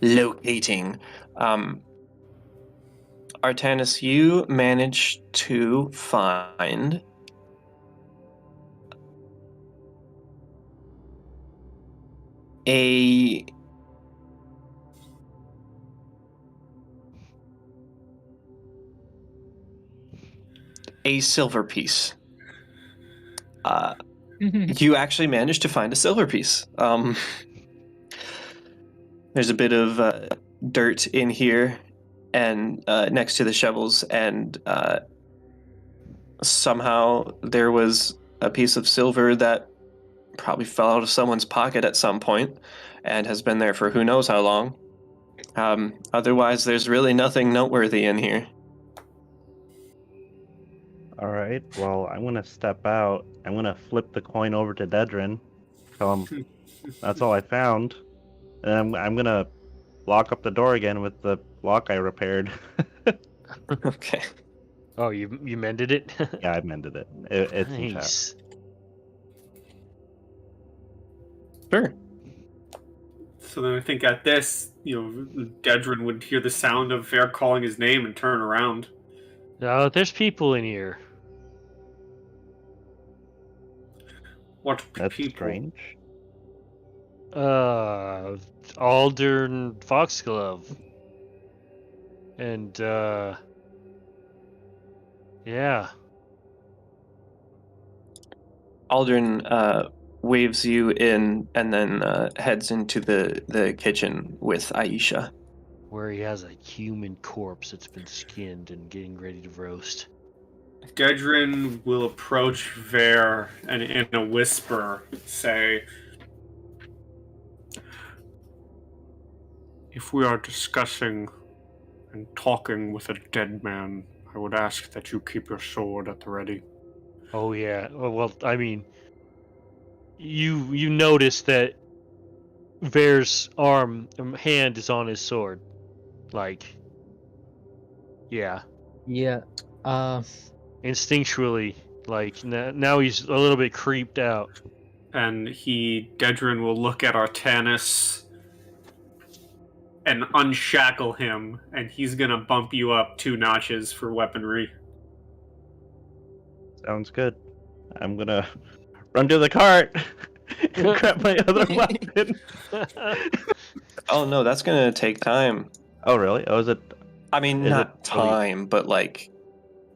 locating. Artanis, you managed to find a silver piece. You actually managed to find a silver piece. There's a bit of dirt in here and next to the shovels, and somehow there was a piece of silver that probably fell out of someone's pocket at some point and has been there for who knows how long. Otherwise, there's really nothing noteworthy in here. All right. Well, I'm gonna step out. I'm gonna flip the coin over to Dedrin. Tell him that's all I found, and I'm gonna lock up the door again with the lock I repaired. Okay. Oh, you mended it? Yeah, I mended it. It's in chat. Nice. Sure. So then I think at this, Dedrin would hear the sound of Fair calling his name and turn around. There's people in here. What That's people? strange. Aldern Foxglove. And, yeah. Aldrin waves you in and then heads into the kitchen with Aisha. Where he has a human corpse that's been skinned and getting ready to roast. Dedrin will approach Vare and in a whisper say, "If we are discussing and talking with a dead man, I would ask that you keep your sword at the ready." Oh yeah. Well, I mean, you notice that Vare's hand is on his sword. Like, yeah. Yeah. Instinctually, like, now he's a little bit creeped out. And Dedrin will look at Artanis and unshackle him, and he's gonna bump you up 2 notches for weaponry. Sounds good. I'm gonna run to the cart and grab my other weapon. Oh no, that's gonna take time. Oh really? Oh, is it? I mean, Is not it- time, but like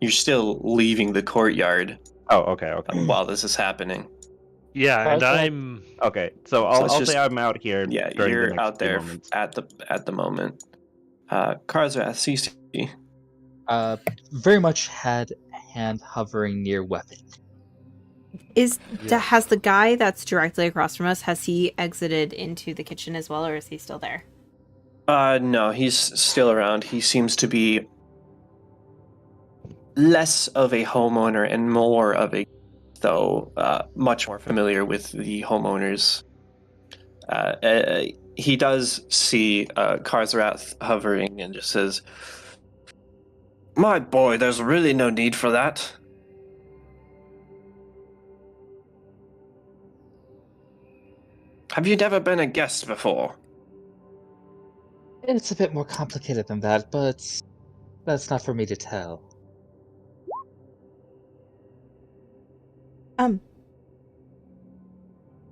you're still leaving the courtyard Oh, okay, okay, while this is happening. Yeah, and Okay. I'm okay. So let's I'll just- say I'm out here. Yeah, during the you're next out few there moments. at the moment. Karzrath, CC. Very much had hand hovering near weapon. Has the guy that's directly across from us, has he exited into the kitchen as well, or is he still there? No, he's still around. He seems to be less of a homeowner and more of a, though, much more familiar with the homeowners. He does see Karzrath hovering and just says, "My boy, there's really no need for that." Have you never been a guest before? It's a bit more complicated than that, but that's not for me to tell.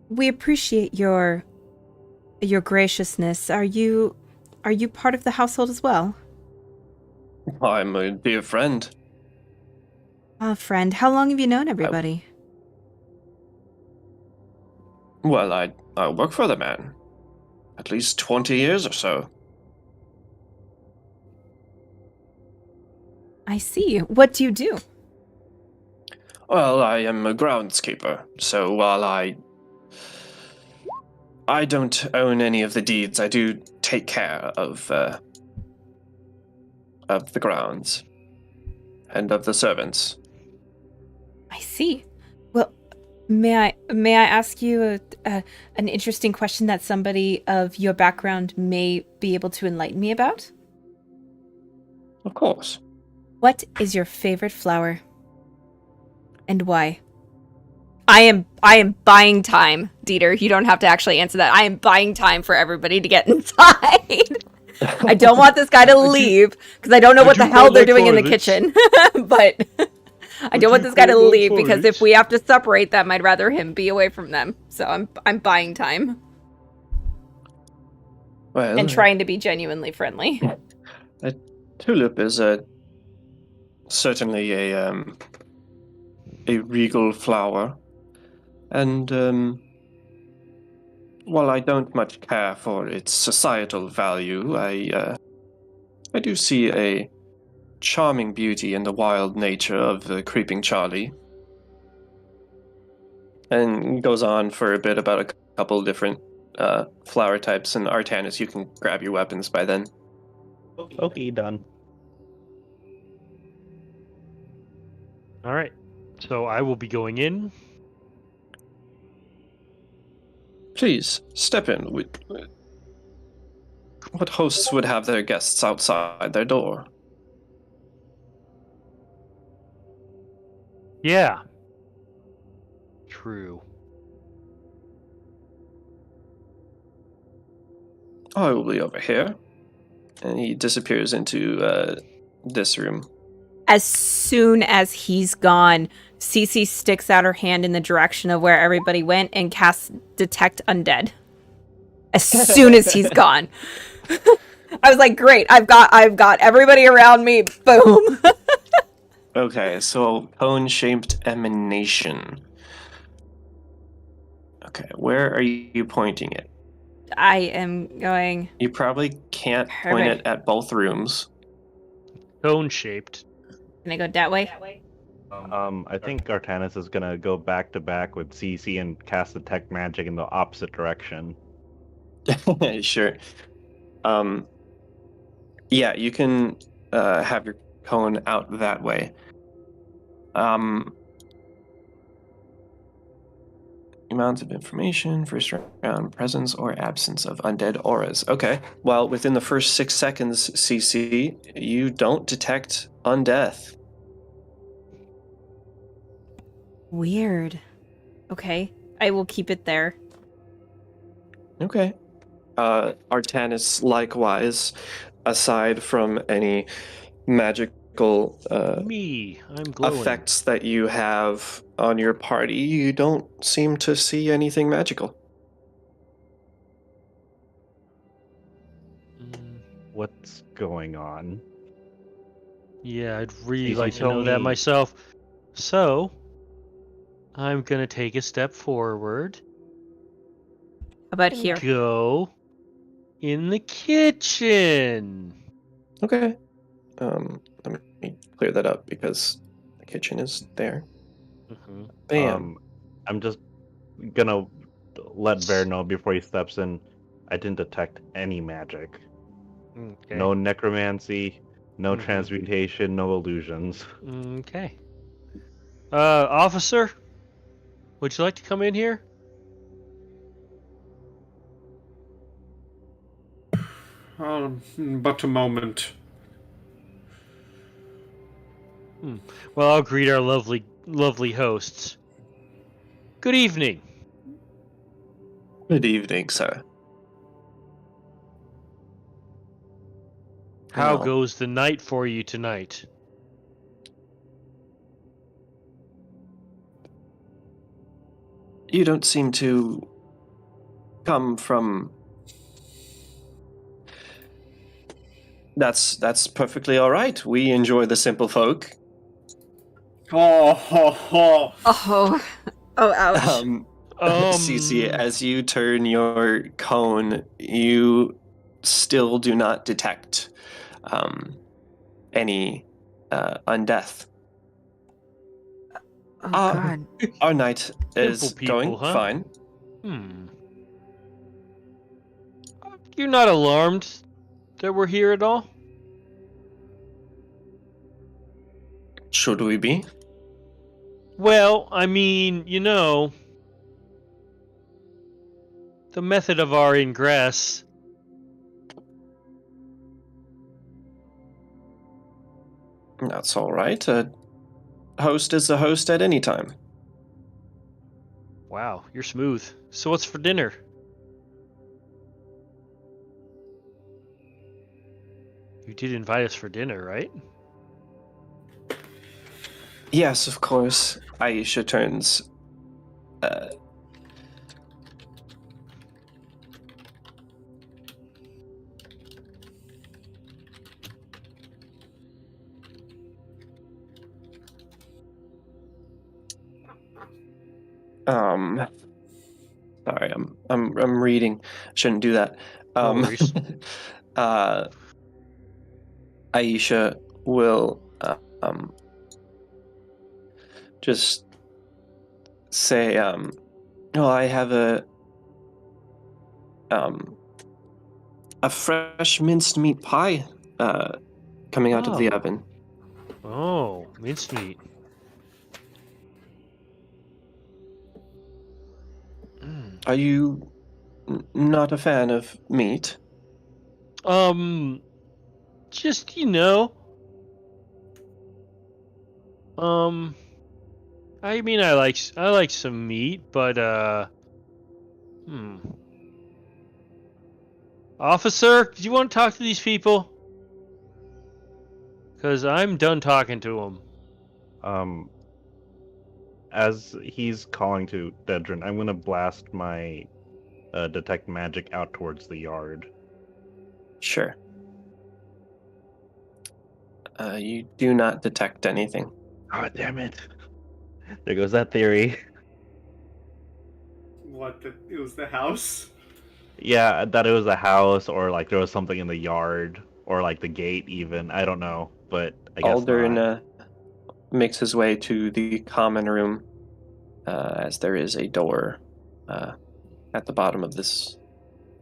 We appreciate your graciousness. Are you part of the household as well? I'm a dear friend. Friend, how long have you known everybody? Well, I work for the man. At least 20 years or so. I see. What do you do? Well, I am a groundskeeper, so while I don't own any of the deeds, I do take care of the grounds and of the servants. I see. Well, may I ask you an interesting question that somebody of your background may be able to enlighten me about? Of course. What is your favorite flower? And why? I am buying time, Dieter. You don't have to actually answer that. I am buying time for everybody to get inside. I don't want this guy to leave because I don't know what the hell they're doing in the kitchen. But I don't want this guy to leave because if we have to separate them, I'd rather him be away from them. So I'm buying time Well, and trying to be genuinely friendly. a tulip is certainly a regal flower, and while I don't much care for its societal value, I do see a charming beauty in the wild nature of the creeping Charlie. And goes on for a bit about a couple different flower types, and Artanis, you can grab your weapons by then. Okay, done. all right. So I will be going in. Please, step in. What hosts would have their guests outside their door? Yeah. True. I will be over here. And he disappears into this room. As soon as he's gone, Cece sticks out her hand in the direction of where everybody went and casts Detect Undead. as soon as he's gone. I was like, great, I've got everybody around me. Boom. Okay, so cone-shaped emanation. Okay, where are you pointing it? I am going. You probably can't point it at both rooms. Cone-shaped. Can I go that way? I think Artanis is gonna go back to back with CC and cast detect magic in the opposite direction. Sure. Yeah, you can have your cone out that way. Amounts of information, first round, presence or absence of undead auras. Okay. Well, within the first 6 seconds, CC, you don't detect undeath. Weird. Okay, I will keep it there. Okay. Artanis, likewise, aside from any magical I'm glowing. effects that you have on your party, you don't seem to see anything magical. What's going on? Yeah, I'd really CC, like to tell know that me. myself. So, I'm gonna take a step forward. How about here? Go in the kitchen. Okay. Let me clear that up because the kitchen is there. Mm-hmm. Bam. I'm just gonna let Bear know before he steps in. I didn't detect any magic. Okay. No necromancy, no transmutation, no illusions. Okay. Officer, would you like to come in here? But a moment. Well, I'll greet our lovely hosts. Good evening. Good evening, sir. How Well, goes the night for you tonight? you don't seem to come from... That's perfectly all right. We enjoy the simple folk. Oh, ho, ho. Oh, ouch. CC, as you turn your cone, you still do not detect any undeath. Oh God. Our night is people, going huh? fine. You're not alarmed that we're here at all? Should we be? Well, I mean, the method of our ingress. That's all right. A host is a host at any time. Wow, you're smooth. So what's for dinner? You did invite us for dinner, right? Yes, of course. Aisha turns. Sorry, I'm reading. Shouldn't do that. No worries. Aisha will just say, "Oh, I have a fresh minced meat pie coming out of the oven." Oh, mincemeat. Are you not a fan of meat? Just, I mean, I like some meat, but, Officer, do you want to talk to these people? Because I'm done talking to them. As he's calling to Dedrin, I'm gonna blast my detect magic out towards the yard. Sure. You do not detect anything. Oh, damn it. There goes that theory. What? It was the house? Yeah, that it was a house, or like there was something in the yard, or like the gate even. I don't know, but I guess Aldern not. makes his way to the common room, as there is a door at the bottom of this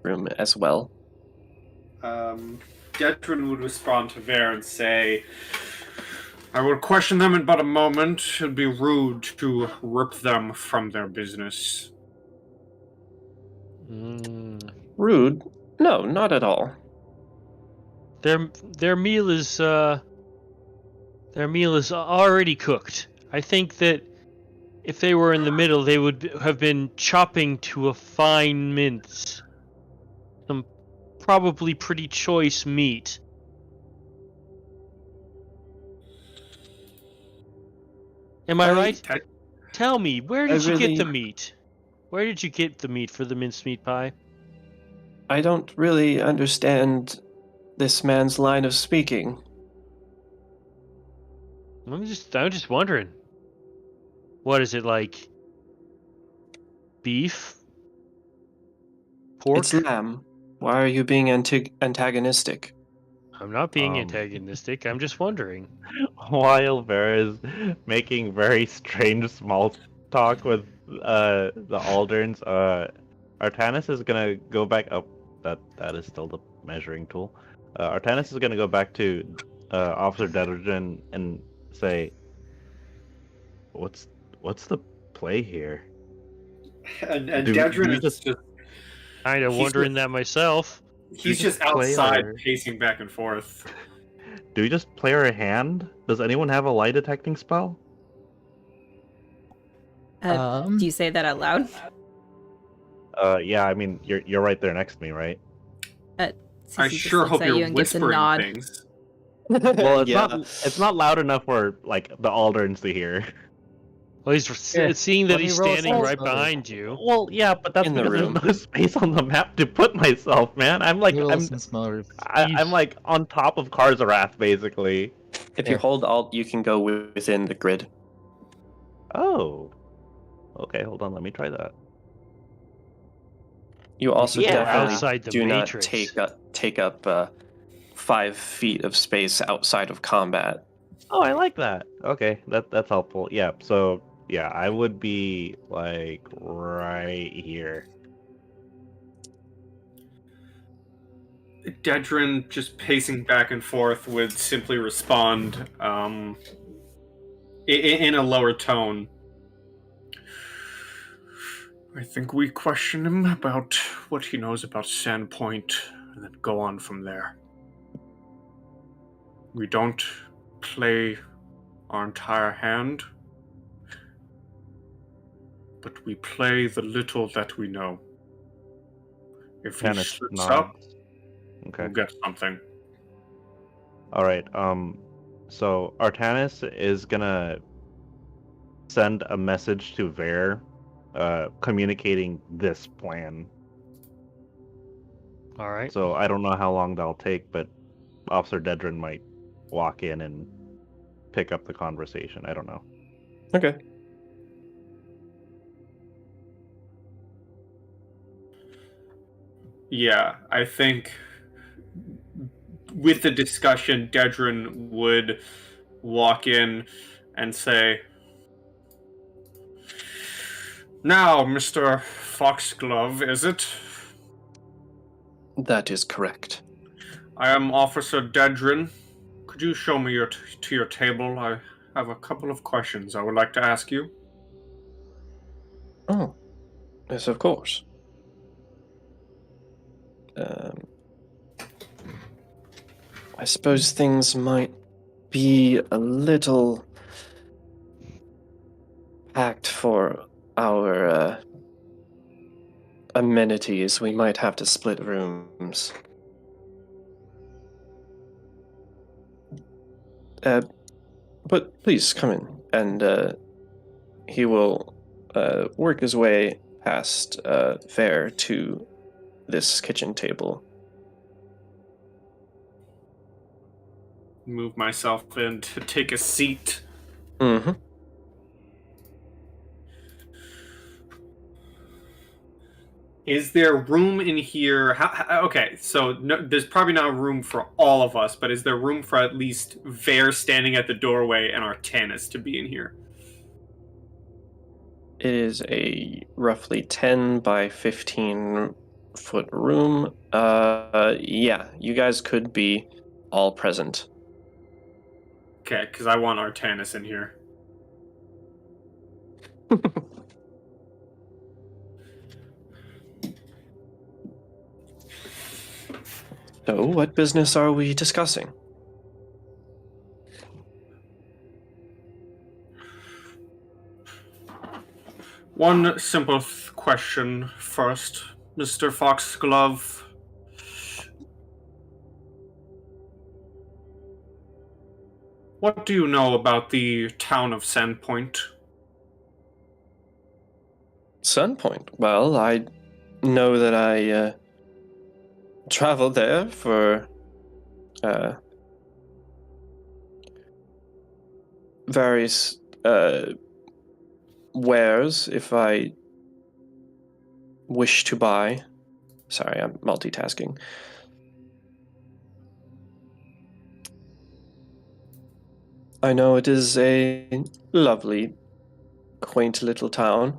room as well. Gedrin would respond to Ver and say, I will question them in but a moment. It'd be rude to rip them from their business. Rude? No, not at all. Their meal is already cooked. I think that if they were in the middle, they would have been chopping to a fine mince. Some probably pretty choice meat. Am I right? Tell me, where did you get the meat? Where did you get the meat for the mincemeat pie? I don't really understand this man's line of speaking. I'm just wondering. What is it like? Beef? Pork? It's lamb. Why are you being antagonistic? I'm not being antagonistic. I'm just wondering. While Vera is making very strange small talk with the Alderns, Artanis is gonna go back up. That is still the measuring tool. Artanis is gonna go back to Officer Dedrigan and say, "What's the play here?" And Dedrin is just kind of wondering that myself. He's just outside pacing back and forth. Do we just play our hand? Does anyone have a lie detecting spell? Do you say that out loud? Yeah, I mean, you're right there next to me, right? I sure hope you're whispering things. Well, it's not loud enough for like the Alderns to hear. Well, he's seeing that he's standing right behind you. Well, yeah, but that's because there's no space on the map to put myself, man. I'm like I'm like on top of Karzarath, basically. If you hold Alt, you can go within the grid. Oh. Okay, hold on. Let me try that. You also definitely outside the do matrix. not take up 5 feet of space outside of combat. Oh, I like that. Okay, that's helpful. Yeah, so yeah, I would be like right here. Dedrin, just pacing back and forth, would simply respond in a lower tone. I think we question him about what he knows about Sandpoint, and then go on from there. We don't play our entire hand, but we play the little that we know. If he slips up, we'll get something. All right. So Artanis is gonna send a message to Ver, communicating this plan. All right. So I don't know how long that'll take, but Officer Dedrin might walk in and pick up the conversation. I don't know. Okay. Yeah, I think with the discussion, Dedrin would walk in and say, "Now, Mr. Foxglove, is it?" That is correct. "I am Officer Dedrin. Could you show me to your table? I have a couple of questions I would like to ask you." Oh, yes, of course. I suppose things might be a little packed for our amenities. We might have to split rooms. But please come in, and he will work his way past Fair to this kitchen table. Move myself in to take a seat. Mm-hmm. Is there room in here? Okay, so there's probably not room for all of us, but is there room for at least Vare standing at the doorway and Artanis to be in here? It is a roughly 10 by 15 foot room. Yeah, you guys could be all present. Okay, because I want Artanis in here. So, what business are we discussing? One simple question first, Mr. Foxglove. What do you know about the town of Sandpoint? Sunpoint. Well, I know that I traveled there for various wares if I wish to buy. Sorry, I'm multitasking. I know it is a lovely, quaint little town.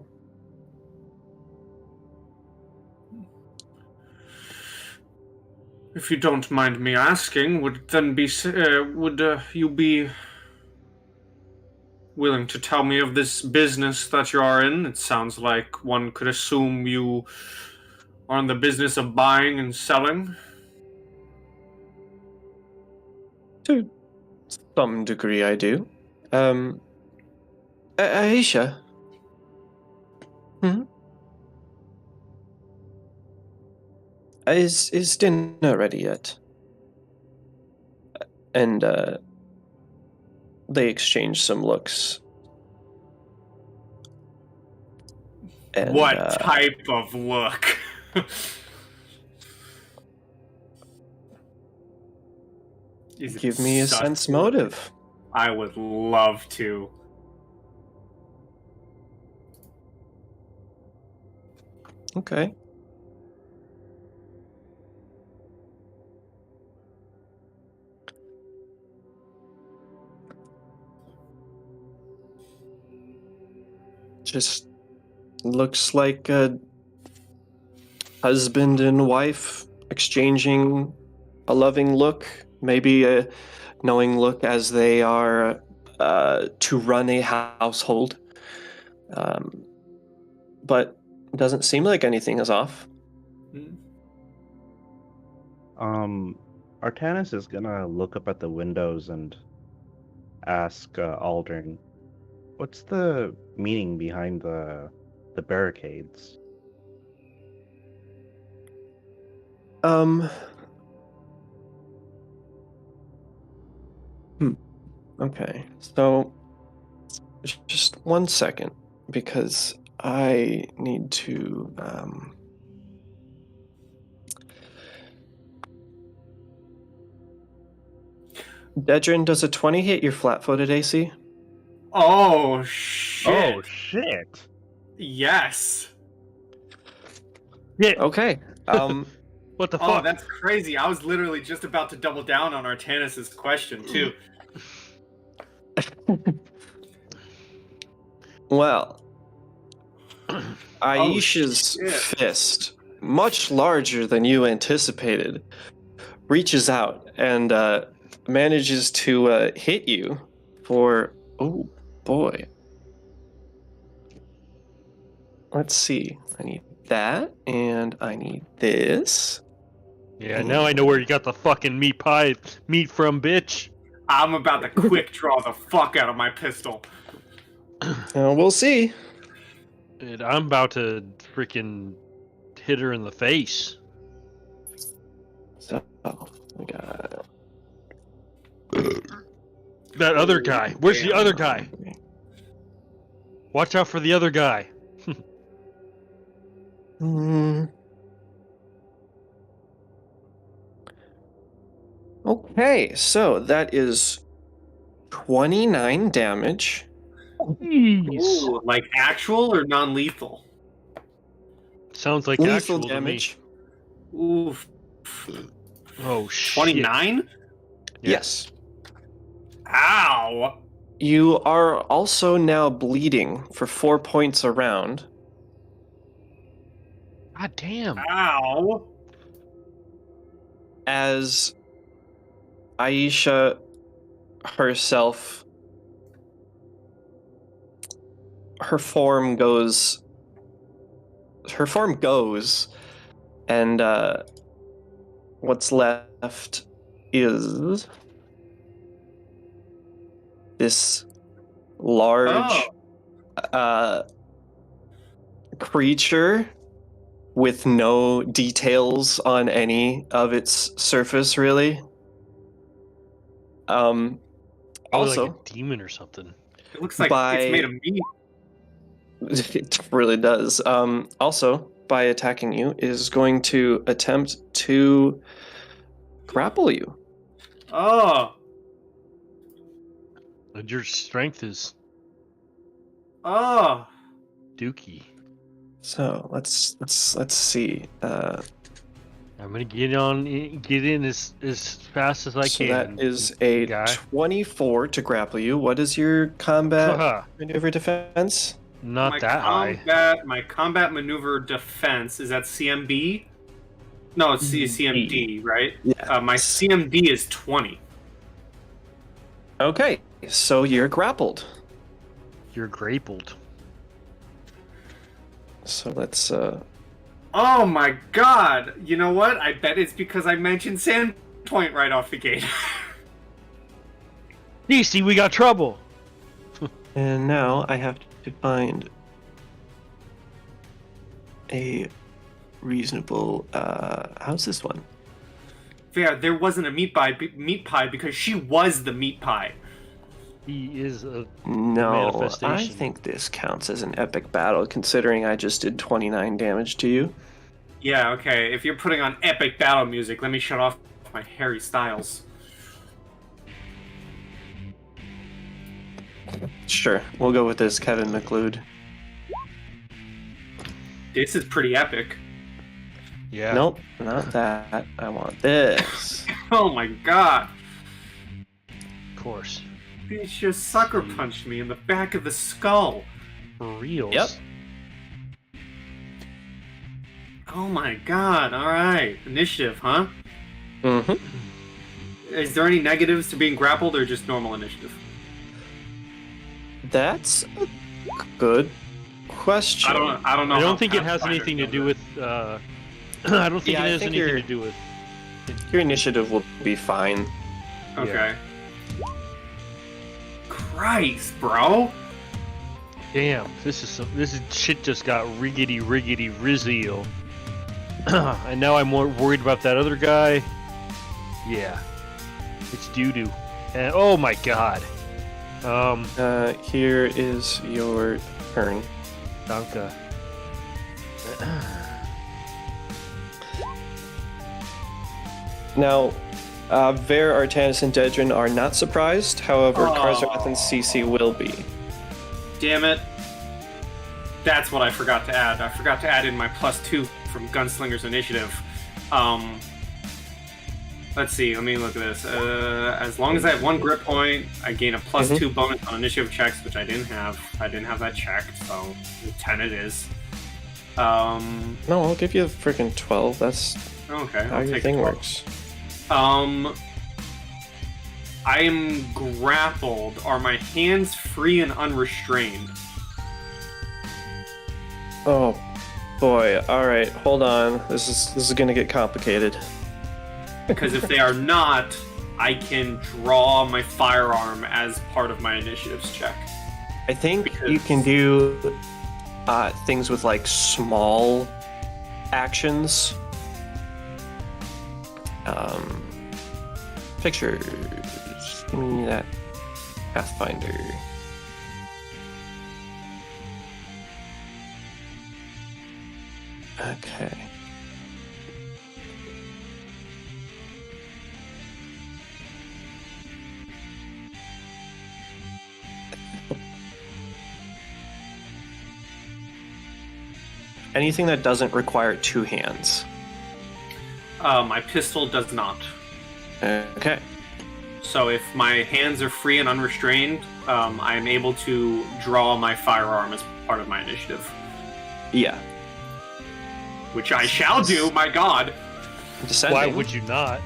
If you don't mind me asking, would you be willing to tell me of this business that you are in? It sounds like one could assume you are in the business of buying and selling. To some degree, I do. Aisha. Hmm? Is dinner ready yet? And they exchange some looks. And, What type of look? Give me a sense motive. I would love to. Okay. Just looks like a husband and wife exchanging a loving look, maybe a knowing look as they are to run a household. But it doesn't seem like anything is off. Artanis is gonna look up at the windows and ask Aldrin, what's the meaning behind the barricades? Okay, so just 1 second, because I need to Dedrin, does a 20 hit your flat-footed AC? Oh, shit. Oh, shit! Yes. Yeah. Okay. What the Oh, fuck? that's crazy. I was literally just about to double down on Artanis' question, too. Well, Aisha's shit. fist, much larger than you anticipated, reaches out and manages to hit you for, oh boy. Let's see. I need that, and I need this. Yeah, now I know where you got the fucking meat from, bitch. I'm about to quick draw the fuck out of my pistol. We'll see. Dude, I'm about to freaking hit her in the face. So, we got That other guy. Where's the other guy? Watch out for the other guy. Okay, so that is 29 damage. Jeez. Ooh, like actual or non-lethal? Sounds like Lethal actual damage. to me. Oof. Oh shit. 29? Yes. Ow! You are also now bleeding for 4 points a round. God damn. Ow! As Aisha herself, her form goes, and what's left is this large creature with no details on any of its surface, really. Probably Also, like a demon or something. It looks like By- it's made of meat. it really does. Also, by attacking you, is going to attempt to grapple you. Oh! And your strength is Oh! dookie. So let's see. I'm gonna get in as fast as I So can. that is a guy. 24 to grapple you. What is your combat maneuver defense? Not that high. My combat maneuver defense is that CMB? No, it's CMD, right? Yeah. My CMD is 20. Okay, so you're grappled. You're grappled. So let's Oh my god! You know what? I bet it's because I mentioned Sandpoint right off the gate. DC, we got trouble. and now I have to find a reasonable how's this one? Yeah, there wasn't a meat pie because she was the meat pie. He is a No, I manifestation. think this counts as an epic battle considering I just did 29 damage to you. Yeah, okay. If you're putting on epic battle music, let me shut off my Harry Styles. Sure, we'll go with this, Kevin McLeod. This is pretty epic. Yeah. Nope, not that. I want this. Oh my god. Of course. He just sucker punched me in the back of the skull. For reals. Yep. Oh my god, alright. Initiative, huh? Mm-hmm. Is there any negatives to being grappled or just normal initiative? That's a good question. I don't know. I how don't think it has Pathfinder anything to does do it. with. I don't think Yeah, it I has think anything you're- to do with. Your initiative will be fine. Okay. Christ, bro. Damn, this is shit just got riggedy rizziel. And now I'm more worried about that other guy. Yeah, it's doo doo. And oh my god. Here is your turn. Danke. Now, Ver, Artanis, and Dedrin are not surprised. However, Oh. Karzoth and Cece will be. Damn it. That's what I forgot to add. I forgot to add in my +2 from Gunslinger's Initiative. Let's see, let me look at this. As long as I have one grip point, I gain a +2 bonus on initiative checks, which I didn't have. I didn't have that checked, so 10 it is. No, I'll give you a freaking 12. That's Okay, how I'll your take thing 12. works. I am grappled. Are my hands free and unrestrained? Oh boy. All right, hold on. This is gonna get complicated. Because if they are not, I can draw my firearm as part of my initiatives check. I think Because- you can do things with like small actions. Pictures. Give me that Pathfinder. Okay. Anything that doesn't require two hands. My pistol does not. Okay. So if my hands are free and unrestrained, I am able to draw my firearm as part of my initiative. Yeah. Which I shall do, my god! Descending. Why would you not?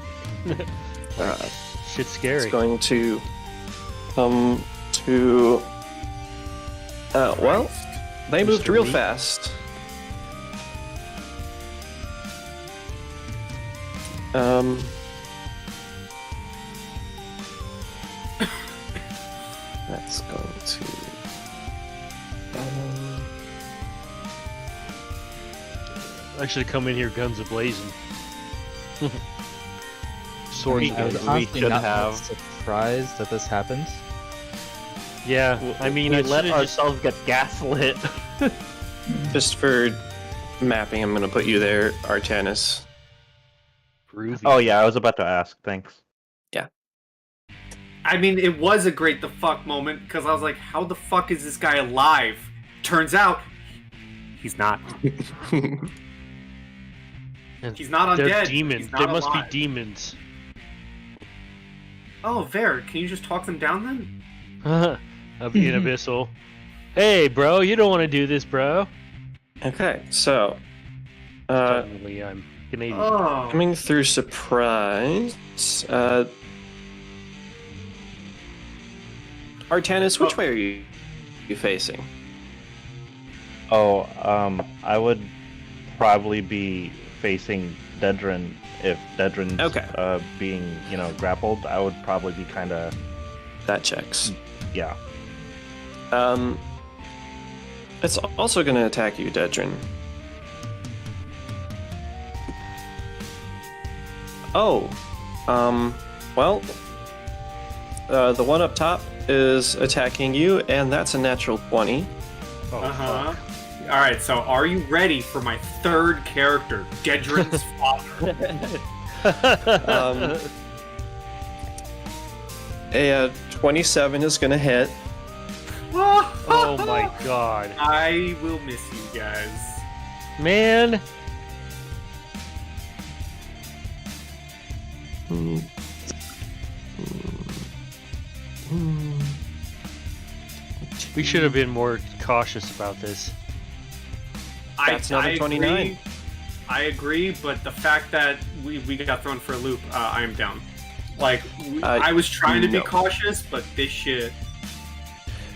Shit's scary. It's going to come to... well, they moved Mr. real Meat. fast. That's going to... I should come in here guns a-blazing. Swords I was blazing. honestly should not have. surprised that this happened. Yeah, I mean, we I let should've just... ourselves get gaslit. Just for mapping, I'm going to put you there, Artanis. Groovy. Oh yeah, I was about to ask. Thanks. I mean, it was a great the fuck moment, because I was like, how the fuck is this guy alive? Turns out, he's not. And He's not they're undead. demons. He's not There must alive. be demons. Oh, Ver, can you just talk them down then? I'll be an abyssal. Hey, bro, you don't want to do this, bro. Okay, so... Technically, I'm Canadian. Oh. coming through surprise... Artanis, which way are you facing? Oh, I would probably be facing Dedrin if Dedrin's Okay. being, grappled. I would probably be kind of, That checks. yeah. It's also going to attack you, Dedrin. Oh, well, the one up top is attacking you, and that's a natural 20. Oh, Uh-huh. Alright, so are you ready for my third character, Dedrin's father? fuck. A 27 is going to hit. Oh my god. I will miss you guys. Man! We should have been more cautious about this. That's another 29. I agree, but the fact that we got thrown for a loop, I am down. Like, I was trying to be no. cautious, but this shit...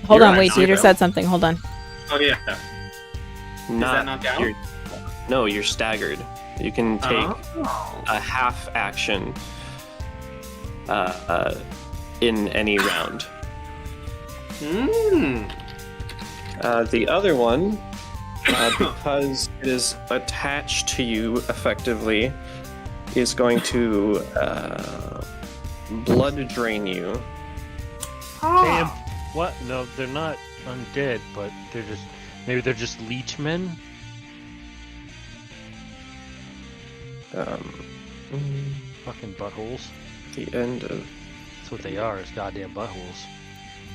Hold You're on, at wait, Dieter 9, said something. Hold on. Oh, yeah. Not, not down? you're staggered. You can take a half action in any round. The other one, because it is attached to you effectively, is going to blood drain you. Damn. What? No, they're not undead, but maybe they're just leechmen? Fucking buttholes. The end of... That's what they are, is goddamn buttholes.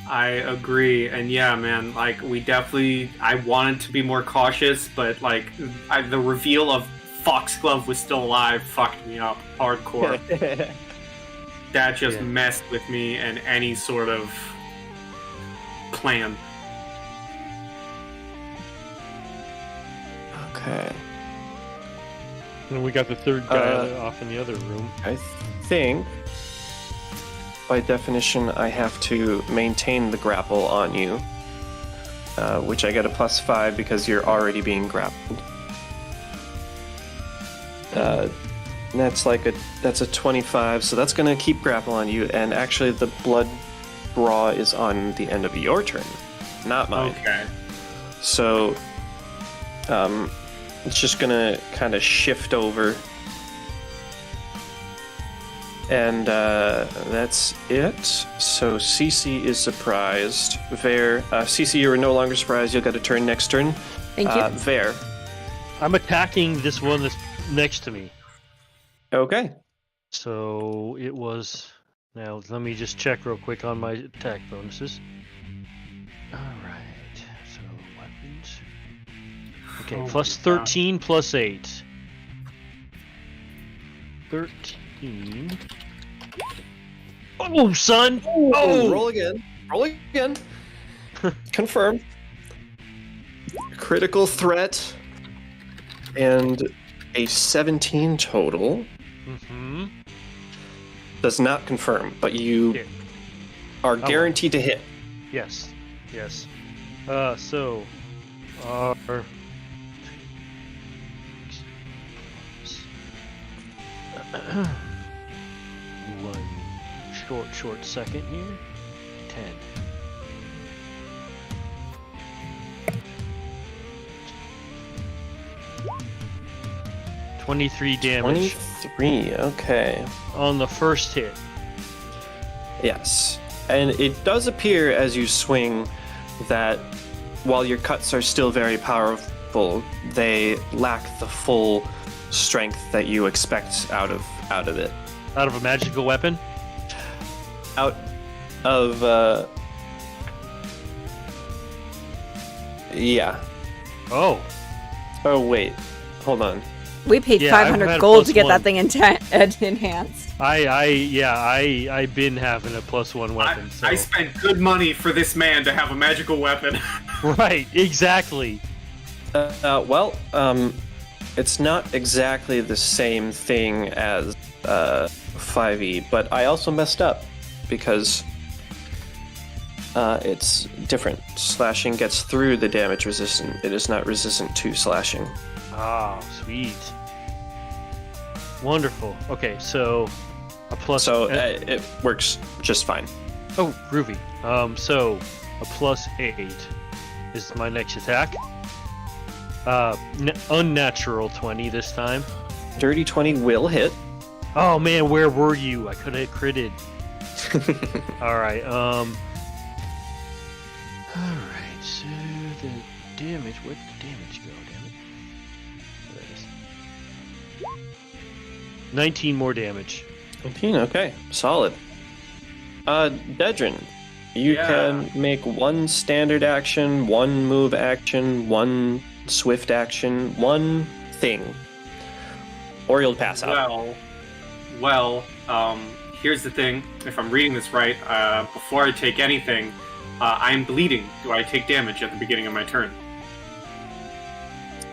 I agree, and yeah, man, like, we definitely... I wanted to be more cautious, but, like, the reveal of Foxglove was still alive fucked me up hardcore. That just messed with me and any sort of plan. Okay. And we got the third guy off in the other room. I think, by definition, I have to maintain the grapple on you, which I get a +5 because you're already being grappled. That's a 25, so that's going to keep grapple on you. And actually, the blood draw is on the end of your turn, not mine. Okay. So, it's just going to kind of shift over. And that's it. So Cece is surprised. Cece, you are no longer surprised. You'll get a turn next turn. Thank you. Ver, I'm attacking this one that's next to me. Okay. So it was. Now let me just check real quick on my attack bonuses. All right. So weapons. Okay, Oh plus my God. 13 plus 8. 13. Oh, son! Oh! Roll again. Roll again. Confirm. Critical threat. And a 17 total. Mm-hmm. Does not confirm, but you Hit. are guaranteed to hit. Yes. Yes. So our one short second here. 10. $23 damage 23, okay. on the first hit. Yes. And it does appear as you swing that while your cuts are still very powerful, they lack the full strength that you expect out of it. Out of a magical weapon? Out of yeah. Oh. Oh wait. Hold on. We paid Yeah, I've 500 had a gold to plus get one. that thing enhanced. I've been having a +1 weapon. So. I spent good money for this man to have a magical weapon. Right, exactly. It's not exactly the same thing as 5e, but I also messed up because it's different. Slashing gets through the damage resistant. It is not resistant to slashing. Oh, sweet. Wonderful. Okay, so a plus. So it works just fine. Oh, groovy. So a +8 is my next attack. Unnatural 20 this time. Dirty 20 will hit. Oh man, where were you? I could have critted. All right. All right. So the damage. Where'd the damage go? Damn it. There it is. 19 more damage. 19, okay. Solid. Dedrin, you can make one standard action, one move action, one swift action, one thing. Or you'll pass out. Well, here's the thing. If I'm reading this right, before I take anything, I'm bleeding. Do I take damage at the beginning of my turn?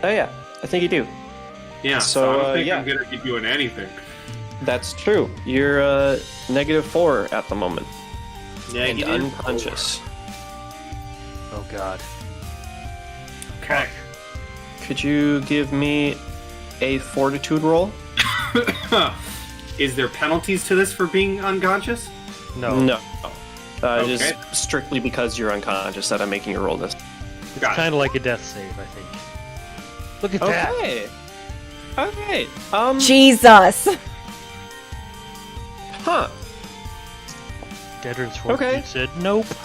Oh yeah, I think you do. Yeah, So, I don't think yeah. I'm going to be doing anything. That's true. You're -4 at the moment. And Negative unconscious. Oh god. Okay. Could you give me a fortitude roll? Is there penalties to this for being unconscious? No. No. Okay. Just strictly because you're unconscious that I'm making you roll this. It's Got it. kind of like a death save, I think. Look at that. Okay. Okay. Jesus! Huh. Dedrin's fortitude Okay. said nope. You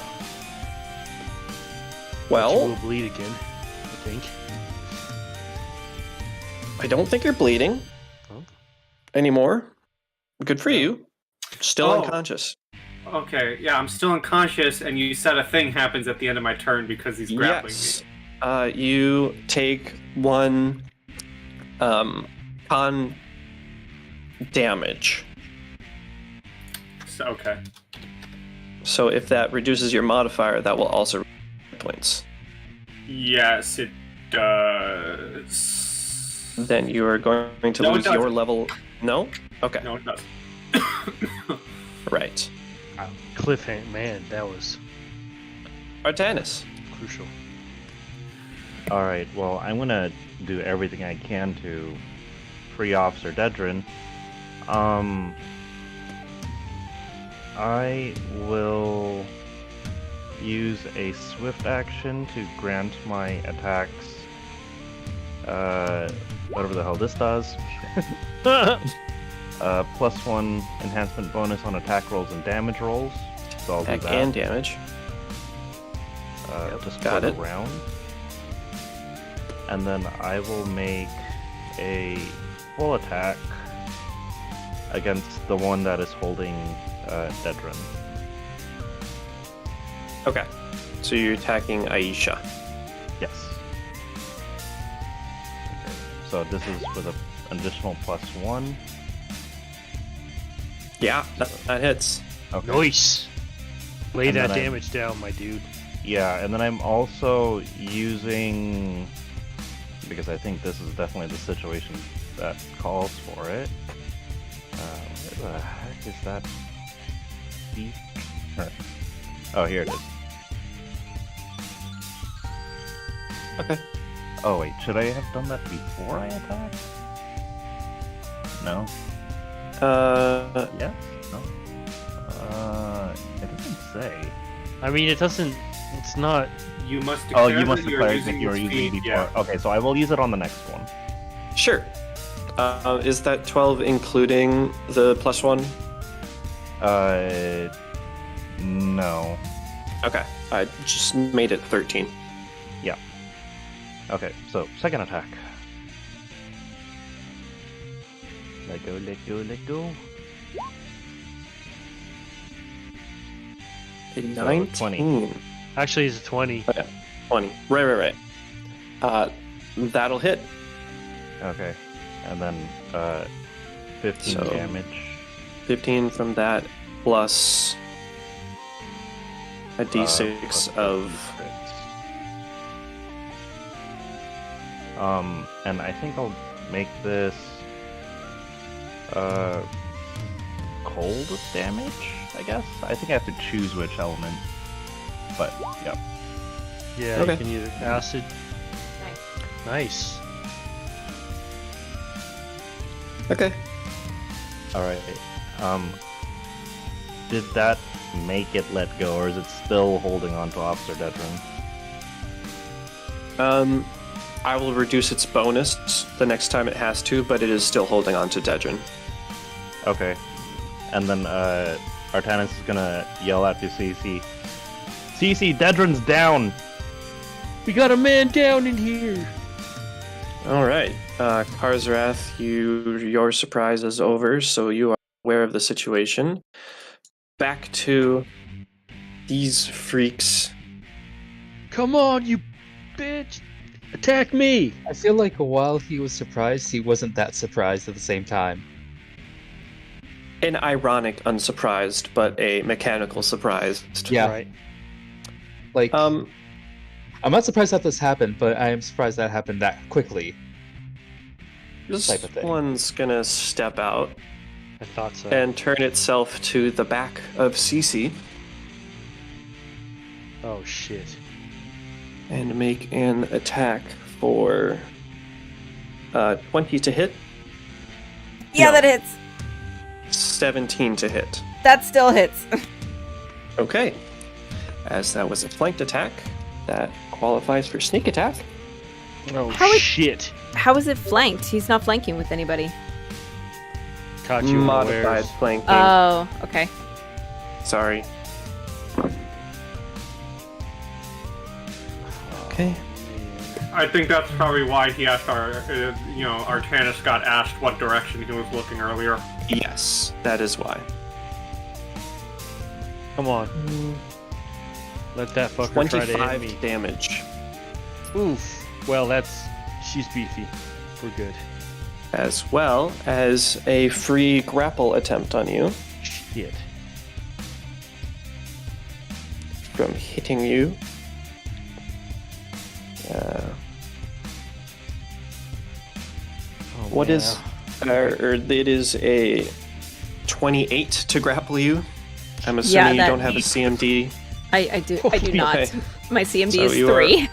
Well, will bleed again, I think. I don't think you're bleeding Oh. anymore. Good for you. Still Oh. unconscious. Okay, yeah, I'm still unconscious, and you said a thing happens at the end of my turn because he's grappling Yes. me. You take one con damage. So, okay. So if that reduces your modifier, that will also reduce points. Yes, it does. Then you are going to No, it lose your doesn't. level. No? Okay. No, it doesn't. Right. Cliffhanger, man, that was Artanis. crucial. Alright, well, I'm gonna do everything I can to free Officer Dedrin. I will use a swift action to grant my attacks, whatever the hell this does. +1 enhancement bonus on attack rolls and damage rolls. So I'll do Attack that. and damage. Just got for it. the round. and then I will make a full attack against the one that is holding Dedrin. Okay. So you're attacking Aisha. Yes. Okay. So this is with an additional +1. Yeah, that hits. Okay. Nice. Lay And that then damage down, my dude. Yeah, and then I'm also using, because I think this is definitely the situation that calls for it. Where the heck is that? Oh, here it is. Okay. Oh wait, should I have done that before I attacked? No. Yes. No. It doesn't say. I mean, it doesn't. It's not. You must Oh, declare you must that declare you're that you're its using feat, before. yeah. Okay, so I will use it on the next one. Sure. Is that 12 including the +1? No. Okay. I just made it 13. Okay, so second attack. Let go, let go, let go. A So, 19. 20. Actually, it's a 20. 20. Right. That'll hit. Okay, and then 15 So- damage. 15 from that plus a d6 plus of... D6. And I think I'll make this cold damage, I guess. I think I have to choose which element. But yeah. Yeah, Okay. you can use acid. Nice. Okay. Alright. Did that make it let go, or is it still holding on to Officer Dedrin? I will reduce its bonus the next time it has to, but it is still holding on to Dedrin. Okay. And then Artanis is gonna yell out to CC. CC, Dedrin's down! We got a man down in here. All right. Karzrath, your surprise is over, so you are aware of the situation. Back to these freaks. Come on, you bitch! Attack me! I feel like while he was surprised, he wasn't that surprised at the same time. An ironic unsurprised, but a mechanical surprised. Yeah. Right. Like, Um, I'm not surprised that this happened, but I am surprised that happened that quickly. this type of thing. one's gonna step out I thought so. and turn itself to the back of Cece Oh shit. and make an attack for 20 to hit, Yeah, No. that hits. 17 to hit. That still hits. Okay. As that was a flanked attack, that qualifies for sneak attack. Oh How is- shit. How is it flanked? He's not flanking with anybody. Caught you Modified unawares. flanking. Oh, okay. Sorry. Okay. I think that's probably why he asked Artanis got asked what direction he was looking earlier. Yes, that is why. Come on. Let that fucker try to hit 25 me. damage. Oof. Well, she's beefy. We're good. As well as a free grapple attempt on you Shit. from hitting you. Oh, What man. is... it is a 28 to grapple you. I'm assuming you that- don't have a CMD. I do not. Okay. My CMD So is you are- 3.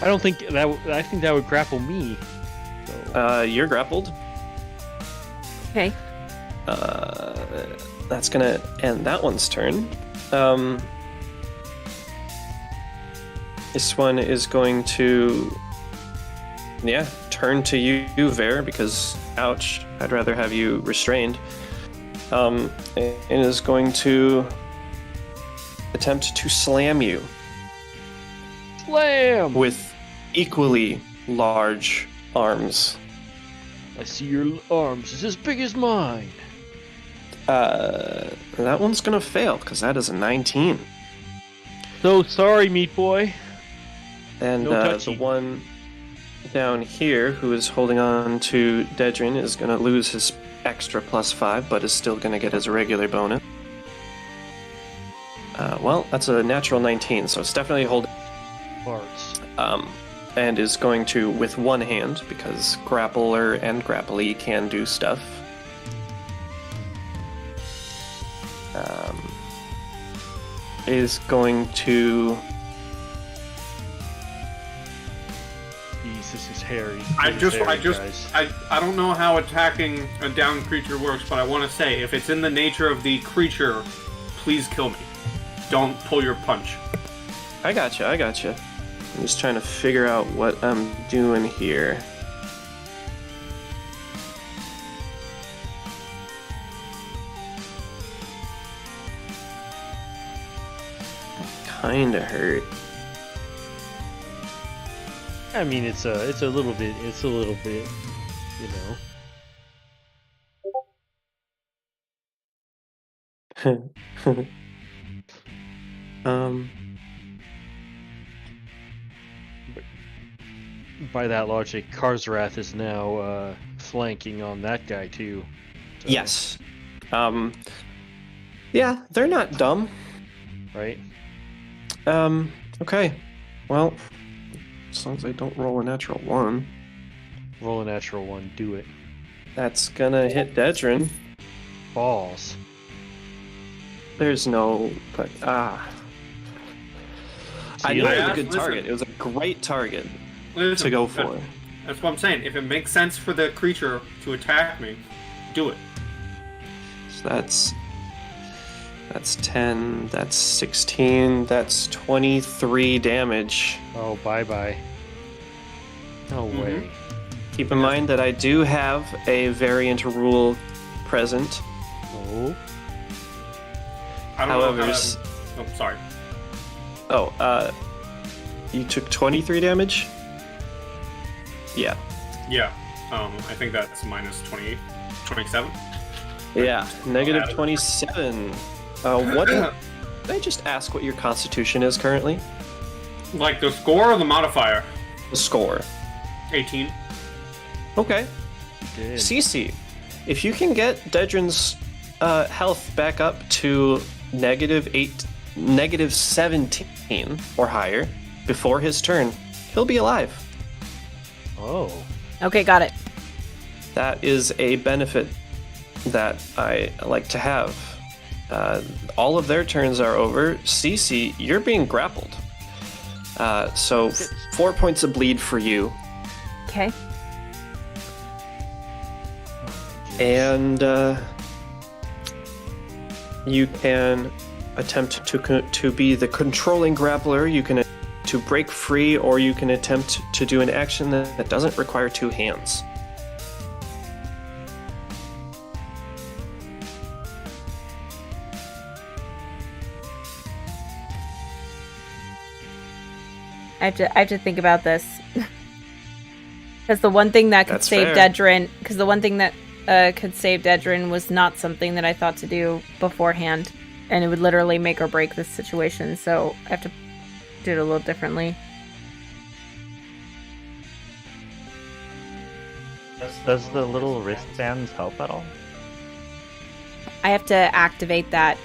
I don't think that. I think that would grapple me. So. You're grappled. Okay. That's gonna end that one's turn. This one is going to, turn to you, Ver, because ouch, I'd rather have you restrained. And is going to attempt to slam you Slam! with equally large arms. I see your arms. It's as big as mine. That one's gonna fail because that is a 19. So sorry, meat boy. And No the touchy. one down here who is holding on to Dedrin is gonna lose his extra +5, but is still gonna get his regular bonus. Well, that's a natural 19, so it's definitely holding. Parts. And is going to, with one hand, because Grappler and Grapplee can do stuff. Is going to. Jeez, this is hairy. I This is hairy, guys. I don't know how attacking a downed creature works, but I want to say, if it's in the nature of the creature, please kill me. Don't pull your punch. I gotcha. I'm just trying to figure out what I'm doing here. Kinda hurt. I mean, it's a little bit, you know. By that logic, Karzrath is now flanking on that guy too. So, Yes. Yeah, they're not dumb. Right? Okay. Well, as long as I don't roll a natural 1, Roll a natural 1, do it. that's gonna hit Dedrin. Balls. There's no, but I See, know it was yeah, a good listen. target. It was a great target Listen, to go for. That's what I'm saying. If it makes sense for the creature to attack me, do it. So that's 10, that's 16, that's 23 damage. Oh, bye-bye. No way. Keep in mind that I do have a variant rule present. Oh. I don't However, know how to... Oh, sorry. You took 23 damage? Yeah. Yeah. I think that's minus 28. 27? Yeah, negative 27. What did I just ask what your constitution is currently? Like the score or the modifier? The score. 18. Okay. Did. CC, if you can get Dedrin's health back up to negative 17 or higher before his turn, he'll be alive. Oh. Okay, got it. That is a benefit that I like to have. All of their turns are over. CC, you're being grappled. So 4 points of bleed for you. Okay. And you can attempt to be the controlling grappler. You can to break free, or you can attempt to do an action that doesn't require two hands. I have to think about this. Because the one thing that could That's save fair. Dedrin, could save Dedrin was not something that I thought to do beforehand, and it would literally make or break this situation. So I have to do it a little differently. Does the little wristbands help at all? I have to activate that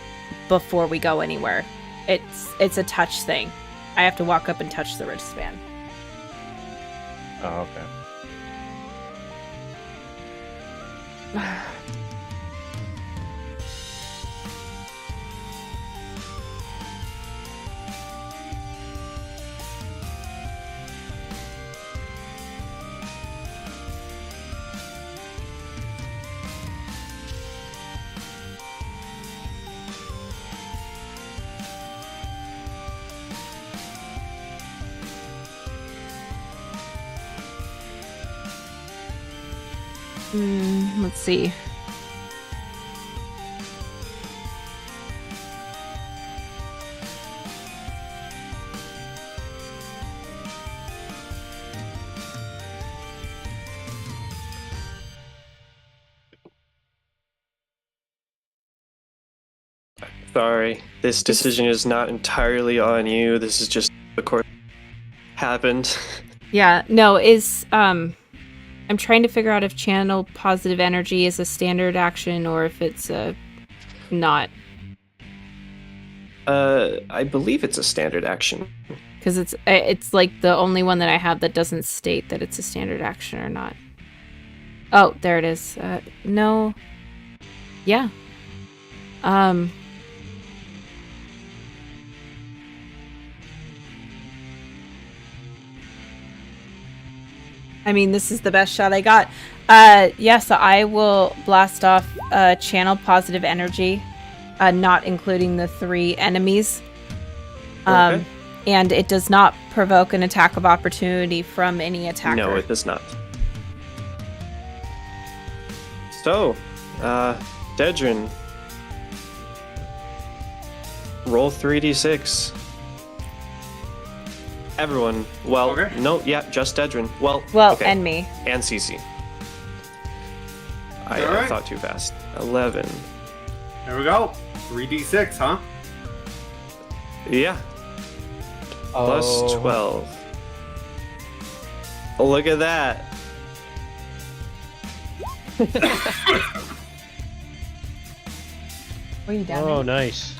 before we go anywhere. It's a touch thing. I have to walk up and touch the wristband. Oh, okay. Let's see. Sorry, this decision is not entirely on you. This is just the course happened. Yeah, no, I'm trying to figure out if channel positive energy is a standard action or if it's not. I believe it's a standard action. Because it's like the only one that I have that doesn't state that it's a standard action or not. Oh, there it is. No. Yeah. I mean, this is the best shot I got. Yeah, so I will blast off channel positive energy, not including the 3 enemies. Okay. And it does not provoke an attack of opportunity from any attacker. No, it does not. So, Dedrin, roll 3d6. Everyone. Well, Okay. no, yeah, just Dedrin. Well, okay. and me. And Cece. I Alright. thought too fast. 11. There we go. 3d6, huh? Yeah. Plus Oh. 12. Oh, look at that. What are you down? Oh, nice.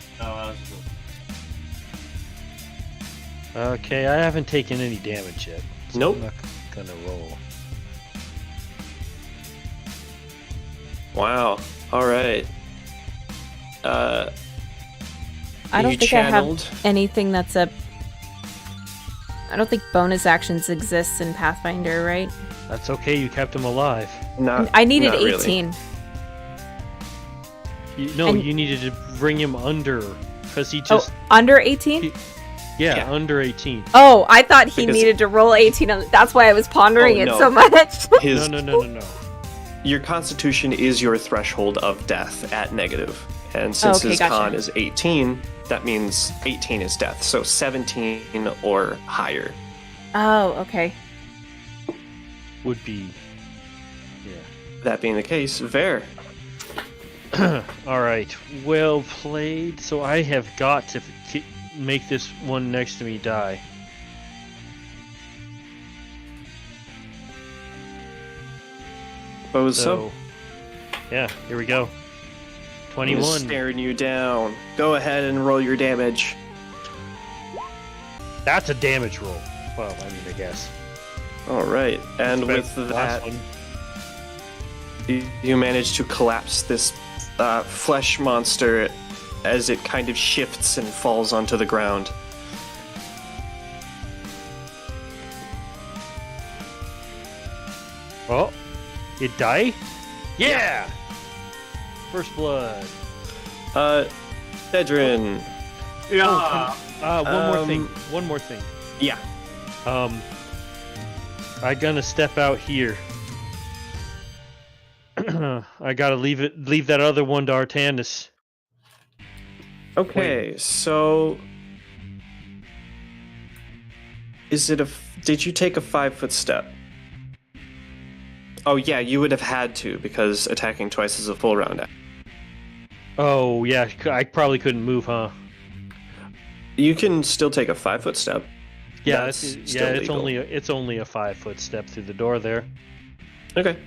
Okay, I haven't taken any damage yet. So Nope. I'm not gonna roll. Wow. All right. I don't you think channeled. I have anything that's a... I don't think bonus actions exists in Pathfinder, right? That's okay, you kept him alive. Not, I needed not really. 18. And- You needed to bring him under, because he Oh, just... under 18? Yeah. Under 18. Oh, I thought he Because- needed to roll 18 on... That's why I was pondering Oh, it no. so much. His, No. Your constitution is your threshold of death at negative. And since Okay, his gotcha. con is 18, that means 18 is death. So 17 or higher. Oh, okay. Would be... That being the case, Ver. Alright, well played. So I have got to make this one next to me die. Suppose so. Yeah, here we go. He's 21. staring you down. Go ahead and roll your damage. That's a damage roll. Well, I mean, I guess. All right. And with Last that, one. you manage to collapse this flesh monster as it kind of shifts and falls onto the ground. Oh, it die? Yeah! First blood. Dedrin. Yeah. One more thing. Yeah. I gonna step out here. I gotta leave that other one to Artanis. Okay, so is it did you take a 5-foot step? Oh yeah, you would have had to because attacking twice is a full round action. Oh yeah, I probably couldn't move, huh? You can still take a 5-foot step. Yeah, That's it's still legal. it's only a 5-foot step through the door there. Okay.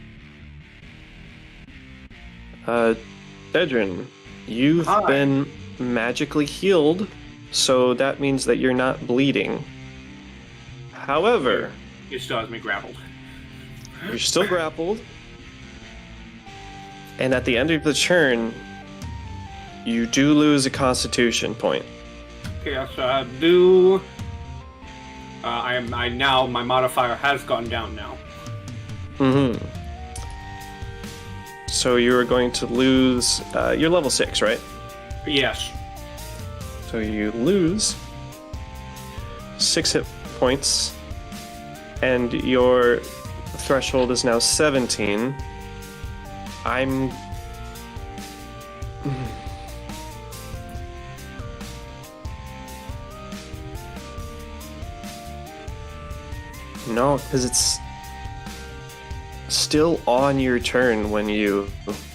Dedrin, you've Hi. been magically healed, so that means that you're not bleeding. However, It still has me grappled. you're still grappled, and at the end of the turn, you do lose a Constitution point. Okay, yes, I do. I now, my modifier has gone down now. Mm-hmm. So you are going to lose. You're level 6, right? Yes. So you lose 6 hit points, and your threshold is now 17. No, because it's still on your turn when you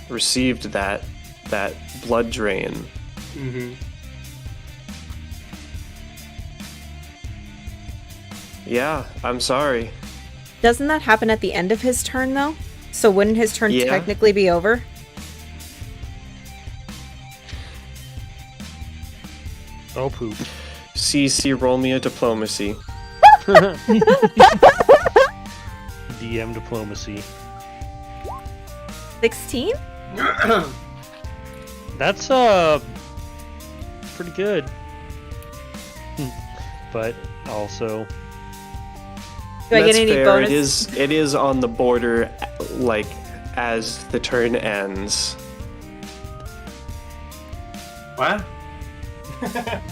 received that blood drain. Mm-hmm. Yeah, I'm sorry. Doesn't that happen at the end of his turn, though? So wouldn't his turn Yeah. technically be over? Oh, poop. CC, roll me a diplomacy. DM diplomacy. 16? That's pretty good. But also, Do I get That's any fair. bonus? It is on the border, like, as the turn ends. What?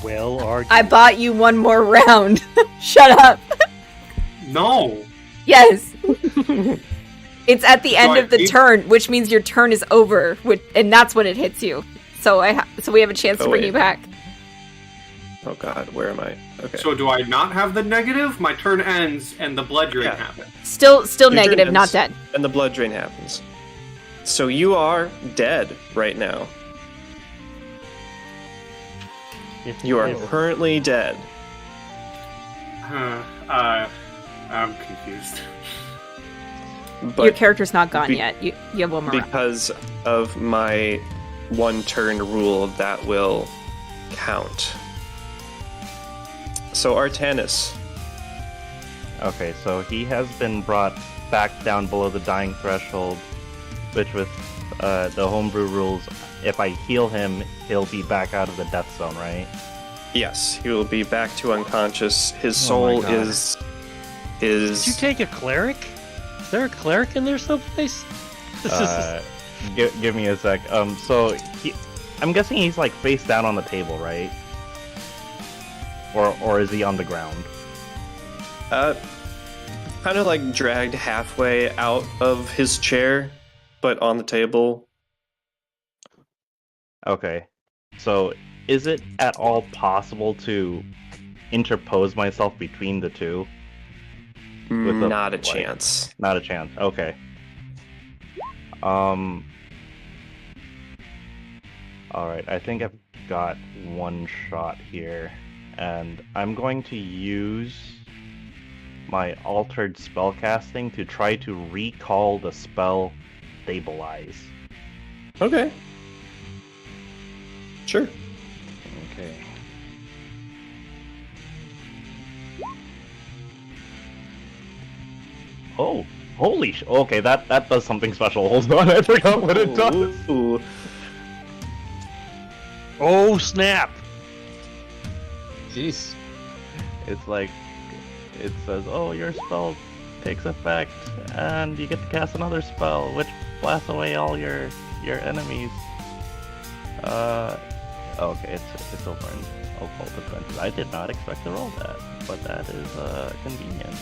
well argued. I bought you one more round. Shut up. No. Yes. It's at the end I of the keep- turn, which means your turn is over, and that's when it hits you. So so we have a chance to Oh, bring wait. you back. Oh god, where am I? Okay. So do I not have the negative? My turn ends and the blood drain Yeah. happens. Still Your turn negative, not ends, dead. And the blood drain happens. So you are dead right now. You are currently dead. I'm confused. But Your character's not gone be- yet. You have one more round. because of my one turn rule, that will count. So Artanis. Okay, so he has been brought back down below the dying threshold, which with the homebrew rules, if I heal him, he'll be back out of the death zone, right? Yes, he will be back to unconscious. His Oh soul my God. is Did you take a cleric? Is there a cleric in there someplace? Give me a sec. So I'm guessing he's like face down on the table, right? Or is he on the ground? kind of like dragged halfway out of his chair, but on the table. Okay. So, is it at all possible to interpose myself between the two? With the, Not a like- chance. Not a chance. Okay. Alright, I think I've got one shot here. And I'm going to use my altered spellcasting to try to recall the spell Stabilize. Okay. Sure. Okay. Oh, holy okay, that does something special. Hold on, I forgot what it does. Ooh. Oh snap! Jeez. It's like, it says, oh, your spell takes effect, and you get to cast another spell, which blasts away all your enemies. Okay, it's over in Occult Adventures. I did not expect to roll that, but that is convenient.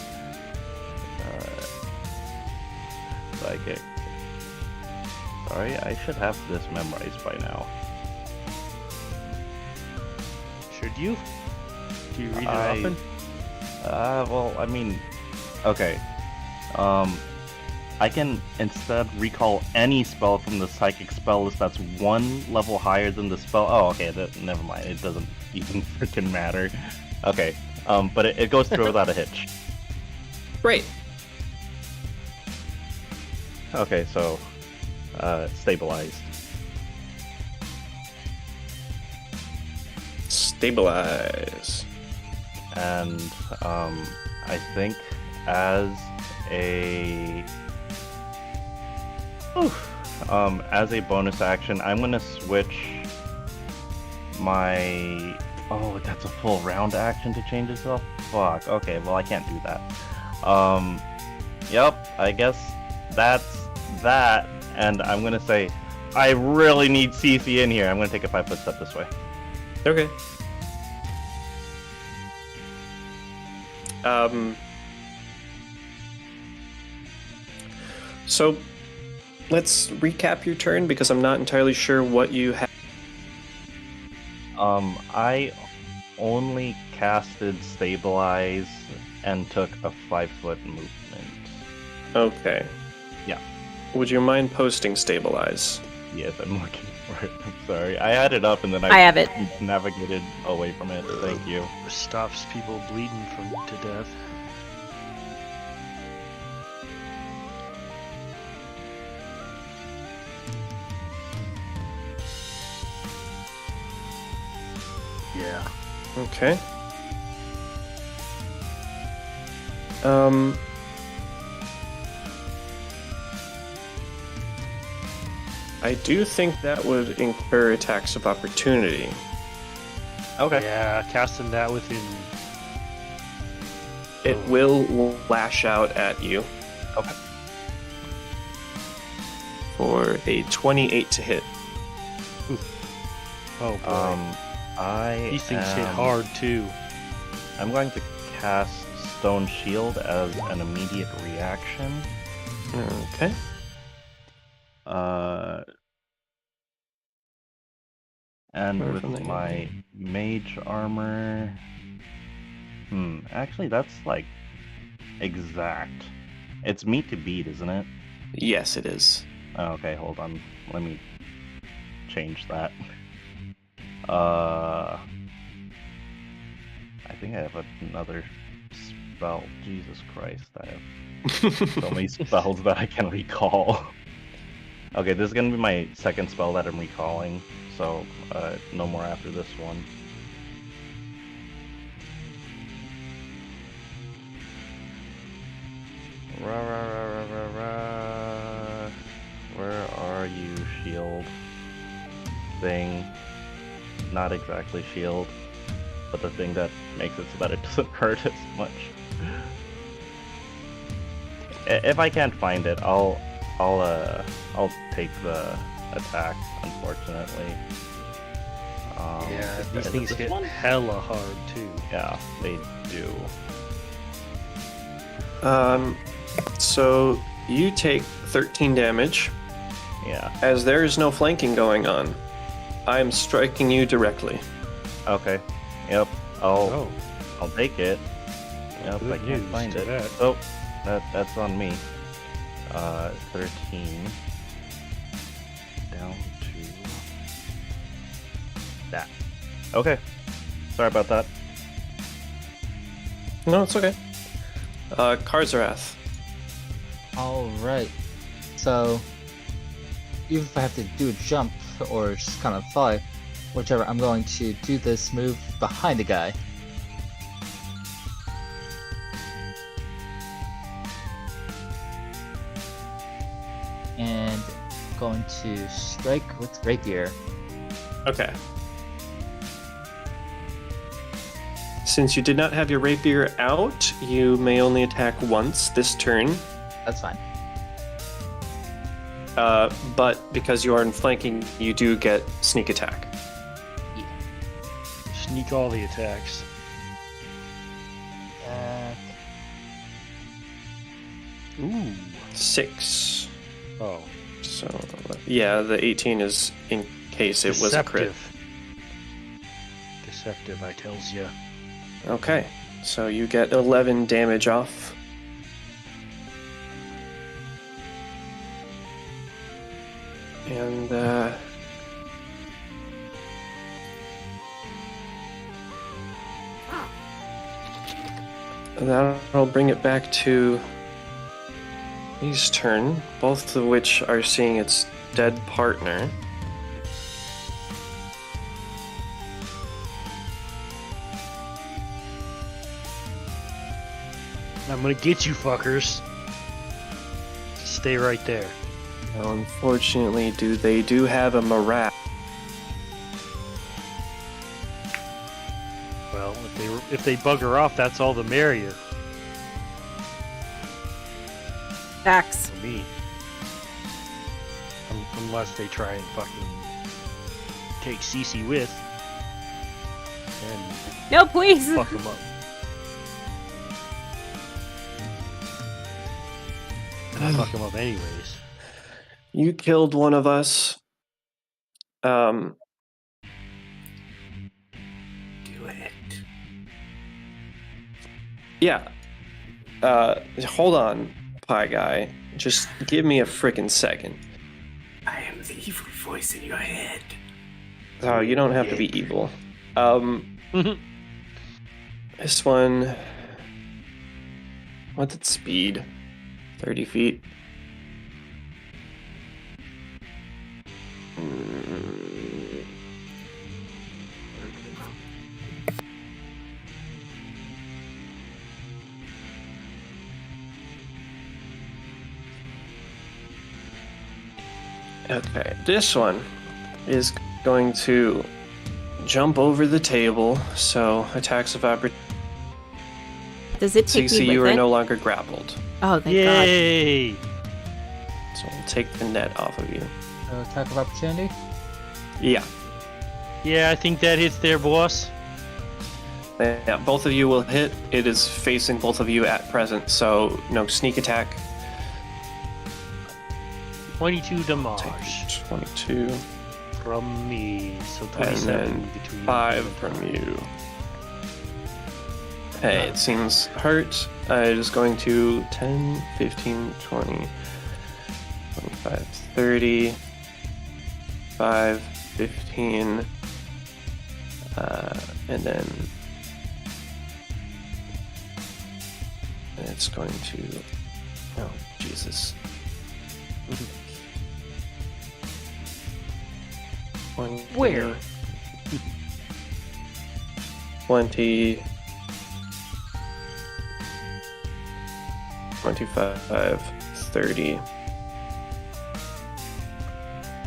Psychic. Sorry, I should have this memorized by now. Should you? Do you read it I- often? Well, I mean, okay. I can instead recall any spell from the psychic spell list that's one level higher than the spell. Oh, okay, never mind. It doesn't even freaking matter. Okay, but it goes through without a hitch. Great. Okay, so, stabilized. Stabilize. And, I think as a... as a bonus action, I'm gonna switch my... Oh, that's a full round action to change itself? Fuck, okay, well I can't do that. Yep, I guess that's that, and I'm gonna say, I really need CC in here. I'm gonna take a 5-foot step this way. Okay. So let's recap your turn because I'm not entirely sure what you have. I only casted Stabilize and took a 5-foot movement. Okay. Yeah. Would you mind posting Stabilize? Yes, I'm looking for it. I'm sorry. I had it up and then I have it. navigated away from it. Thank you. Stops people bleeding to death. Yeah. Okay. I do think that would incur attacks of opportunity. Okay. Yeah, casting that within. It will lash out at you. Okay. For a 28 to hit. Oh boy. These things hit hard too. I'm going to cast Stone Shield as an immediate reaction. Okay. And Where with from the my mage armor... actually that's like exact. It's meat to beat, isn't it? Yes, it is. Okay, hold on. Let me change that. I think I have another spell. Jesus Christ, I have so many spells that I can recall. Okay, this is gonna be my second spell that I'm recalling, so no more after this one. Where are you, shield thing? Not exactly shield, but the thing that makes it so that it doesn't hurt as much. If I can't find it, I'll take the attack, unfortunately. Yeah, these things hit hella hard too. Yeah, they do. So you take 13 damage. Yeah. As there is no flanking going on, I am striking you directly. Okay. Yep. I'll take it. Yep, Good I can't news find to it. that. Oh, that's on me. 13 down to that. Okay. Sorry about that. No, it's okay. Karzarath. Alright. So, even if I have to do a jump or just kind of fly, whichever, I'm going to do this move behind the guy. And going to strike with rapier. Okay. Since you did not have your rapier out, you may only attack once this turn. That's fine. But because you are in flanking, you do get sneak attack. Sneak all the attacks. Ooh. 6. Oh. So, yeah, the 18 is in case it was a crit. Deceptive, I tells ya. Okay, so you get 11 damage off. And, that'll bring it back to his turn, both of which are seeing its dead partner. I'm gonna get you fuckers. Stay right there. Now, unfortunately, they do have a morale. Well, if they bugger off, that's all the merrier Facts. for me. Unless they try and fucking take Cece with and No, please. fuck them up. And I'll fuck them up anyways. You killed one of us. Do it. Yeah. Hold on, Pie Guy. Just give me a frickin' second. I am the evil voice in your head. Oh, you don't have to be evil. This one. What's its speed? 30 feet. Okay, this one is going to jump over the table, so attacks of opportunity. Does it take CC, me with you are it? no longer grappled. Oh, thank Yay! So we'll take the net off of you. Attack of opportunity. Yeah. Yeah, I think that hits there, boss. Yeah, both of you will hit. It is facing both of you at present, so no sneak attack. 22 damage Take 22. from me, so And 27 then between 5 from you. Hey, it seems hurt. It is going to 10, 15, 20, 25, 30, 5, 15, and then it's going to, oh, Jesus. 20, Where? 20, 25, 30.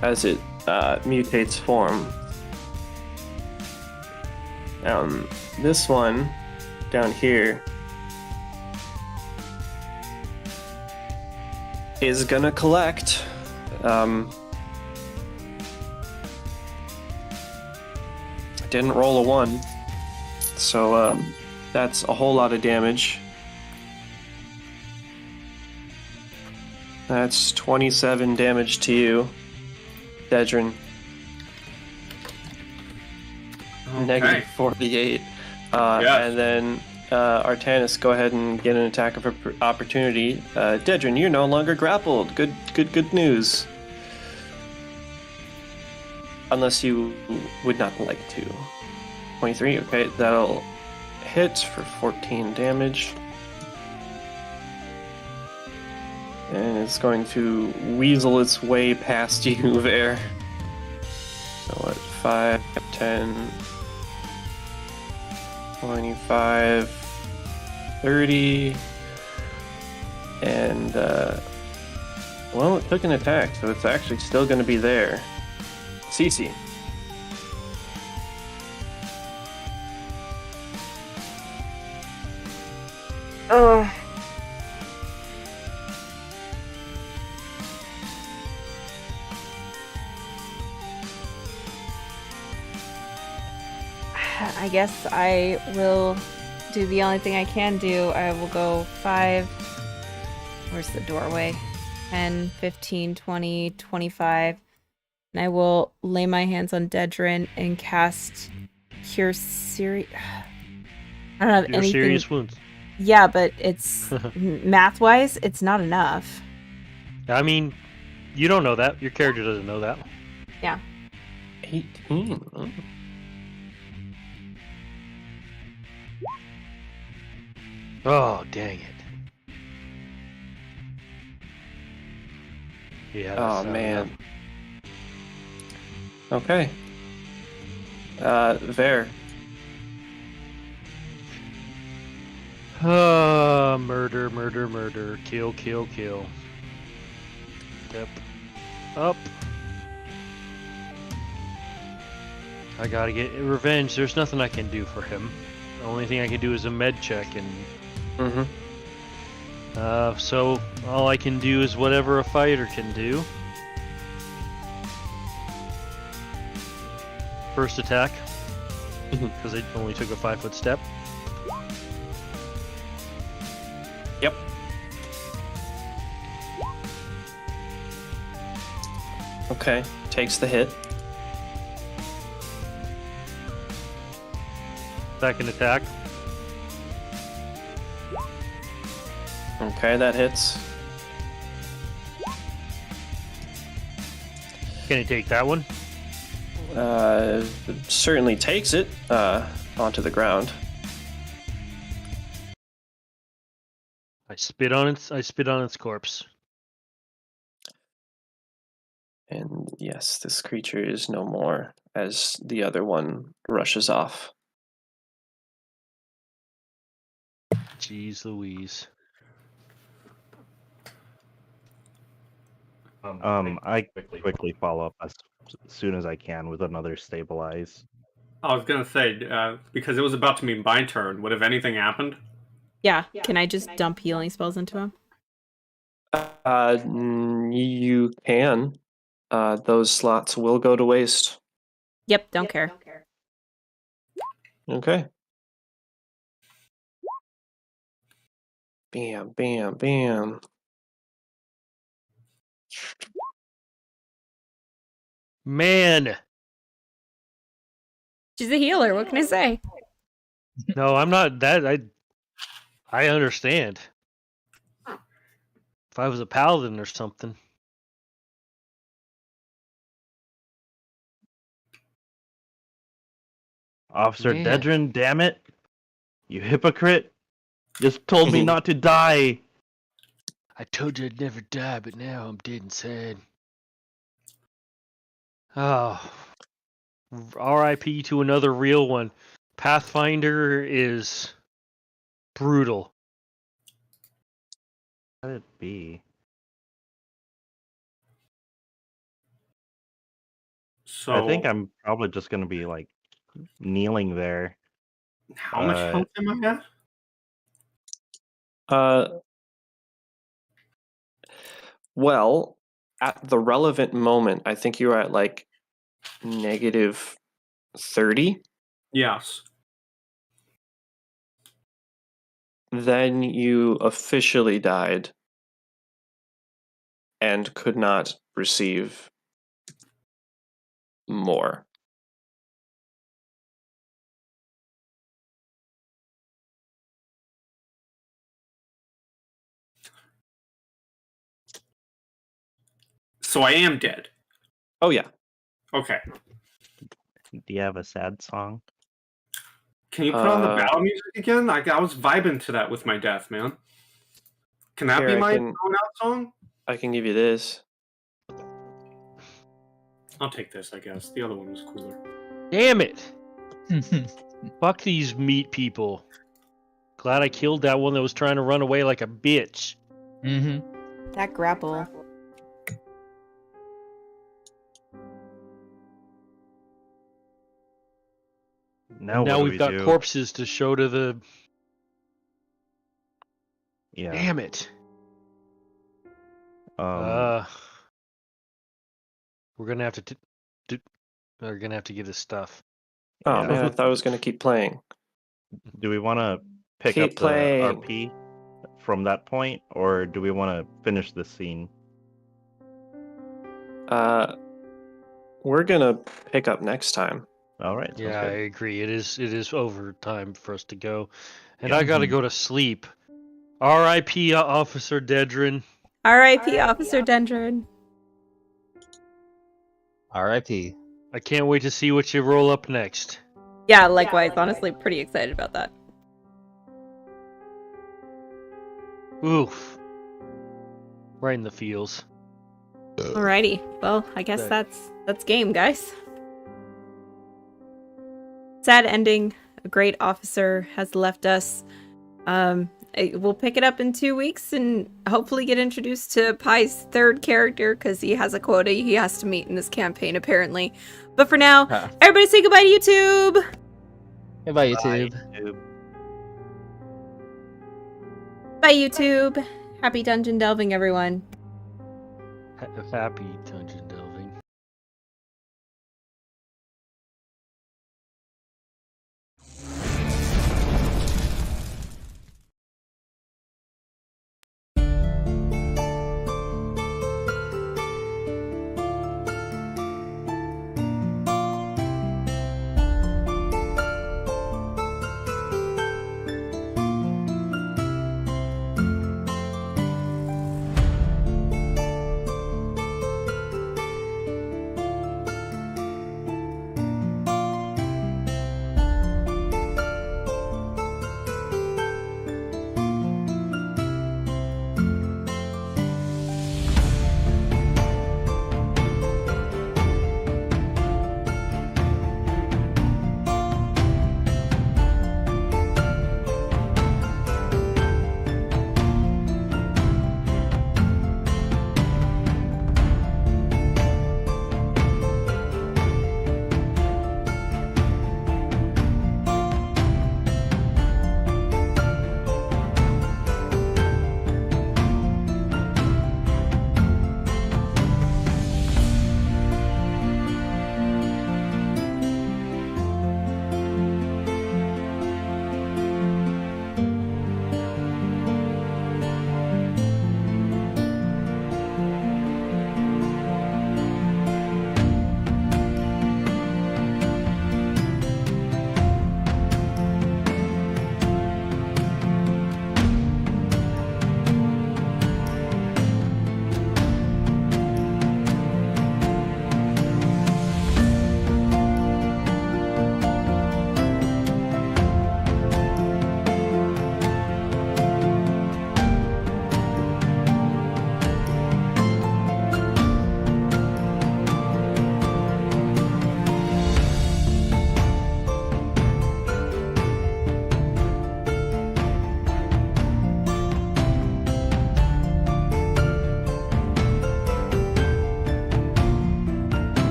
As it mutates form. This one down here is gonna collect. Didn't roll a 1, so that's a whole lot of damage. That's 27 damage to you, Dedrin. Okay. Negative 48. Yes. And then Artanis, go ahead and get an attack of opportunity. Dedrin, you're no longer grappled. Good news. Unless you would not like to. 23, okay, that'll hit for 14 damage. And it's going to weasel its way past you there. So what, 5, 10, 25, 30, and, well, it took an attack, so it's actually still going to be there. Cece. I guess I will do the only thing I can do. I will go 5. Where's the doorway? 10, 15, 20, 25. And I will lay my hands on Dedrin and cast Cure Serious. I don't have Your anything. serious wounds. Yeah, but it's math-wise, it's not enough. I mean, you don't know that. Your character doesn't know that. Yeah. 18. Oh. Oh, dang it. Yeah. Oh, that's not man. Okay. Ver. Murder, murder, murder. Kill, kill, kill. Step up. I gotta get revenge. There's nothing I can do for him. The only thing I can do is a med check, and so all I can do is whatever a fighter can do. First attack, because it only took a 5-foot step. Yep. Okay, takes the hit. Second attack. Okay, that hits. Can he take that one? Certainly takes it onto the ground. I spit on its corpse. And yes, this creature is no more as the other one rushes off. Jeez Louise. I quickly follow up as soon as I can with another stabilize. I was gonna say because it was about to be my turn. Would have anything happened? Yeah, can I just dump healing spells into him? You can. Those slots will go to waste. Yep, don't care. Okay. Bam, bam, bam. Man! She's a healer, what can I say? No, I'm not that. I understand. If I was a paladin or something. Officer Man. Dedrin, damn it! You hypocrite! Just told me not to die! I told you I'd never die, but now I'm dead inside. Oh. R.I.P. to another real one. Pathfinder is brutal. How could it be? So I think I'm probably just gonna be like kneeling there. How much health am I at? Well, at the relevant moment, I think you were at like negative 30. Yes. Then you officially died and could not receive more. So I am dead. Oh yeah. Okay. Do you have a sad song? Can you put on the battle music again? I was vibing to that with my death, man. Can that Here, be I my can- going out song? I can give you this. I'll take this, I guess. The other one was cooler. Damn it! Fuck these meat people. Glad I killed that one that was trying to run away like a bitch. Mm-hmm. That grapple. Now we've got do? corpses to show to the. Yeah. Damn it. Um, We're gonna have to. We're gonna have to get his stuff. Oh Yeah. man, I thought I was gonna keep playing. Do we want to pick Keep up playing. the RP from that point, or do we want to finish this scene? We're gonna pick up next time. All right. Sounds Yeah, I good. agree. It is over time for us to go, and Yeah. I gotta go to sleep. R.I.P. Officer Dedrin. R.I.P. Officer Dendron. R.I.P. I can't wait to see what you roll up next. Yeah, likewise. Honestly, pretty excited about that. Oof. Right in the feels. Alrighty. Well, I guess that's game, guys. Sad ending. A great officer has left us. We'll pick it up in 2 weeks and hopefully get introduced to Pai's third character because he has a quota he has to meet in this campaign, apparently. But for now, everybody say goodbye to YouTube! Goodbye, YouTube. Bye, YouTube! Happy dungeon delving, everyone. Happy to